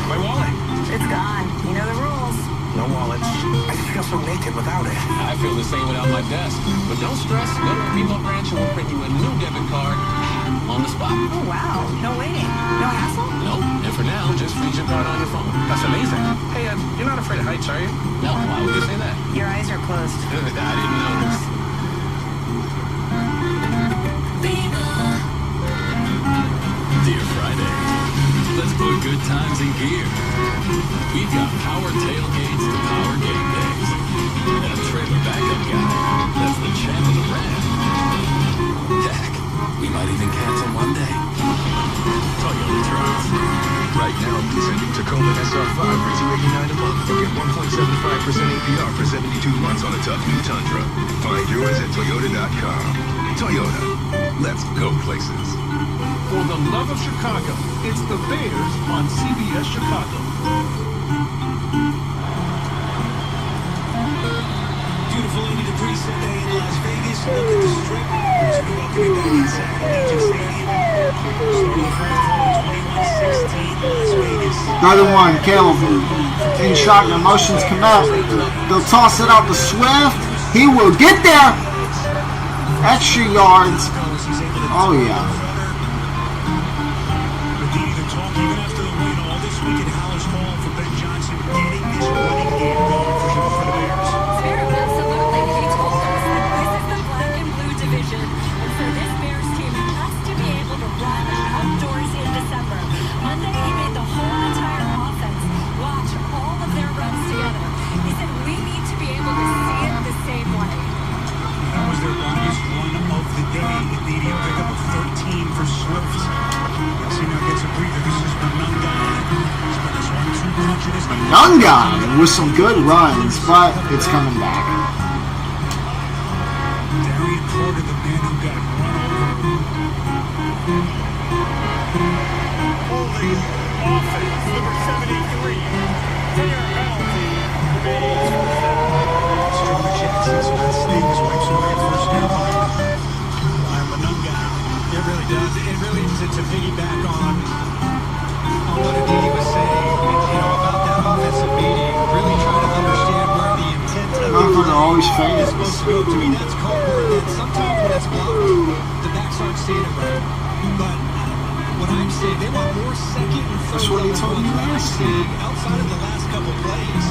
My wallet. It's gone. You know the rules. No wallet. I feel so naked without it. I feel the same without my desk. But don't stress. Go to a remote branch and we'll print you a new debit card on the spot. Oh, wow. No waiting. No hassle? Nope. And for now, just freeze your card on your phone. That's amazing. Hey, you're not afraid of heights, are you? No. Why would you say that? Your eyes are closed. I didn't notice. Dear Friday, let's put good times in gear. We've got power tailgates to power game days. And a trailer backup guy. That's the champ of the brand. Heck, we might even cancel one day. Toyota trucks. Right now, presenting Tacoma SR5 for $289 a month. Or get 1.75% APR for 72 months on a tough new Tundra. Find yours at Toyota.com. Toyota. Let's go places. For the love of Chicago, it's the Bears on CBS Chicago. Beautiful 80-degree Sunday in Las Vegas. Look at the strip. As we welcome you back inside Allegiant Stadium. Start of the fourth quarter, 21-16, Las Vegas. Another one, Caleb in shotgun motions come out. They'll toss it out to Swift. He will get there. Extra yards. Oh yeah. But they either talk even after the win all Young guy with some good runs, but it's coming back. Darian Porter, the man who got run over. Holding offense, number 73. Fair penalty. Stronger Jackson, so that Stevens wipes away a first down. Ryan Monunga. It really does. It really, to piggyback on what Aditi was saying, about that offensive meeting, really trying to understand where the intent of Remember, always famous. is supposed to go. To me, that's called that sometimes when it's blocked, the backs aren't seeing it right. But what I'm saying, they want more second and third. That's what he told me last time. Outside of the last couple plays,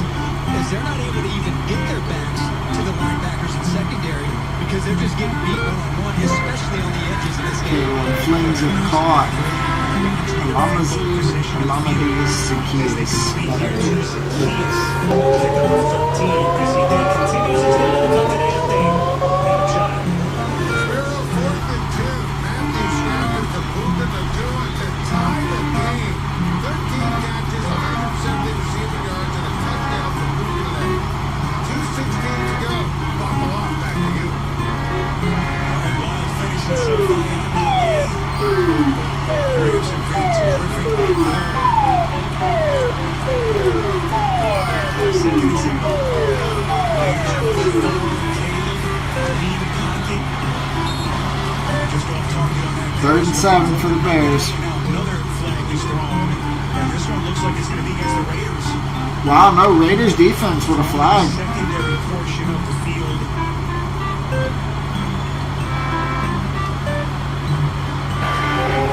is they're not able to even get their backs to the linebackers and secondary because they're just getting beat one-on-one, especially on the edges of this game. When Flames are caught, Alamadeus Zacchaeus. Third and 7 for the Bears. Another flag is thrown, and this one looks like it's going to be against the Raiders. Wow, no, Raiders defense with a flag. Secondary portion of the field.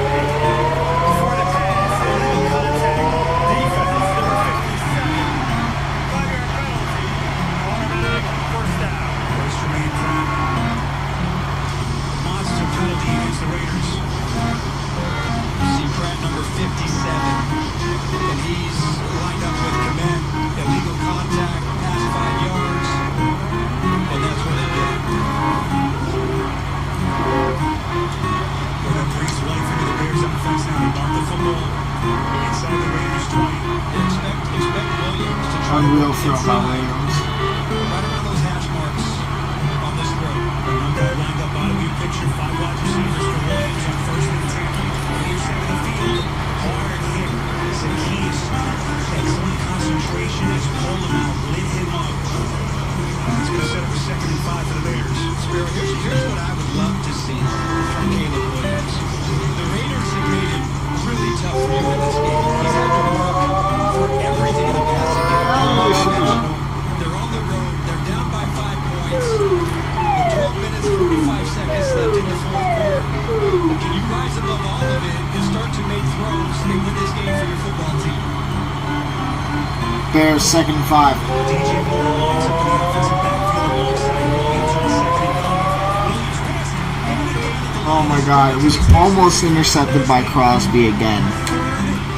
Before the pass, illegal contact. Defense, number 57. 5-yard penalty. Automatic first down. First remain prime. Monster penalty against the Raiders. See Pratt, number 57, and he's lined up with Komet. Illegal contact, past 5 yards, and that's where they get it. Well, that breathes life into the Bears offense now. They mark the football inside the Raiders 20. Expect Williams to try Unreal throw by Williams. right around those hash marks on this throw. Monunga lined up bottom of your picture. 5 wide receivers for Williams on first and 10. Near center of the field. Hard hit. Zacchaeus. Excellent concentration as pull him out. Lit him up. It's going to set up a 2nd and 5 for the Bears. Spiro, here's what I would love to see from Caleb Williams. The Raiders have made it really tough for him in this game. He's had to work for everything in the passing game. They're on the road. They're down by 5 points. With 12 minutes, 45 seconds left in the fourth quarter. Can you rise above all of it and start to make throws and win this game for your football team? Bears 2nd and 5. DJ Moore lines up in the offensive backfield alongside Williams on 2nd and 5. Williams passing. Oh my god, it was almost intercepted by Crosby again.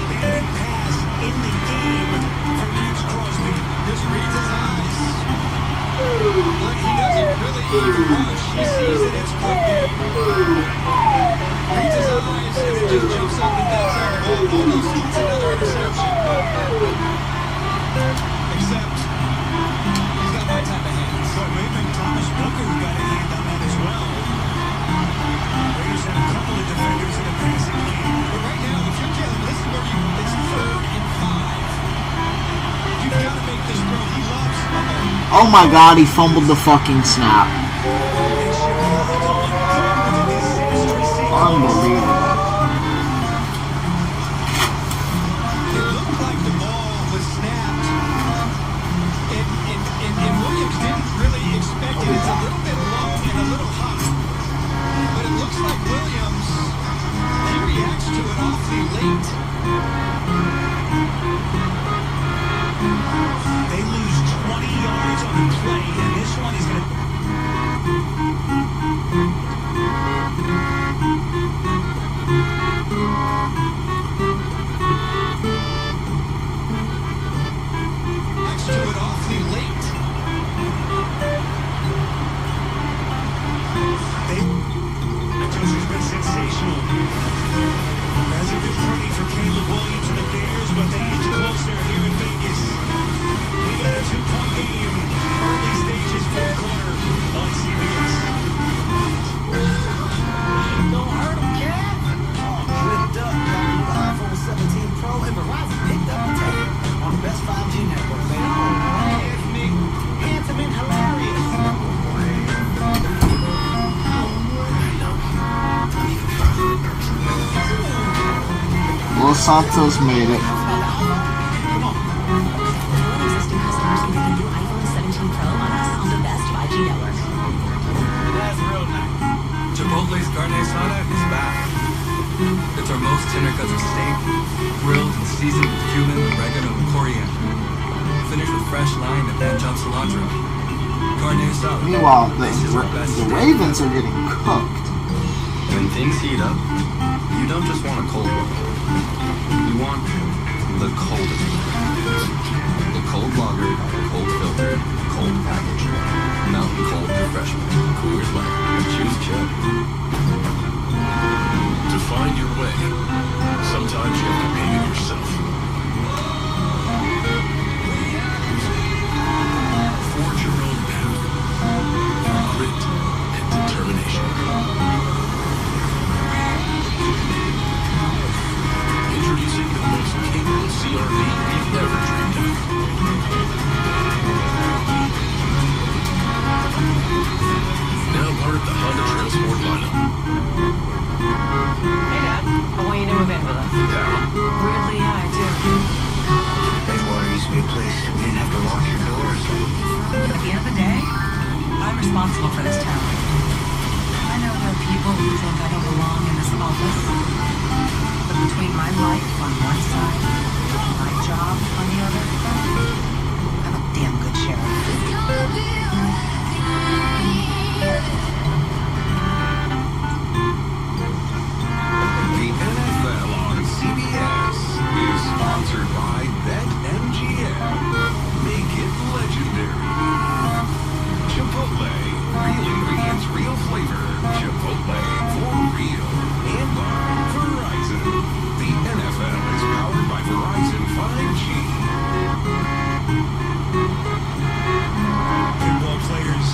Pass in the game for Max Crosby. This reads his eyes. Like he doesn't really rush. He sees it as quick game. Reads his eyes and it just jumps up and backs out the ball. Almost gets another interception. Except he's got my type of hands. But maybe Thomas Booker got a hand on that as well. Raiders had a couple of defenders in the passing game. But right now, if you're Caleb, this is where it's 3rd and 5. You've got to make this throw. He loves Oh my god, he fumbled the fucking snap. Unbelievable. It looked like the ball was snapped, and Williams didn't really expect it. It's a little bit low and a little hot, but it looks like Williams, he reacts to it awfully late. They lose 20 yards on the play, and this one is going to... Reacts to it awfully late. Mendoza's been sensational. Hasn't been pretty for Caleb Williams and the Bears, but they inch closer here in Vegas. Los Santos made it. Existing customers can get the new iPhone 17 Pro on us on the best 5G network. That's real nice. Chipotle's carne asada is back. It's our most tender cuts of steak, grilled and seasoned with cumin, oregano, and coriander. Finished with fresh lime and pan-chopped cilantro. Carne asada. Meanwhile, the Ravens are getting cooked. When things heat up, you don't just want a cold one. You want the coldest one. The cold lager, cold filtered, cold package. Mountain Cold Refreshment. Coors Light. Choose Chug. To find your way, sometimes you have to pave it yourself. Forge your own path through grit and determination. Introducing the most capable CRV we've ever dreamed of. Now part of the Honda Trail Sport lineup. Hey, Dad. I want you to move in with us. Weirdly, yeah, I do. Edgewater used to be a place we didn't have to lock your doors. At the end of the day, I'm responsible for this town. I know there are people who think I don't belong in this office. But between my life on one side and my job on the other, I'm a damn good sheriff. The NFL on CBS is sponsored by BetMGM. Make it legendary. Chipotle. Real ingredients, real flavor. Chipotle. For real. And by Verizon. The NFL is powered by Verizon 5G. Pinball players.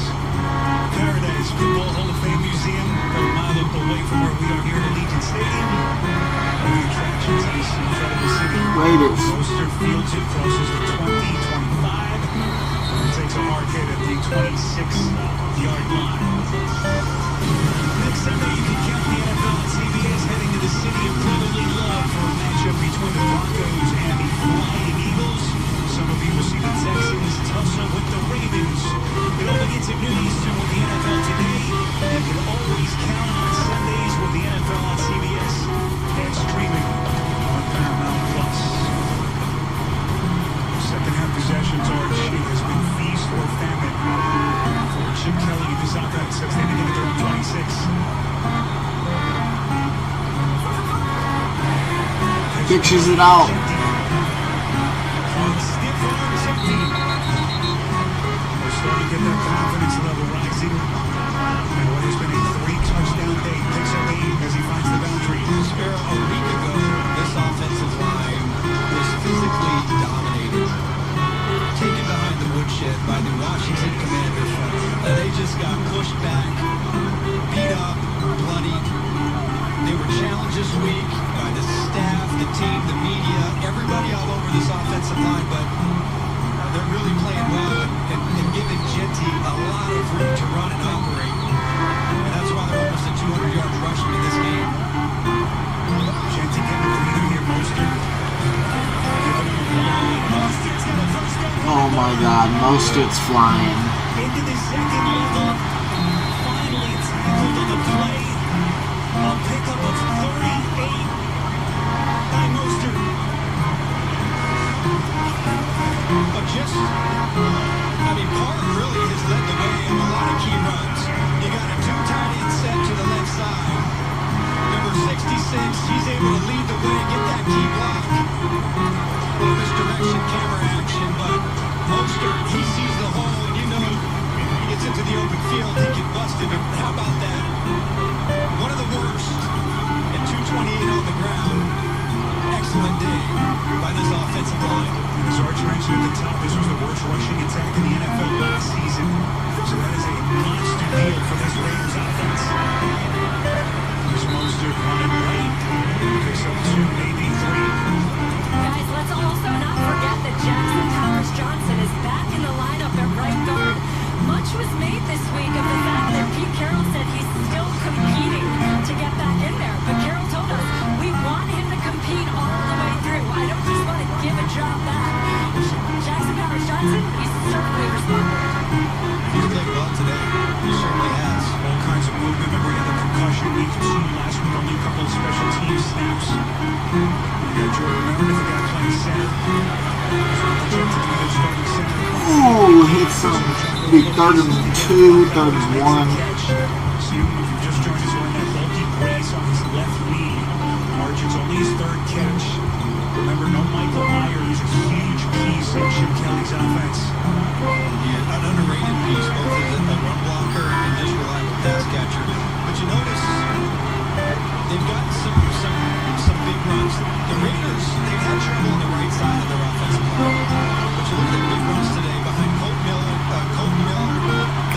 Paradise Pinball Hall of Fame Museum, a mile away from where we are here at Allegiant Stadium. One of the attractions of this incredible city. Raiders. Roaster fields it, crosses the 20, 25, and takes a hard hit at the 26-yard line. Next Sunday, you can count the NFL on CBS heading to the city of brotherly love for a matchup between the Broncos and the Flying Eagles. Some of you will see the Texans tussle with the Ravens. It all begins at noon Eastern with the NFL Today. You can always count on Sundays with the NFL on CBS and streaming on Paramount Plus. Second half possessions are has been feast or famine for Chip Kelly and his offense as they begin at 26. Pitches it out. Starting to get that confidence level rising. And what has been a 3-touchdown day picks up 8 as he finds the boundary. Spero, a week ago, this offensive line was physically dominated, taken behind the woodshed by the Washington Commanders. They just got pushed back, beat up, bloodied. They were challenged this week by the staff, the team, the media, everybody all over this offensive line, but they're really playing well and giving Genty a lot of room to run and operate. And that's why they're almost at 200 yards rushing in this game. Genty getting a breather here, Mostert. Oh my God, Mostert's flying. Into the second level. Finally tackled on the play. A pickup of 38 by Mostert. But just, Park really has led the way in a lot of key runs. You got a 2 tight end set to the left side. Number 66, he's able to lead the way, get that key block. Little misdirection, camera action, but Mostert, he sees the hole, and you know he gets into the open field, he can bust it. And how about that? One of the worst, and 228 on the ground. Excellent day by this offensive line. As Arch mentioned at the top, this was the worst rushing attack in the NFL last season. So that is a monster deal for this Raiders offense. Here's Mostert running right. Picks up 2, maybe 3. Guys, let's also not forget that Jackson Powers Johnson is back in the lineup at right guard. Much was made this week of the fact that Pete Carroll said he's still competing to get back in there. But Carroll told us we want him to compete all Ooh, hits him. Be 3rd and 2, 3rd and 1. Arjun's only his 3rd catch. Remember, no Michael Myers, a huge piece of Chip Kelly's offense. Yeah, an underrated piece, both as a run blocker and just reliable pass catcher. But you notice they've got some big runs. The Raiders, they've had trouble on the right side of their offensive line. But you look at the big runs today behind Colt Miller.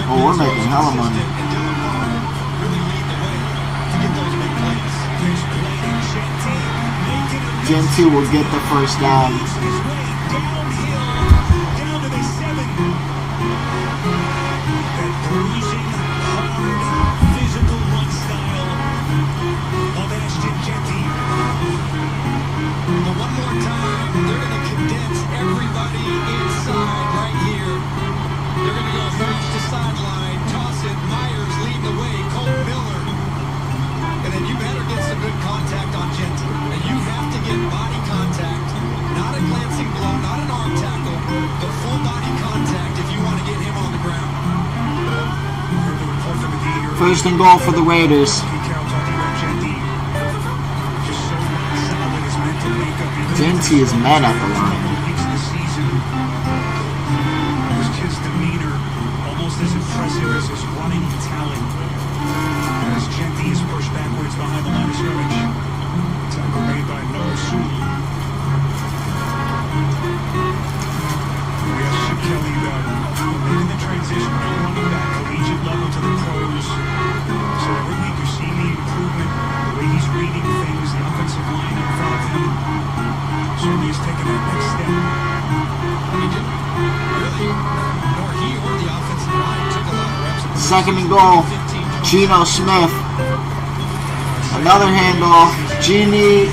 Oh, we're making hella money. And Dylan Parham really lead the way to get those big plays. Genty will get the first down. First and goal for the Raiders. Genty is mad at the line. His demeanor almost as impressive as his running talent. As Genty is pushed backwards behind the line of scrimmage. Tackle made by Noah Sewell. We have Chip Kelly making the transition from running back collegiate level to the pros. So every week you see the improvement, the way he's reading things, the offensive line in front of him. Certainly he's taken that next step. He didn't really, nor he or the offensive line took a lot of reps. Second and goal, Geno Smith. Another handoff. Genie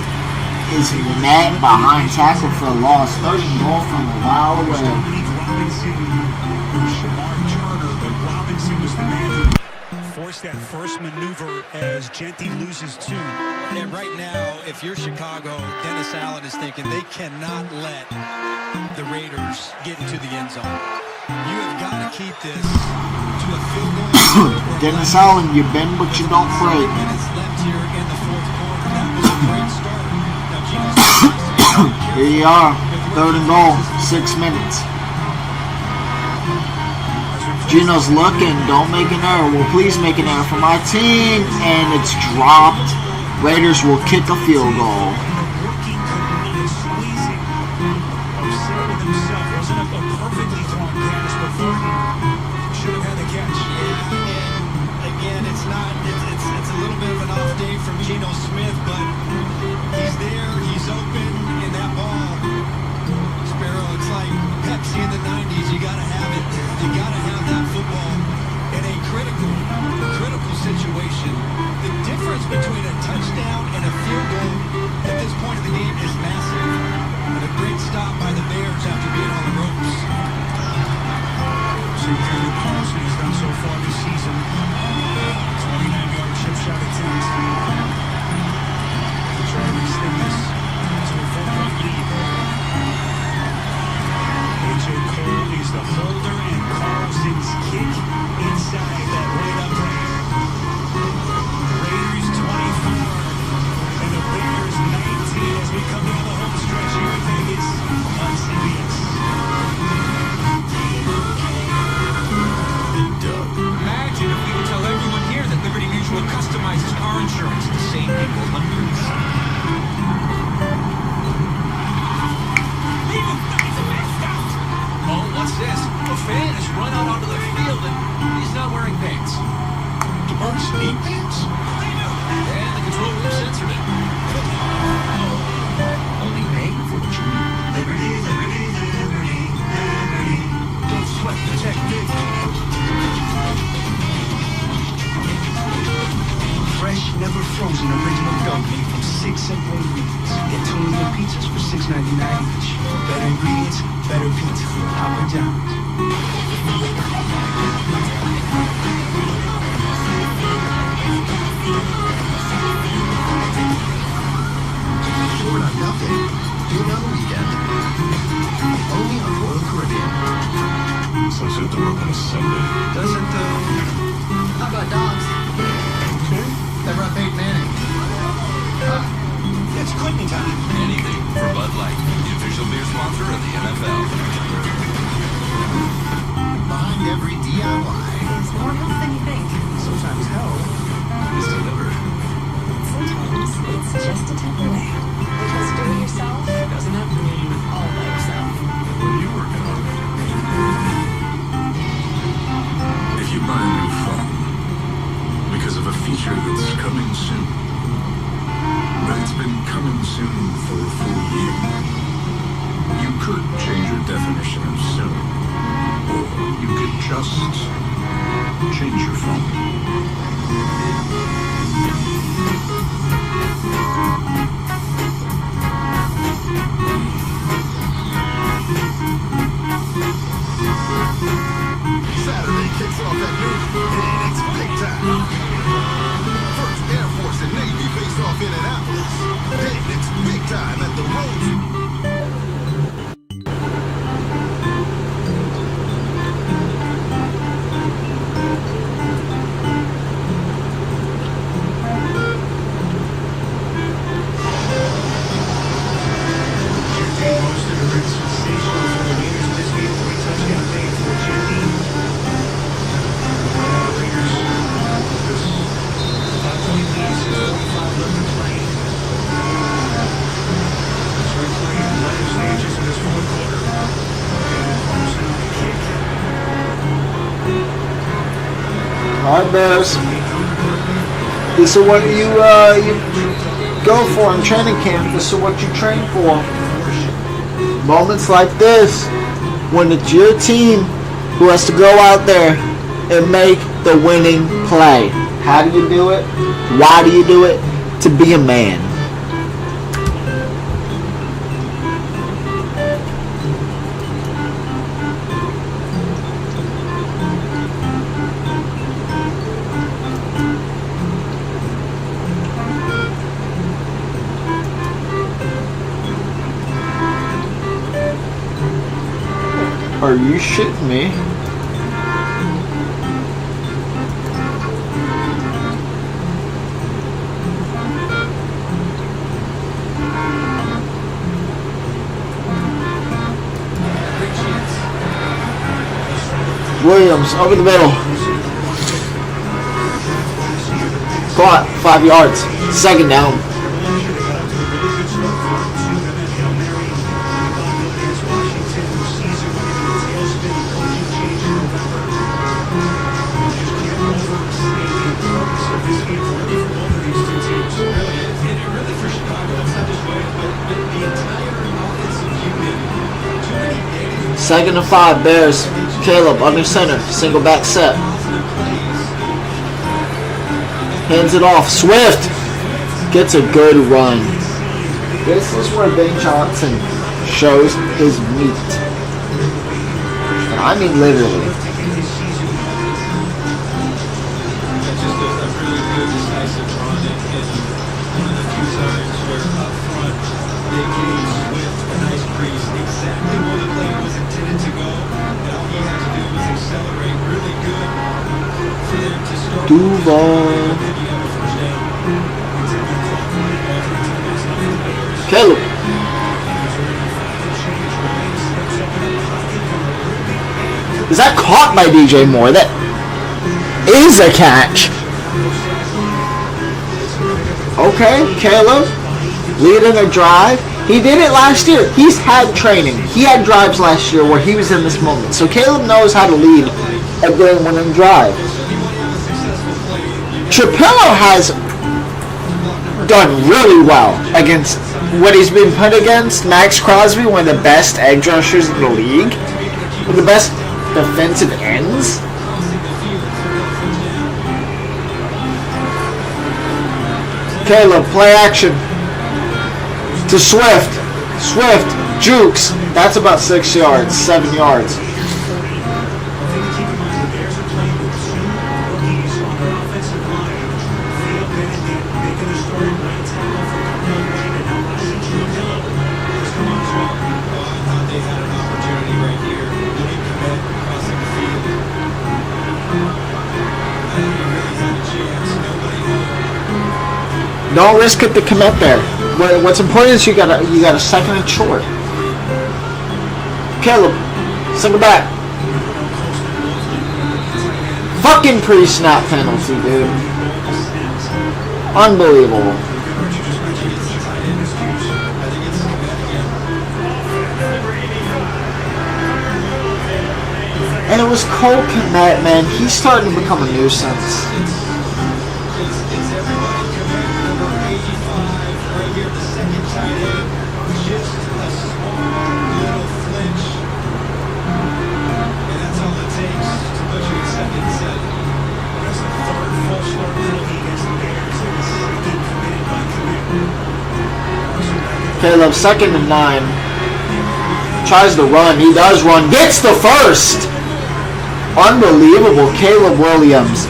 is met behind tackle for a loss. 3rd and goal from a while away. Robinson was the man who forced that first maneuver as Genty loses 2. And right now, if you're Chicago, Dennis Allen is thinking they cannot let the Raiders get into the end zone. You have got to keep this to a field goal. Dennis Allen, you bend but you don't break. Minutes left here in the 4th quarter. That was a great start. Now, Here you are, 3rd and goal, 6 minutes. Geno's looking, don't make an error. Well, please make an error for my team. And it's dropped. Raiders will kick a field goal. Should have had the catch. Yeah, and again, it's a little bit of an off day from Geno Smith, but he's there, he's open, and that ball, Sparrow, it's like Pepsi in the 90s. You got to have it. You got to have that football in a critical situation. The difference between a touchdown and a field goal at this point of the game is massive. And a great stop by the Bears after being on the ropes. See what Taylor Carlson has done so far this season. 29-yard chip shot attempt. To try to extend this to a 4-point lead. A.J. Cole is the holder, and Carlson's kick inside that right upright. Raiders 24 and the Bears 19 as we come down the home stretch here in Vegas on CBS. Imagine if we could tell everyone here that Liberty Mutual customizes car insurance to save people hundreds. Oh, what's this? A fan has run out onto the field and he's not wearing pants. Burst knee pants? And the control room censored it. Only made for Jimmy. Liberty, liberty, liberty, liberty. Don't sweat the technique. Fresh, never frozen original dough made from 6 simple ingredients. Get 2 million pizzas for $6.99 each. Better ingredients, better pizza. Papa John's. Short on nothing. Thanksgiving on the weekend. Only on Royal Caribbean. Sun's at the rope on a Sunday. Doesn't, How about dogs? Okay. Ever up Peyton Manning? It's Clinton time. Anything for Bud Light, the official beer sponsor of the NFL. Behind every DIY. There's more help than you think. Sometimes hell Is delivered. Sometimes it's just a tap away. Because do it yourself doesn't have to mean all by yourself. What are you working on? If you buy a new phone because of a feature that's coming soon, but it's been coming soon for a full year, you could change your definition of soon, or you could just change your phone. Saturday kicks off at noon, and it's big time. First Air Force and Navy face off in Annapolis. Then it's big time at the Rose. Alright, Bears. This is what you go for in training camp. This is what you train for. Moments like this, when it's your team who has to go out there and make the winning play. How do you do it? Why do you do it? To be a man. Are you shitting me? Williams over the middle. Caught 5 yards. Second down. Second and 5, Bears. Caleb under center, single back set. Hands it off. Swift gets a good run. This is where Ben Johnson shows his meat. And I mean literally. Just a really good decisive run and one of the few times where up front they gave Swift a nice crease exactly where the play was intended to go, and all he had to do was accelerate really good for them to start. Duval. Caleb. Is that caught by DJ Moore? That is a catch. Okay, Caleb leading a drive. He did it last year. He's had training. He had drives last year where he was in this moment. So Caleb knows how to lead a game-winning drive. Trapello has done really well against what he's been put against. Max Crosby, one of the best edge rushers in the league. One of the best defensive ends. Caleb, play action to Swift. Swift jukes. That's about 6 yards, 7 yards. Don't risk it to commit there. What's important is you got a second and short. Caleb, send it back. Fucking pre-snap penalty, dude. Unbelievable. And it was Cole Kmet, man. He's starting to become a nuisance. Caleb, 2nd and 9. Tries to run. He does run. Gets the first. Unbelievable. Caleb Williams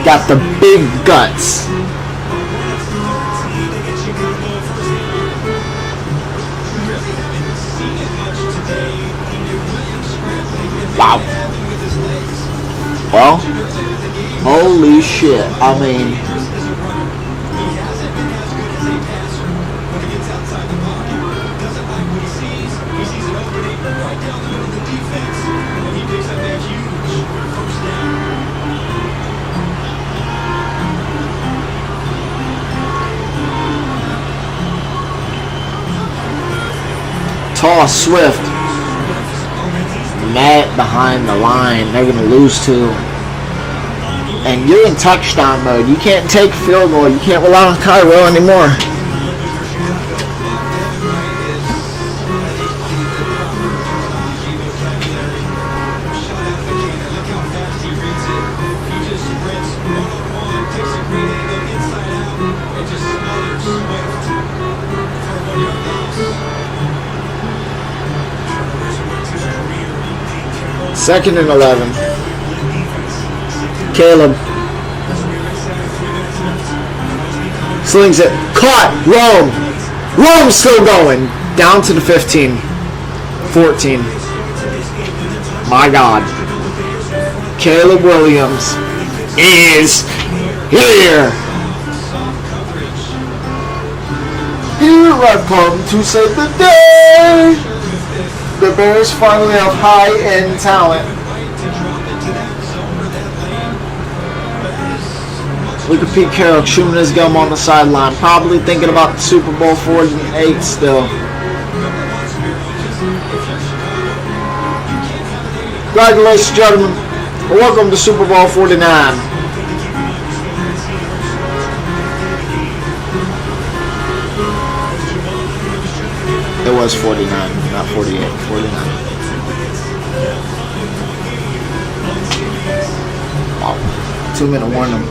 got the big guts. Wow. Well, holy shit. I mean, toss Swift. Matt behind the line. They're going to lose 2. And you're in touchdown mode. You can't take field goal. You can't rely on Cairo anymore. Second and 11. Caleb slings it. Caught. Rome. Rome's still going. Down to the 15. 14. My God. Caleb Williams is here. Here I come to save the day. The Bears finally have high-end talent. Look at Pete Carroll chewing his gum on the sideline, probably thinking about the Super Bowl 48 still. Congratulations, gentlemen. Welcome to Super Bowl 49. It was 49, not 48, 49. Wow. 2-minute warning.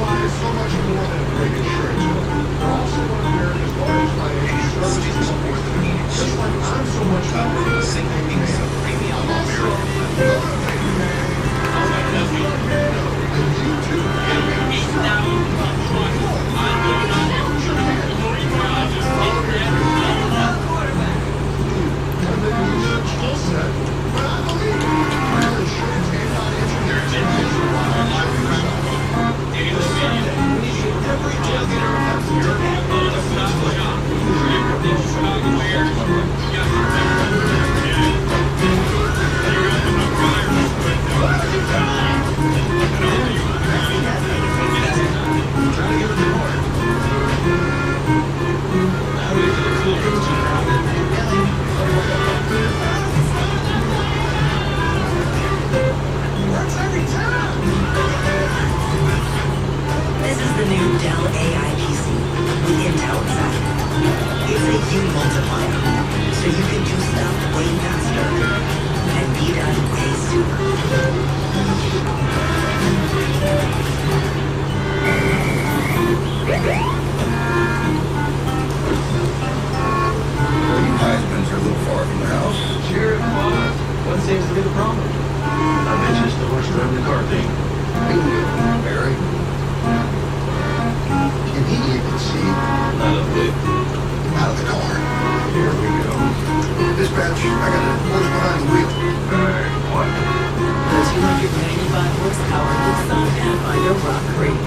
Pathfinder Rock Creek.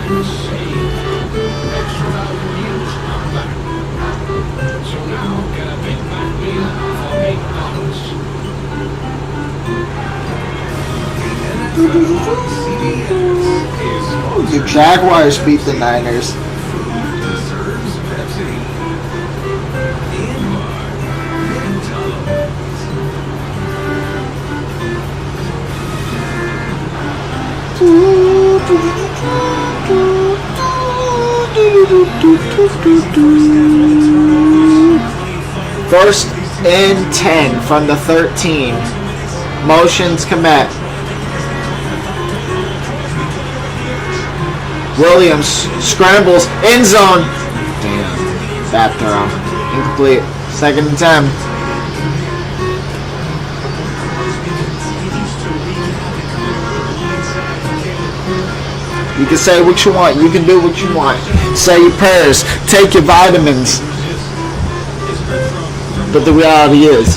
The Jaguars beat the Niners. First and 10 from the 13. Motions commit. Williams scrambles, end zone. Damn, bad throw. Incomplete. Second and 10. You can say what you want. You can do what you want. Say your prayers. Take your vitamins. But the reality is,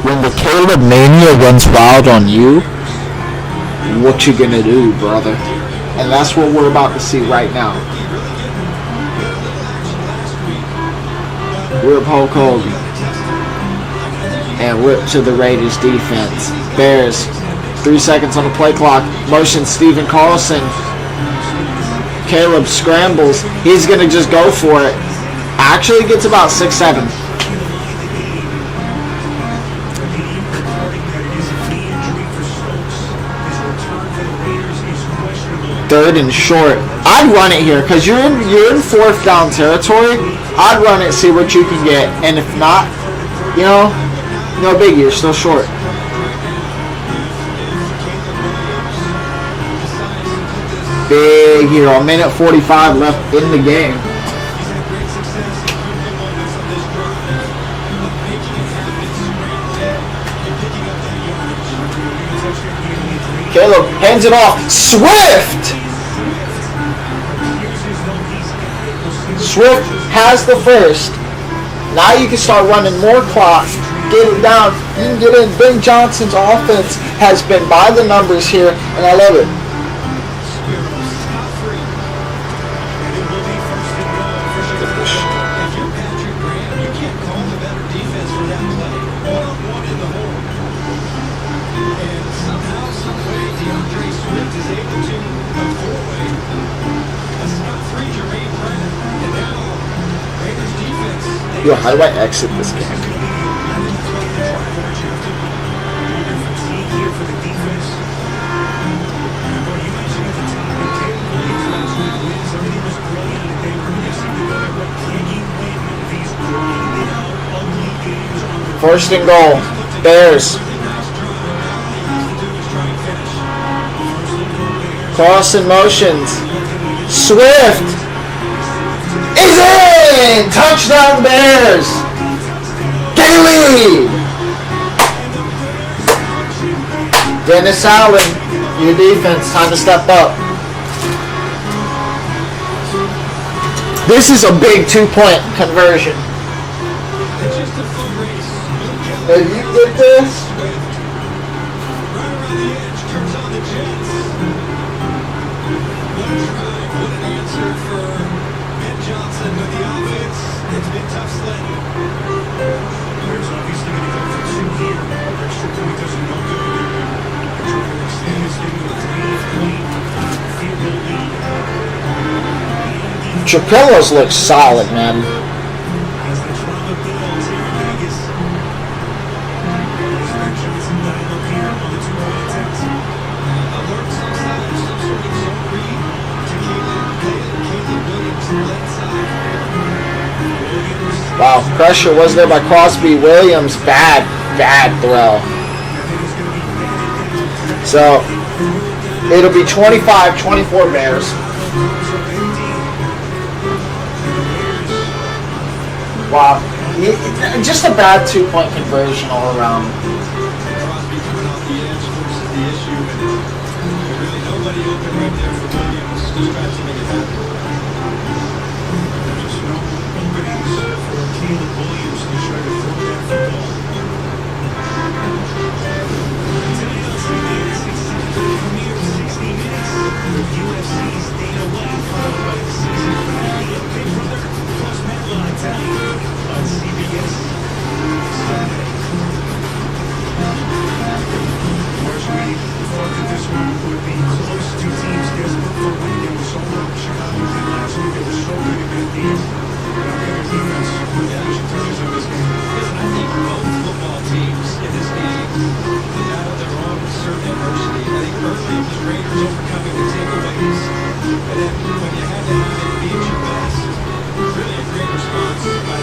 when the Caleb mania runs wild on you, what you gonna do, brother? And that's what we're about to see right now. Rip Hulk Hogan. And rip to the Raiders defense. Bears. 3 seconds on the play clock. Motion Steven Carlson. Caleb scrambles. He's going to just go for it. Actually gets about 6-7. Third and short. I'd run it here because you're in fourth down territory. I'd run it, see what you can get. And if not, no biggie. You're still short. Big hero. A minute 45 left in the game. Caleb hands it off. Swift! Swift has the first. Now you can start running more clock. Get it down. You can get in. Ben Johnson's offense has been by the numbers here, and I love it. Yo, how do I exit this game? First and goal. Bears. Carlson motions. Swift is in! Touchdown Bears! Get a lead! Dennis Allen, your defense, time to step up. This is a big 2-point conversion. If you get this, Trapillos looks solid, man. Wow, pressure was there by Crosby. Williams, bad throw. So, it'll be 25-24 Bears. Wow, just a bad 2-point conversion all around. UFC's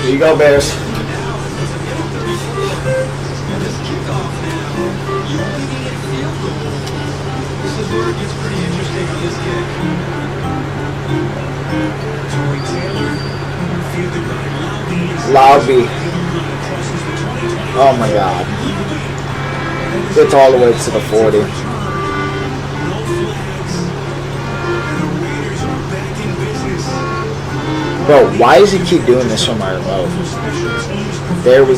Here you go, Bears. This is where it gets pretty interesting on this kick. Tory Taylor, field the Loudby. Oh my God. Gets all the way to the 40. Bro, why does he keep doing this on my remote? There we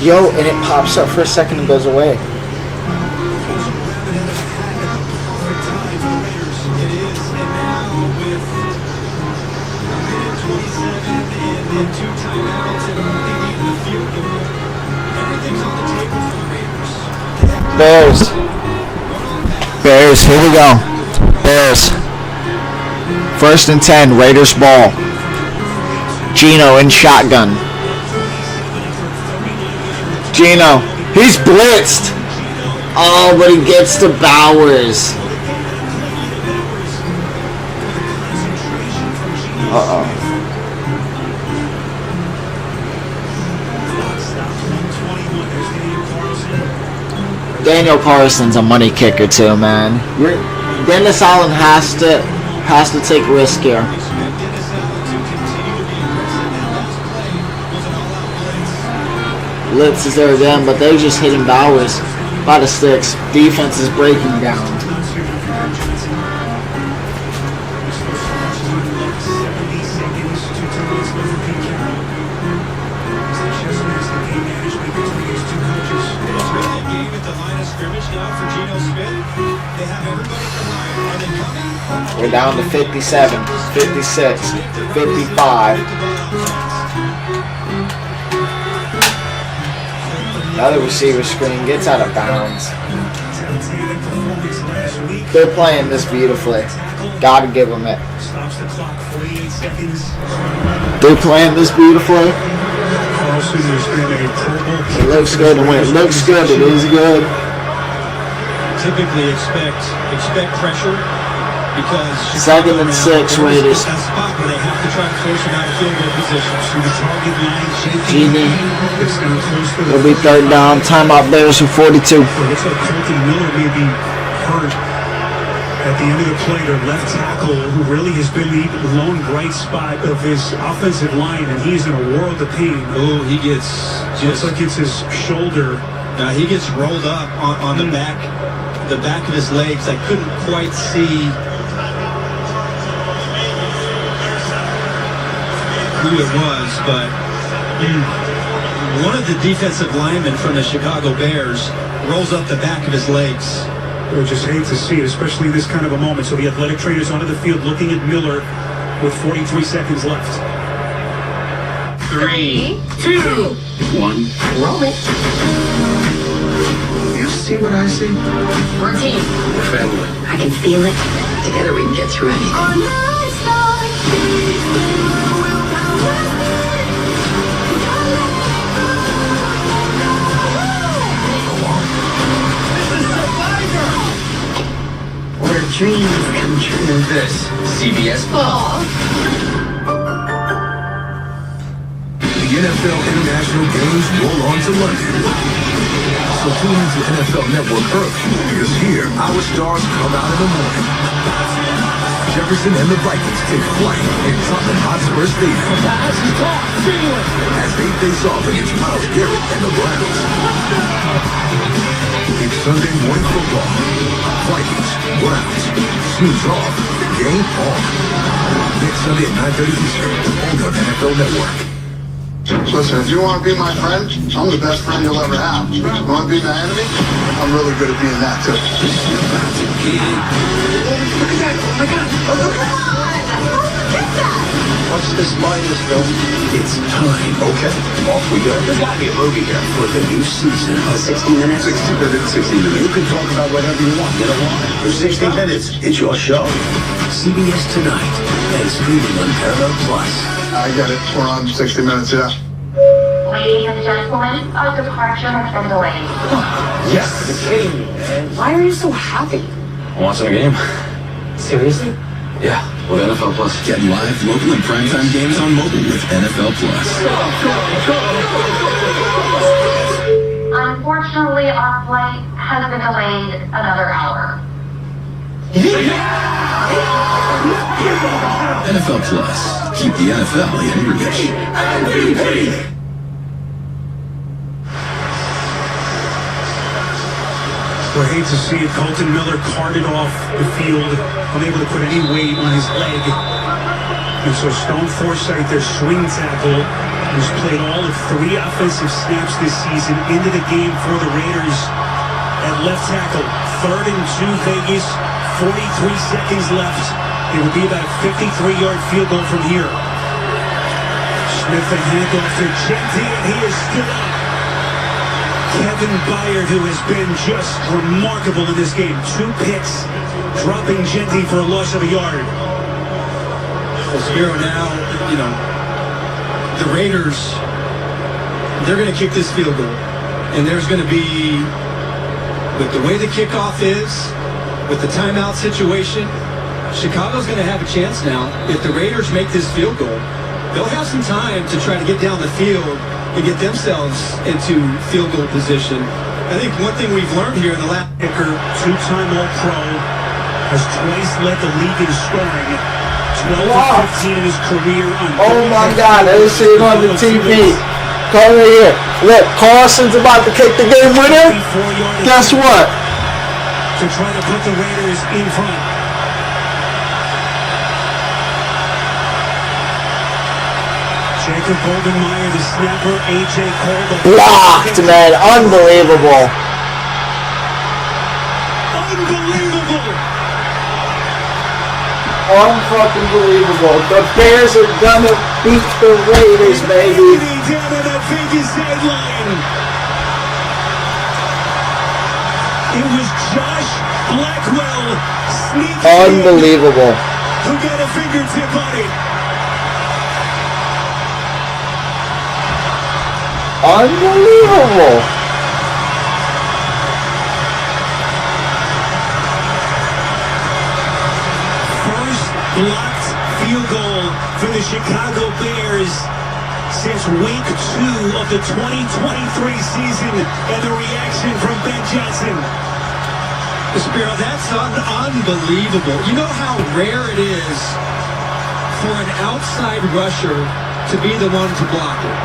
yo, and it pops up for a second and goes away. Bears. Bears, here we go. Bears. 1st and 10, Raiders ball. Gino in shotgun. Gino, he's blitzed. Oh, but he gets to Bowers. Uh-oh. Daniel Carlson's a money kicker too, man. Dennis Allen has to take risk here. Blitz is there again, but they just hitting Bowers by the sticks. Defense is breaking down. We're down to 57, 56, 55. Another receiver screen gets out of bounds. They're playing this beautifully. Gotta give them it. They're playing this beautifully. It looks good when it looks good, it is good. Typically expect pressure because 2nd and 6 Raiders. That spot where they have to try to force him out of field goal position. So the target line shaking. Genie. It'll be 3rd down. Timeout Bears with 42. It looks like Colton Miller may be hurt at the end of the play. Their left tackle, who really has been the lone bright spot of his offensive line, and he's in a world of pain. Oh, he gets looks like it's his shoulder. He gets rolled up on the back of his legs. I couldn't quite see who it was, but one of the defensive linemen from the Chicago Bears rolls up the back of his legs. We just hate to see it, especially in this kind of a moment. So the athletic trainers onto the field looking at Miller with 43 seconds left. 3, 2, 1, roll it. You see what I see? We're a team. We're family. I can feel it. Together we can get through anything. Where dreams come true. This CBS Ball. The NFL International Games roll on to London. So tune into NFL Network early, because here our stars come out in the morning. Jefferson and the Vikings take flight in Tottenham Hotspur Stadium as they face off against Myles Garrett and the Browns. It's Sunday morning football. Vikings, Browns, snooze off, game on. Next Sunday at 9:30 Eastern, only on NFL Network. Listen, if you want to be my friend, I'm the best friend you'll ever have. You want to be my enemy? I'm really good at being that, too. Look at that. Oh, my God. Oh, look at that. What's this mindless film? It's time. Okay, off we go. There's got to be a movie here. For the new season of 60 minutes. 60 minutes, 60 minutes. You can talk about whatever you want. Get along. For 60 minutes, it's your show. CBS Tonight and streaming on Paramount Plus. I get it. We're on 60 minutes, yeah. Ladies and gentlemen, our departure has been delayed. Yes, the game, man. Why are you so happy? Want some game? Seriously? Yeah, with NFL Plus. Get live, local, and primetime games on mobile with NFL Plus. Unfortunately, our flight has been delayed another hour. NFL Plus. Keep the NFL in reach. MVP! I hate to see it. Colton Miller carted off the field, unable to put any weight on his leg. And so Stone Forsythe, their swing tackle, who's played all of 3 offensive snaps this season, into the game for the Raiders at left tackle. 3rd and 2 Vegas, 43 seconds left. It would be about a 53-yard field goal from here. Smith and handoff to Jeanty, and he is stood up. Kevin Byard, who has been just remarkable in this game. 2 picks, dropping Jeanty for a loss of a yard. Well, Spiro, now, you know, the Raiders, they're going to kick this field goal. And there's going to be, with the way the kickoff is, with the timeout situation, Chicago's going to have a chance now. If the Raiders make this field goal, they'll have some time to try to get down the field and get themselves into field goal position. I think one thing we've learned here in the last kicker, 2-time All-Pro, has twice led the league in scoring. 12 of 15 in his career. Oh my God, I just see it on the TV. Come right here. Look, Carson's about to kick the game winner. Guess what? To try to put the Raiders in front. Jacob Goldenmeyer, the snapper, A.J. Cole. Blocked, man. Unbelievable. Unbelievable. Unfucking believable. The Bears are gonna beat the Raiders, baby. Down on that Vegas headline. It was Josh Blackwell sneaking Unbelievable. who got a fingertip on it. Unbelievable. First blocked field goal for the Chicago Bears since week 2 of the 2023 season, and the reaction from Ben Johnson. Spiro, that's unbelievable. You know how rare it is for an outside rusher to be the one to block it.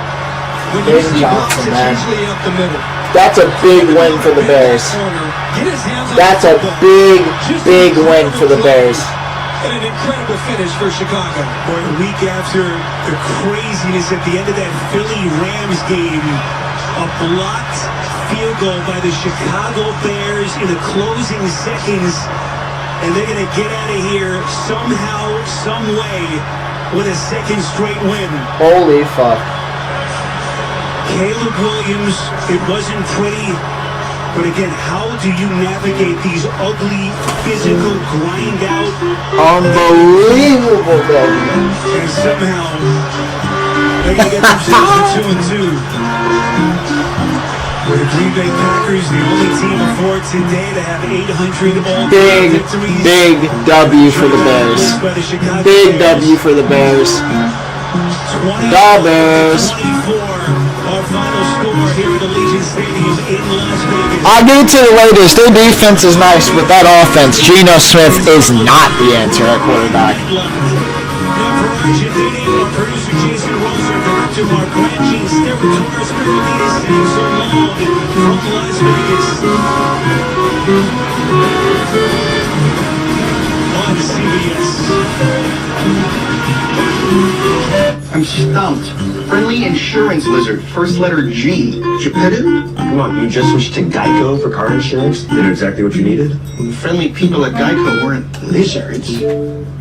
When you Ben see blocks, Johnson, it's man. usually up the middle. That's a big win for the Bears. That's a big win for the Bears. And an incredible finish for Chicago. Boy, a week after the craziness at the end of that Philly-Rams game, a blocked field goal by the Chicago Bears in the closing seconds, and they're going to get out of here somehow, some way, with a second straight win. Holy fuck. Caleb Williams, it wasn't pretty, but again, how do you navigate these ugly, physical, grind-out... Unbelievable, baby. And somehow, they're going to get themselves to 2-2. With the Green Bay Packers, the only team before today to have 800 all-time victories. Big W for the Bears. Big W for the Bears. The Bears. Our final score here at Allegiant Stadium in Las Vegas. I'll give it to the Raiders. Their defense is nice, but that offense, Geno Smith is not the answer at quarterback. Now for Argentina, our producer Jason Roser, director Mark Grange, Territoris Carolinas, saying so long from Las Vegas. On CBS. I'm stumped. Friendly insurance lizard, first letter G. Geppetto? Come on, you just switched to Geico for car insurance? They know exactly what you needed? Friendly people at Geico weren't lizards.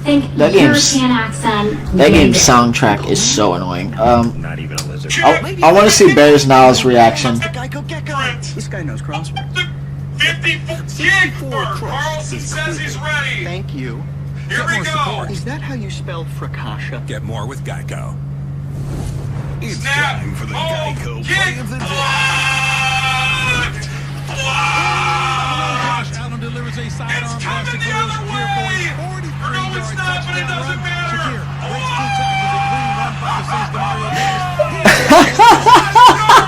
Think That game's- European accent. That game's soundtrack is so annoying. Not even a lizard. I want to see Bears Niles' reaction. This guy knows crosswords. 54 Carlson says he's ready. Thank you. Here we go. Is that how you spell fracascia? Get more with Geico. It's Snap. time for the Oh, Geico kick. play of the day. Blocked. Allen delivers a sidearm It's pass to coming the Khalil other Shakir for way. a 43 it's not, but it doesn't matter. Shakir breaks 2 tackles, a clean run by the Saints to Mario Davis.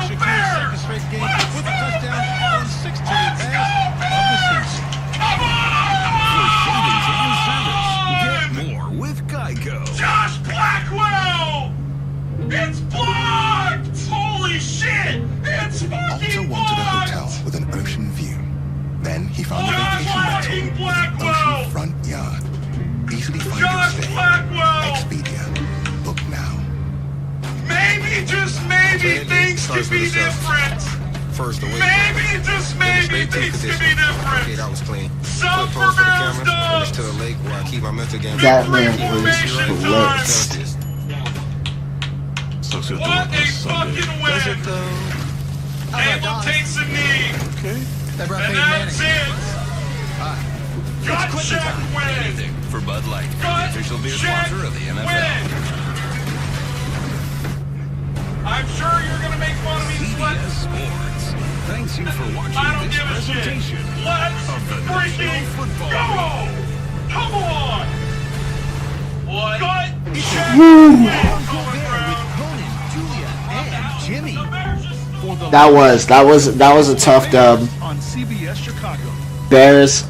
Shakir's second straight game with a touchdown and 16th pass of the season. For savings and service, get more with Geico. Josh Blackwell! It's blocked! Holy shit! It's fucking Alta wanted a blocked! hotel with an ocean view. Then he found a vacation rental with an ocean front yard. Easily find your stay. Expedia. Book now. Maybe, just maybe, things could be different. First away. Maybe, just maybe, things could be different. Okay, that was clean. Some Quick pose for the Bears camera. dogs. Finish to the lake where I keep my mental game. That man was blitzed. What a fucking win! Abel takes a knee. Okay. And that's it. Gut check win. For Bud Light, Gut official beer check sponsor of the NFL. win. I'm sure you're gonna make fun of me, but CBS Sports. Thanks you for watching I don't this give a shit. presentation Let's of the freaking National Football go! League. Come on! What? Gut check Woo. win. Jimmy. That was a tough dub. On CBS Chicago. Bears,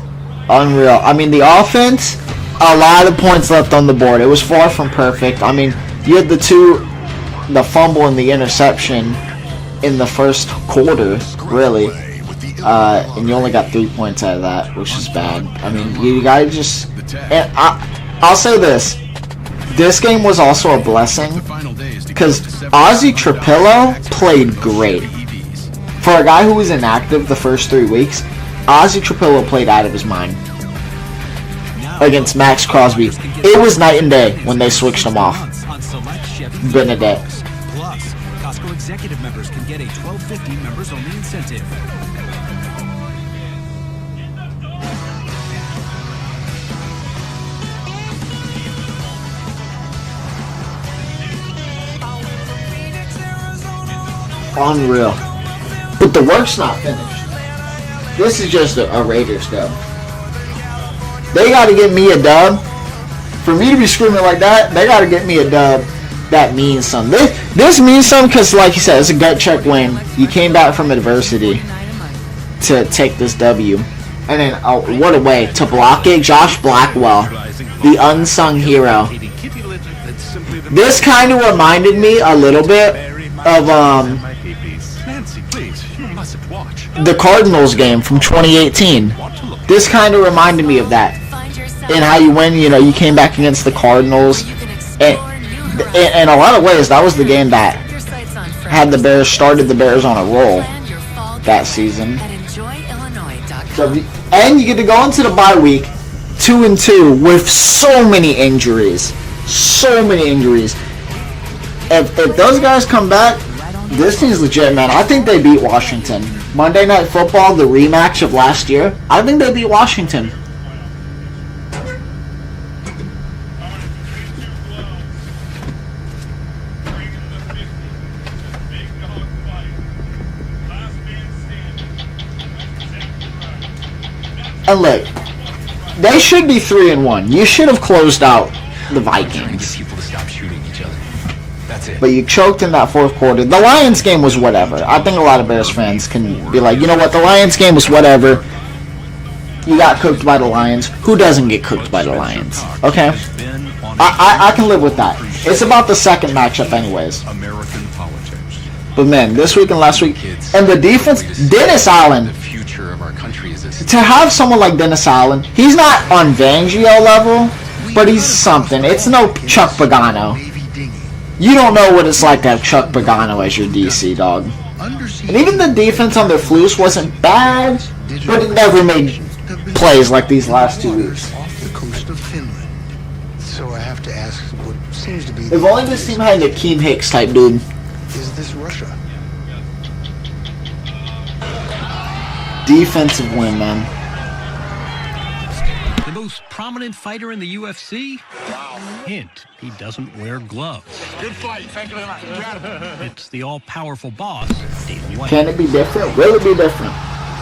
unreal. I mean, the offense, a lot of points left on the board. It was far from perfect. I mean, you had the fumble and the interception in the first quarter, really. And you only got 3 points out of that, which is bad. I mean, you guys just... And I'll say this. This game was also a blessing because Ozzy Trapillo played great. For a guy who was inactive the first 3 weeks, Ozzy Trapillo played out of his mind against Max Crosby. It was night and day when they switched him off. Benedette. Plus, Costco executive members can get a $12.50 members only incentive. Unreal. But the work's not finished. This is just a Raiders dub. They got to get me a dub. For me to be screaming like that, they got to get me a dub. That means something. This means something because, like you said, it's a gut check win. You came back from adversity to take this W. And then, what a way to block it. Josh Blackwell, the unsung hero. This kind of reminded me a little bit of the Cardinals game from 2018. This kind of reminded me of that. And how you win, you came back against the Cardinals. And in a lot of ways, that was the game that had the Bears, started the Bears on a roll that season. And you get to go into the bye week 2-2 with so many injuries. So many injuries. If those guys come back, this team's legit, man. I think they beat Washington. Monday Night Football, the rematch of last year, I think they beat Washington. And look, they should be 3-1. You should have closed out the Vikings. People to stop shooting each other. That's it. But you choked in that fourth quarter. The Lions game was whatever. I think a lot of Bears fans can be like, you know what, the Lions game was whatever. You got cooked by the Lions. Who doesn't get cooked by the Lions? Okay? I can live with that. It's about the second matchup anyways. American politics. But man, this week and last week, and the defense, Dennis Allen. The future of our country is this. To have someone like Dennis Allen, he's not on Fangio level, but he's something. It's no Chuck Pagano. You don't know what it's like to have Chuck Pagano as your DC, dog. And even the defense on their Flus wasn't bad, but it never made plays like these last 2 weeks. Off the coast of Finland. So I have to ask what seems to be... If only this team had a Akeem Hicks type dude. Is this Russia? Defensive win, man. The most prominent fighter in the UFC? Wow. Hint, he doesn't wear gloves. Good fight. Thank you very much. It's the all-powerful boss, Dana White. Can it be different? Will it be different?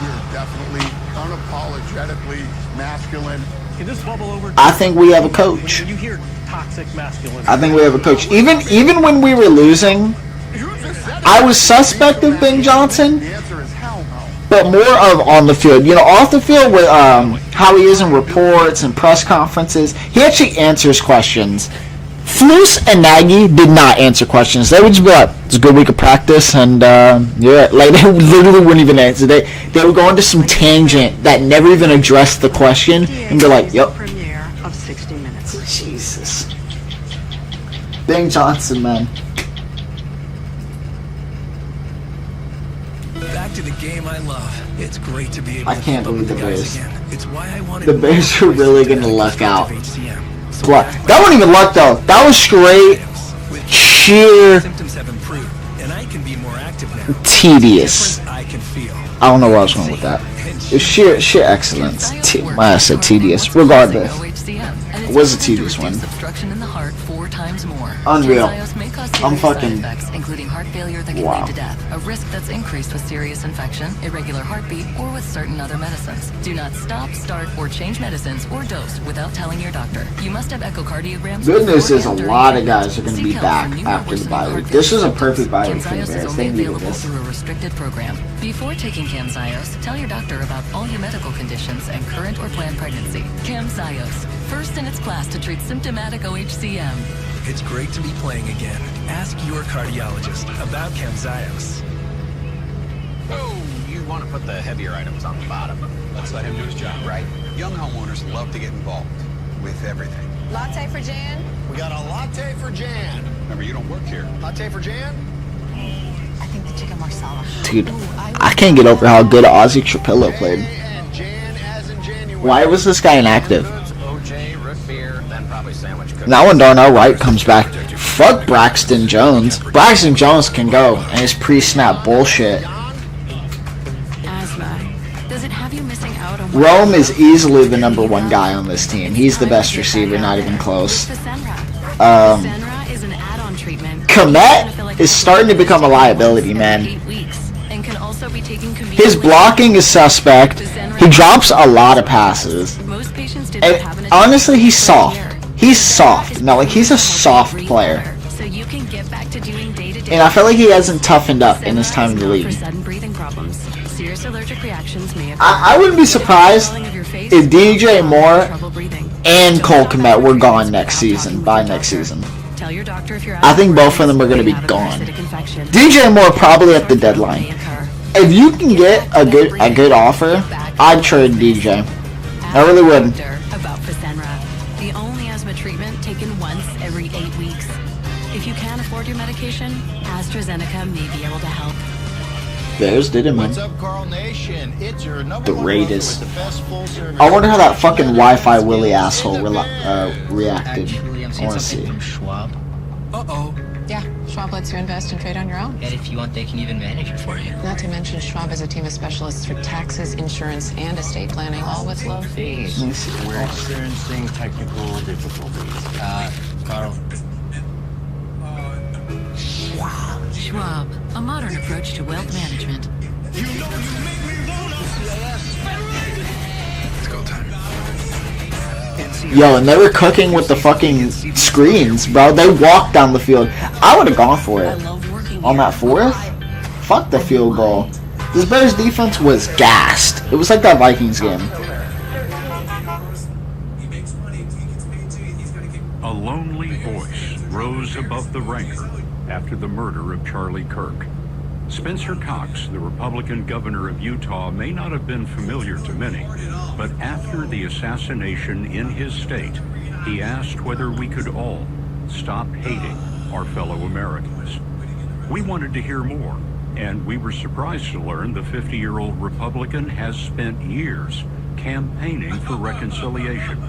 You're definitely unapologetically masculine, Can this bubble over? I think we have a coach. When you hear toxic masculinity, I think we have a coach. Even when we were losing, I was suspect of Ben Johnson, but more of on the field. You know, off the field with how he is in reports and press conferences, he actually answers questions. Flus and Nagy did not answer questions. They would just be like, "It's a good week of practice," and yeah, like they literally wouldn't even answer. They would go into some tangent that never even addressed the question, and be like, "Yep." Premiere of 60 Minutes. Jesus. Ben Johnson, man. Back to the game I love. It's great to be able I can't believe the Bears. It's why I wanted The Bears are really gonna luck out. What? That wasn't even luck though. That was straight, sheer, symptoms have improved, and I can be more active now. tedious. I can feel. I don't know where I was going with that. It's sheer excellence. I said tedious. Regardless, it was a tedious one. Obstruction in the heart 4 times more. Unreal. Camzyos may cause I'm serious fucking. side effects, including heart failure that can Wow. lead to death, a risk that's increased with serious infection, irregular heartbeat, or with certain other medicines. Do not stop, start, or change medicines or dose without telling your doctor. You must have echocardiograms. Good news before is a and during lot of treatment. guys are going to be Seek help back for new after the worsening bye heart week. This is a failure perfect bye week for the Camzyos Bears. is They only needed available this. through a restricted program. Before taking Camzyos, tell your doctor about all your medical conditions and current or planned pregnancy. Camzyos, first in its class to treat symptomatic OHCM. It's great to be playing again. Ask your cardiologist about Camzyos. Oh, you want to put the heavier items on the bottom. Let's let him do his job, right? Young homeowners love to get involved with everything. Latte for Jan? We got a latte for Jan. Remember, you don't work here. Latte for Jan? I think the chicken marsala. Dude, I can't get over how good Ozzy Trapillo played. Why was this guy inactive? OJ, root beer, then probably sandwich cookies. Now when Darnell Wright comes back, fuck Braxton Jones. Braxton Jones can go, and his pre-snap bullshit. Asthma. Does it have you missing out on Rome is easily the #1 guy on this team. He's the best receiver, not even close. Fasenra is an add-on treatment. Komet is starting to become a liability, man. 8 weeks and can also be taken His blocking is suspect. He drops a lot of passes. Most patients did And honestly, he's soft. He's soft. No, like he's a soft player. so you can get back to doing day-to-day. And I feel like he hasn't toughened up in his time in the For league. sudden breathing problems, serious allergic reactions may occur. I wouldn't be surprised if DJ Moore and Cole Kmet were gone next season, by next season. Tell your doctor if you're I think both of them are going to be gone. DJ Moore probably at the deadline. If you can get a good offer, I'd trade DJ. I really would. About Fasenra, the only asthma treatment taken once every 8 weeks. If you can't afford your medication, AstraZeneca may be able to help. Bears did it, man. What's up, Carl Nation? It's your number The one Raiders. broker with the best full-service- I wonder how that fucking Wi-Fi Willie asshole reacted. I want to see. Uh-oh. Yeah, Schwab lets you invest and trade on your own. And if you want, they can even manage it for you. Not to mention, Schwab has a team of specialists for taxes, insurance, and estate planning, all with low fees. We're experiencing technical difficulties. Carl. Schwab, a modern approach to wealth management. It's go time. Yo, and they were cooking with the fucking screens, bro. They walked down the field. I would have gone for it. On that fourth? Fuck the field goal. This Bears defense was gassed. It was like that Vikings game. A lonely voice rose above the rancor after the murder of Charlie Kirk. Spencer Cox, the Republican governor of Utah, may not have been familiar to many, but after the assassination in his state, he asked whether we could all stop hating our fellow Americans. We wanted to hear more, and we were surprised to learn the 50-year-old Republican has spent years campaigning for reconciliation.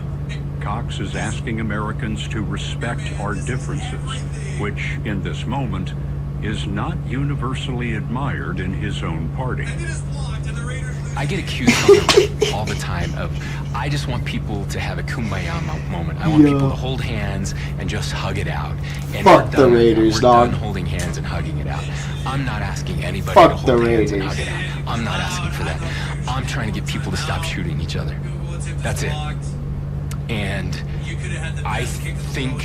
Cox is asking Americans to respect our differences, which in this moment is not universally admired in his own party. I get accused all the time of, I just want people to have a kumbaya moment. I want Yeah. people to hold hands and just hug it out. And Fuck we're the done. Raiders, We're dog. done holding hands and hugging it out. I'm not asking anybody Fuck to hold the hands and Raiders. hug it out. I'm not asking for that. I'm trying to get people to stop shooting each other. That's it. And I think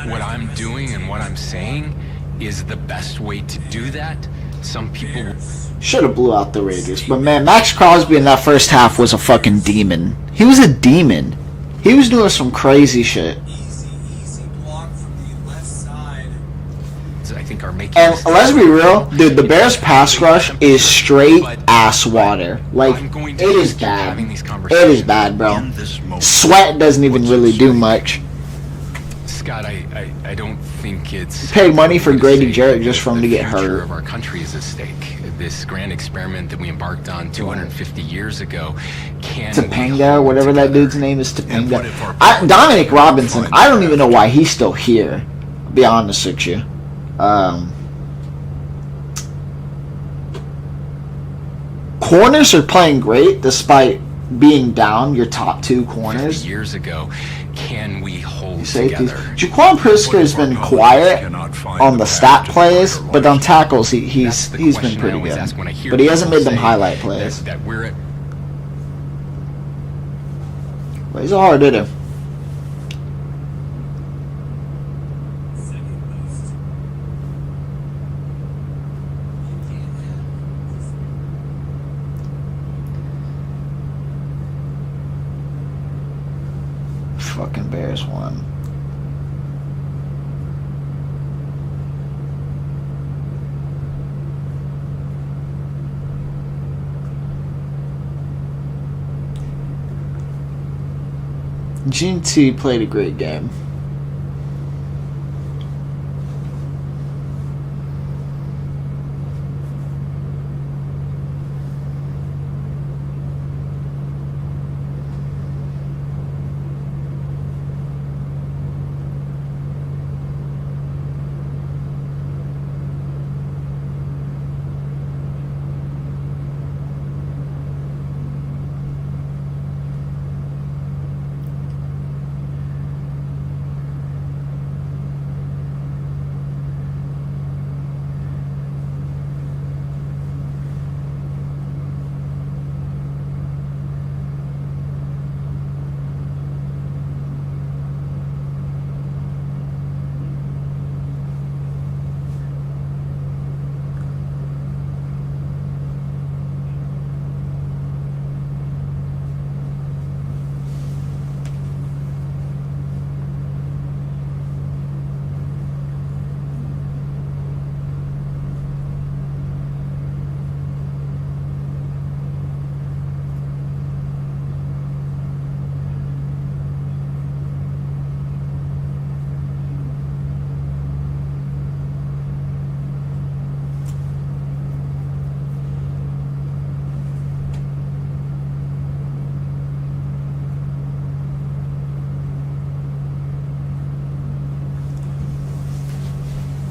what I'm doing and what I'm saying is the best way to do that. Some people should have blew out the Raiders, but man, Max Crosby in that first half was a fucking demon. He was a demon. He was doing some crazy shit. I think are making. And let's be real, dude, the Bears pass rush is straight ass water. Like, it is bad. It is bad, bro. Sweat doesn't even really do much. Scott, I don't think it's... You paid money for Grady Jarrett just for him to get hurt. The future of our country is at stake. This grand experiment that we embarked on 250 years ago can... Topanga, whatever that dude's name is, Topanga. Dominic Robinson, I don't even know why he's still here. I'll be honest with you. Corners are playing great despite being down your top two corners. Years ago, can we hold together? Jaquan Pritzker has been quiet on the stat plays, but on tackles he's been pretty good. But he hasn't made them highlight plays. That we're at. But he's a hard hitter. Fucking Bears won. GT played a great game.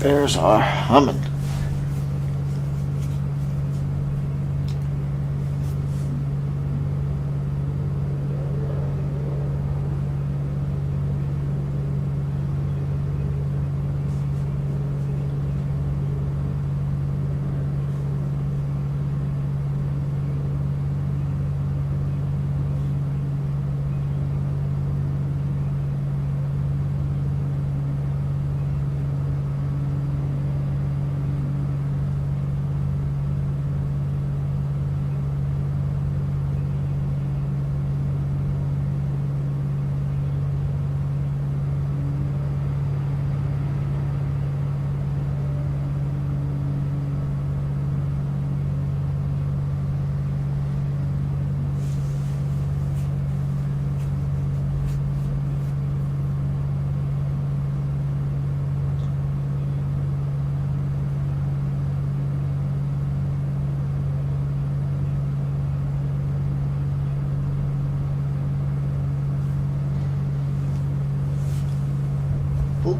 Bears are humming.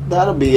That'll be it.